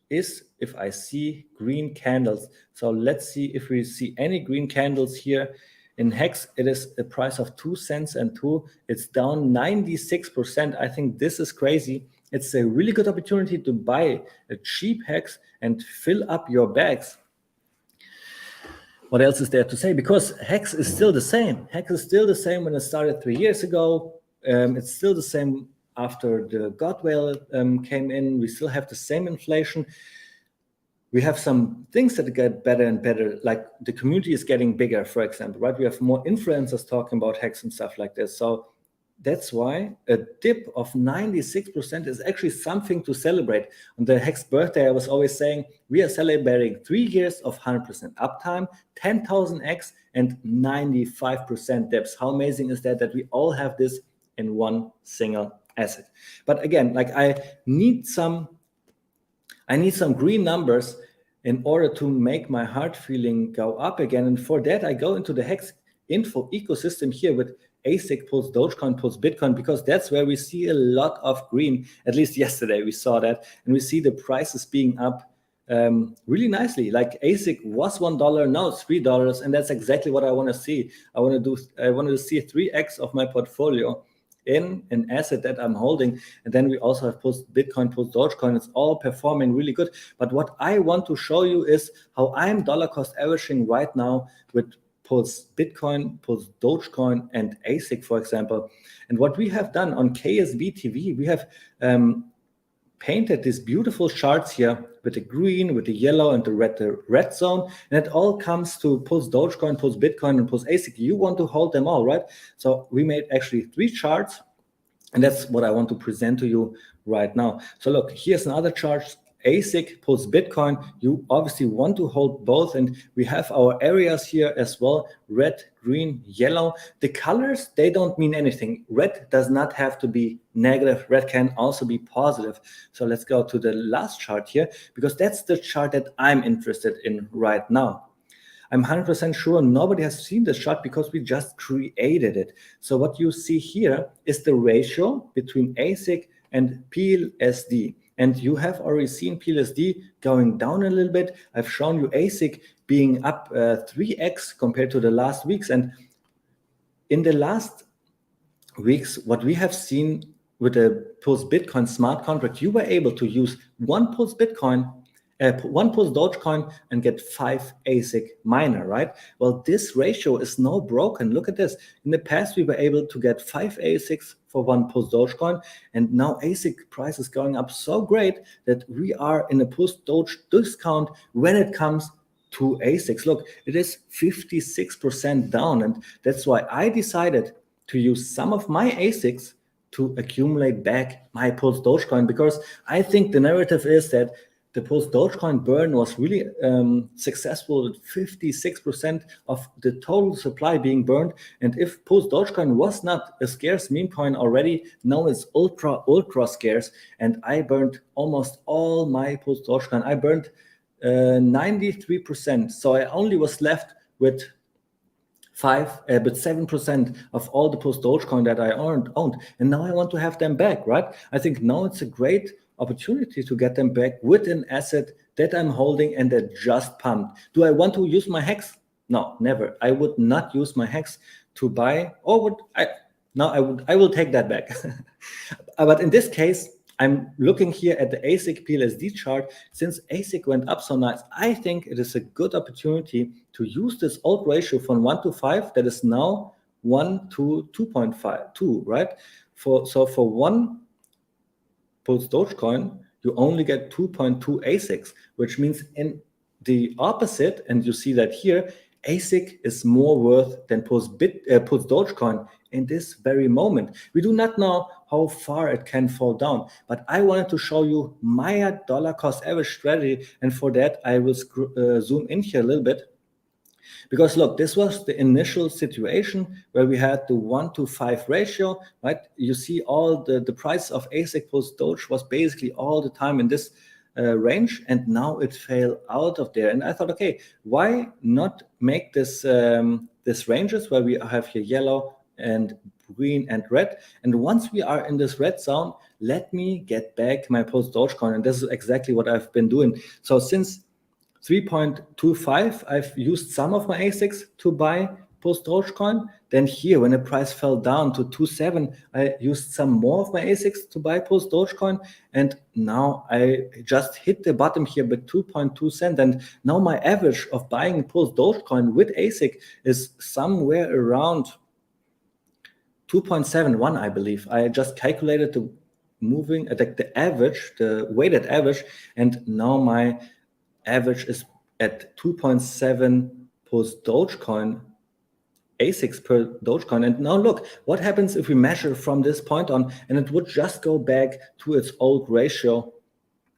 Speaker 1: is if I see green candles. So let's see if we see any green candles here. In Hex, it is a price of 2 cents and 2. It's down 96%. I think this is crazy. It's a really good opportunity to buy a cheap Hex and fill up your bags. What else is there to say? Because Hex is still the same. Hex is still the same when it started 3 years ago. It's still the same after the God whale came in. We still have the same inflation. We have some things that get better and better, like the community is getting bigger, for example, right? We have more influencers talking about Hex and stuff like this. So that's why a dip of 96% is actually something to celebrate. On the Hex birthday, I was always saying, we are celebrating 3 years of 100% uptime, 10,000x, and 95% dips. How amazing is that we all have this in one single asset? But again, like I need some green numbers in order to make my heart feeling go up again. And for that, I go into the Hex info ecosystem here with ASIC pulls Dogecoin pulls Bitcoin, because that's where we see a lot of green. At least yesterday we saw that, and we see the prices being up really nicely. Like ASIC was $1, now it's $3, and that's exactly what I want to see. I wanted to see 3x of my portfolio in an asset that I'm holding. And then we also have post Bitcoin, post Dogecoin. It's all performing really good. But what I want to show you is how I'm dollar cost averaging right now with post Bitcoin, post Dogecoin, and ASIC, for example. And what we have done on KSB TV, we have painted these beautiful charts here with the green, with the yellow, and the red zone. And it all comes to post Dogecoin, post Bitcoin, and post ASIC. You want to hold them all, right? So we made actually 3 charts, and that's what I want to present to you right now. So look, here's another chart. ASIC post Bitcoin, you obviously want to hold both, and we have our areas here as well: red, green, yellow. The colors, they don't mean anything. Red does not have to be negative. Red can also be positive. So let's go to the last chart here, because that's the chart that I'm interested in right now. I'm 100% sure nobody has seen this chart because we just created it. So what you see here is the ratio between ASIC and PLSD. And you have already seen PLSD going down a little bit. I've shown you ASIC being up 3x compared to the last weeks. And in the last weeks, what we have seen with the post Bitcoin smart contract, you were able to use one post Bitcoin, one post Dogecoin, and get 5 ASIC miner, right? Well, this ratio is now broken. Look at this. In the past, we were able to get 5 ASICs for one post Dogecoin, and now ASIC price is going up so great that we are in a post Doge discount when it comes to ASICs. Look, it is 56% down, and that's why I decided to use some of my ASICs to accumulate back my post Dogecoin, because I think the narrative is that the post Dogecoin burn was really successful, with 56% of the total supply being burned. And if post Dogecoin was not a scarce meme coin already, now it's ultra scarce. And I burned almost all my post Dogecoin. I burned 93%. So I only was left with 7% of all the post Dogecoin that I owned, and now I want to have them back, right? I think now it's a great opportunity to get them back with an asset that I'm holding and that just pumped. Do I want to use my HEX? No, never. I would not use my HEX to buy, or would I? No, I will take that back. But in this case, I'm looking here at the ASIC PLSD chart. Since ASIC went up so nice, I think it is a good opportunity to use this old ratio from 1 to 5 that is now 1 to 2.52, right? So for one post Dogecoin, you only get 2.2 ASICs, which means in the opposite, and you see that here, ASIC is more worth than post Dogecoin in this very moment. We do not know how far it can fall down, but I wanted to show you my dollar cost average strategy, and for that I will zoom in here a little bit. Because look, this was the initial situation where we had the 1 to 5 ratio, right? You see all the price of ASIC post Doge was basically all the time in this range, and now it fell out of there. And I thought, okay, why not make this this ranges where we have here yellow and green and red, and once we are in this red zone, let me get back my post Dogecoin, and this is exactly what I've been doing. So since 3.25, I've used some of my ASICs to buy post Dogecoin. Then here, when the price fell down to 2.7, I used some more of my ASICs to buy post Dogecoin, and now I just hit the bottom here with 2.2 cents. And now my average of buying post Dogecoin with ASIC is somewhere around 2.71, I believe. I just calculated the moving the average, the weighted average, and now my average is at 2.7 post Dogecoin ASICs per Dogecoin. And now look, what happens if we measure from this point on, and it would just go back to its old ratio.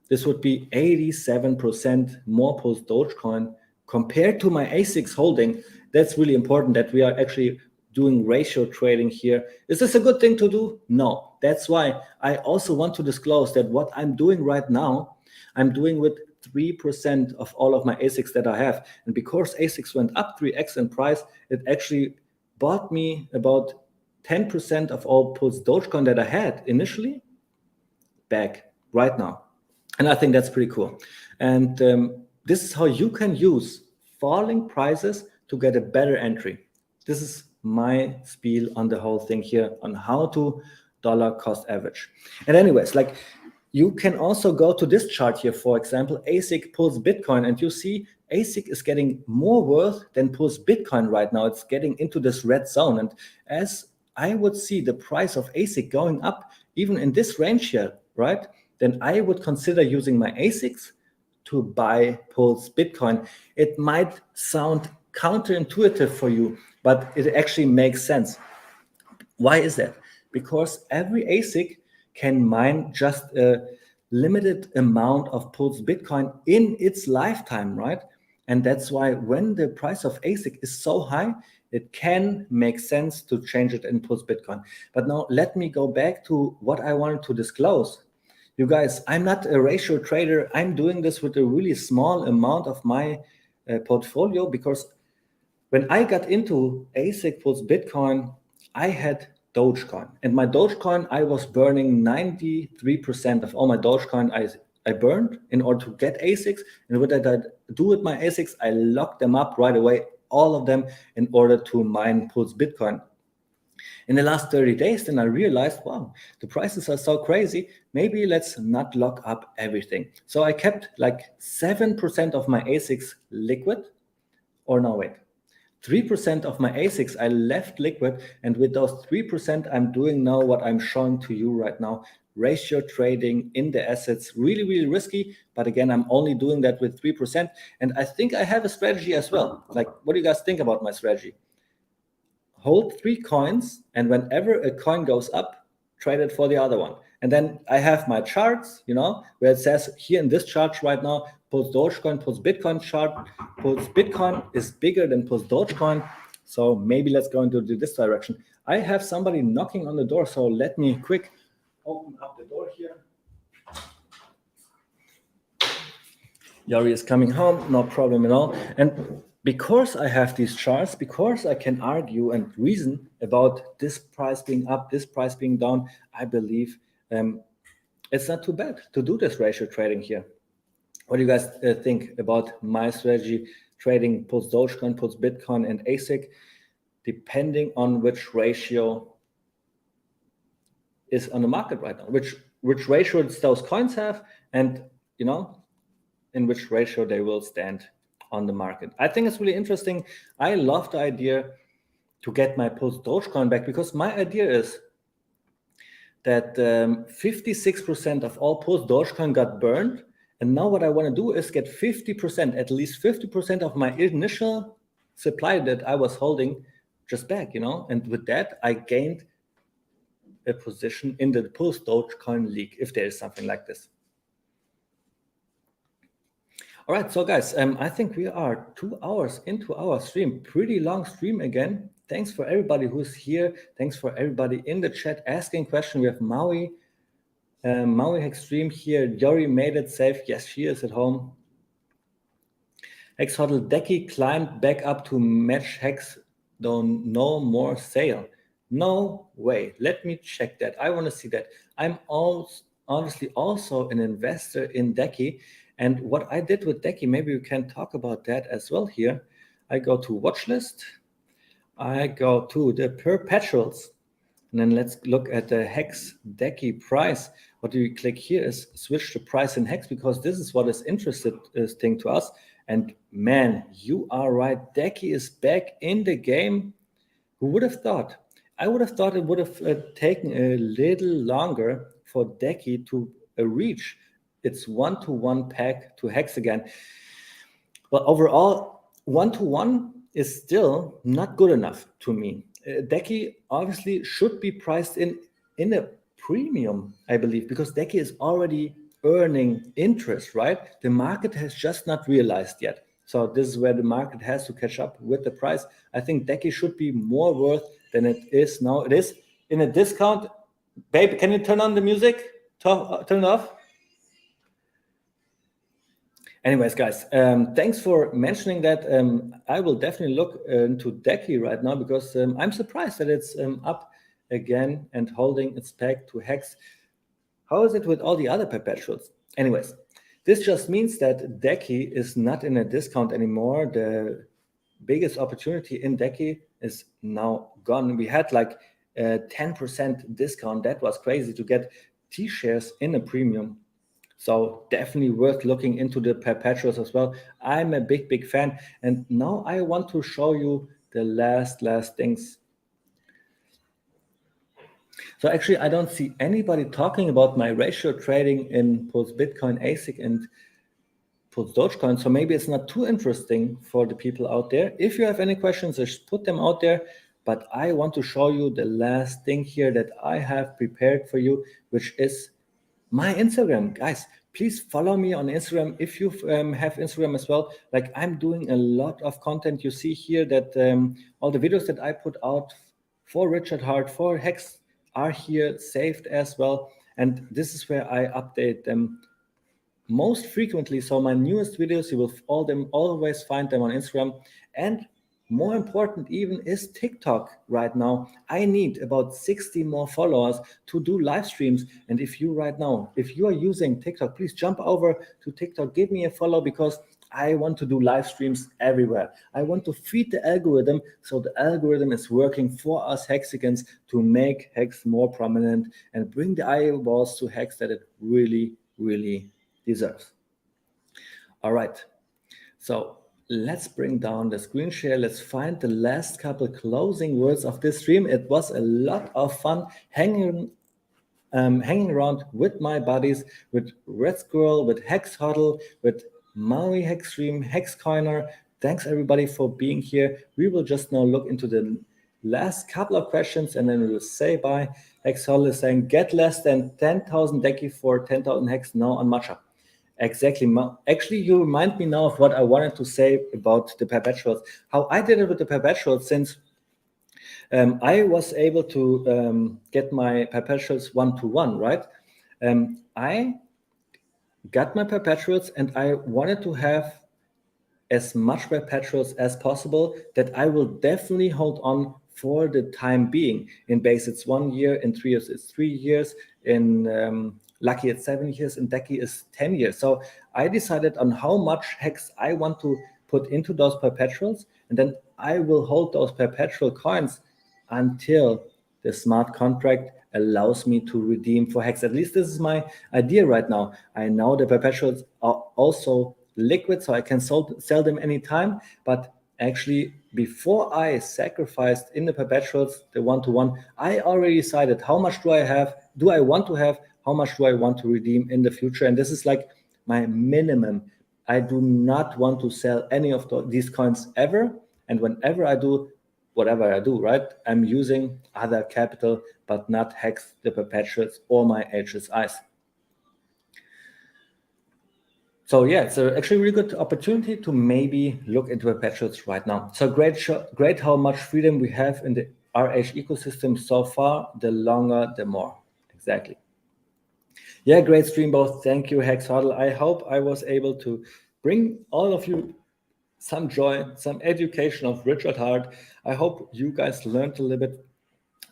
Speaker 1: This would be 87% more post Dogecoin compared to my ASICs holding. That's really important that we are actually doing ratio trading here. Is this a good thing to do? No. That's why I also want to disclose that what I'm doing right now, I'm doing with 3% of all of my ASICs that I have. And because ASICs went up 3x in price, it actually bought me about 10% of all post Dogecoin that I had initially back right now. And I think that's pretty cool. And this is how you can use falling prices to get a better entry. This is my spiel on the whole thing here on how to dollar cost average. And anyways, like, you can also go to this chart here, for example, ASIC post Bitcoin, and you see ASIC is getting more worth than post Bitcoin right now. It's getting into this red zone. And as I would see the price of ASIC going up, even in this range here, right, then I would consider using my ASICs to buy post Bitcoin. It might sound counterintuitive for you, but it actually makes sense. Why is that? Because every ASIC can mine just a limited amount of post Bitcoin in its lifetime, right? And that's why when the price of ASIC is so high, it can make sense to change it in post Bitcoin. But now let me go back to what I wanted to disclose. You guys, I'm not a ratio trader. I'm doing this with a really small amount of my portfolio, because when I got into ASIC post Bitcoin, I had Dogecoin, and my Dogecoin, I was burning 93% of all my Dogecoin I burned in order to get ASICs. And what did I do with my ASICs? I locked them up right away, all of them, in order to mine post Bitcoin. In the last 30 days, then I realized, wow, the prices are so crazy. Maybe let's not lock up everything. So I kept like 7% of my ASICs liquid, or no, wait. 3% of my ASICs I left liquid, and with those 3%, I'm doing now what I'm showing to you right now, ratio trading in the assets. Really, really risky, but again, I'm only doing that with 3%, and I think I have a strategy as well. Like, what do you guys think about my strategy? Hold 3 coins, and whenever a coin goes up, trade it for the other one. And then I have my charts, you know, where it says here in this chart right now, post Dogecoin, post Bitcoin chart, post Bitcoin is bigger than post Dogecoin. So maybe let's go into this direction. I have somebody knocking on the door, so let me quick open up the door here. Yori is coming home, no problem at all. And because I have these charts, because I can argue and reason about this price being up, this price being down, I believe it's not too bad to do this ratio trading here. What do you guys think about my strategy? Trading puts Dogecoin, puts Bitcoin and ASIC, depending on which ratio is on the market right now, which ratio those coins have, and in which ratio they will stand on the market. I think it's really interesting. I love the idea to get my post Dogecoin back, because my idea is that 56% of all post Dogecoin got burned. And now what I want to do is get 50%, at least 50% of my initial supply that I was holding just back, and with that, I gained a position in the post Dogecoin league, if there is something like this. All right, so guys, I think we are 2 hours into our stream, pretty long stream again. Thanks for everybody who's here. Thanks for everybody in the chat asking questions. We have Maui Extreme here. Yori made it safe. Yes, she is at home. Hex Hodl Decky climbed back up to match Hex, though no more sale. No way. Let me check that. I want to see that. I'm honestly also an investor in Decky. And what I did with Decky, maybe we can talk about that as well here. I go to watch list. I go to the perpetuals. And then let's look at the Hex Decky price. What do you click here is switch the price in Hex, because this is what is interesting to us. And man, you are right. Decky is back in the game. Who would have thought? I would have thought it would have taken a little longer for Decky to reach its 1-to-1 peg to Hex again. But overall, 1-to-1 is still not good enough to me. Decky obviously should be priced in a premium, I believe, because Decky is already earning interest, right? The market has just not realized yet. So this is where the market has to catch up with the price. I think Decky should be more worth than it is now. It is in a discount. Babe, can you turn on the music? Turn it off. Anyways, guys, thanks for mentioning that. I will definitely look into Decky right now, because I'm surprised that it's up again and holding its peg to Hex. How is it with all the other perpetuals? Anyways, this just means that Decky is not in a discount anymore. The biggest opportunity in Decky is now gone. We had like a 10% discount. That was crazy to get T-shares in a premium. So definitely worth looking into the perpetuals as well. I'm a big fan. And now I want to show you the last things. So actually, I don't see anybody talking about my ratio trading in post Bitcoin, ASIC, and post Dogecoin. So maybe it's not too interesting for the people out there. If you have any questions, just put them out there. But I want to show you the last thing here that I have prepared for you, which is my Instagram. Guys, please follow me on Instagram if you have Instagram as well. Like, I'm doing a lot of content. You see here that all the videos that I put out for Richard Hart, for Hex, are here saved as well. And this is where I update them most frequently. So my newest videos, you will always find them on Instagram. And more important even is TikTok right now. I need about 60 more followers to do live streams. And if you are using TikTok, please jump over to TikTok, give me a follow, because I want to do live streams everywhere. I want to feed the algorithm, so the algorithm is working for us Hexicans to make Hex more prominent and bring the eyeballs to Hex that it really, really deserves. All right, so let's bring down the screen share. Let's find the last couple closing words of this stream. It was a lot of fun hanging around with my buddies, with Red Squirrel, with Hex Hodl, with Maui Hex Stream, Hex Coiner. Thanks everybody for being here. We will just now look into the last couple of questions and then we will say bye. Hex Hodl is saying, get less than 10,000 Decky for 10,000 Hex now on Matcha. Exactly. Actually, you remind me now of what I wanted to say about the perpetuals. How I did it with the perpetuals, since I was able to get my perpetuals 1-to-1, right? I got my perpetuals, and I wanted to have as much perpetuals as possible that I will definitely hold on for the time being. In base, it's 1 year. In 3 years, it's 3 years. In Lucky, it's 7 years. In Decky, is 10 years. So I decided on how much hex I want to put into those perpetuals, and then I will hold those perpetual coins until the smart contract allows me to redeem for hex. At least this is my idea right now. I know the perpetuals are also liquid, so I can sell them anytime. But actually, before I sacrificed in the perpetuals, the one-to-one, I already decided how much do I want to have, how much do I want to redeem in the future. And this is like my minimum. I do not want to sell any of these coins ever. And whenever I do, whatever I do, right, I'm using other capital, but not hex the perpetuals or my HSIs. So yeah, it's actually a really good opportunity to maybe look into perpetuals right now. So great how much freedom we have in the RH ecosystem so far. The longer, the more. Exactly. Yeah, great stream both. Thank you, Hex Huddle. I hope I was able to bring all of you some joy, some education of Richard Hart. I hope you guys learned a little bit.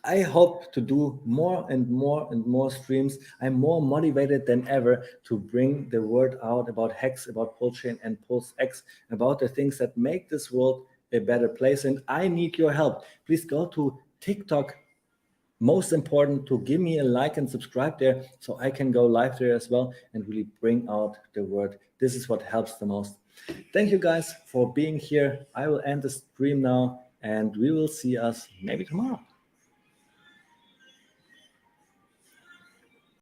Speaker 1: I hope to do more and more and more streams. I'm more motivated than ever to bring the word out about Hex, about Pulsechain and PulseX, about the things that make this world a better place. And I need your help. Please go to TikTok. Most important, to give me a like and subscribe there so I can go live there as well and really bring out the word. This is what helps the most. Thank you guys for being here. I will end the stream now and we will see us maybe tomorrow.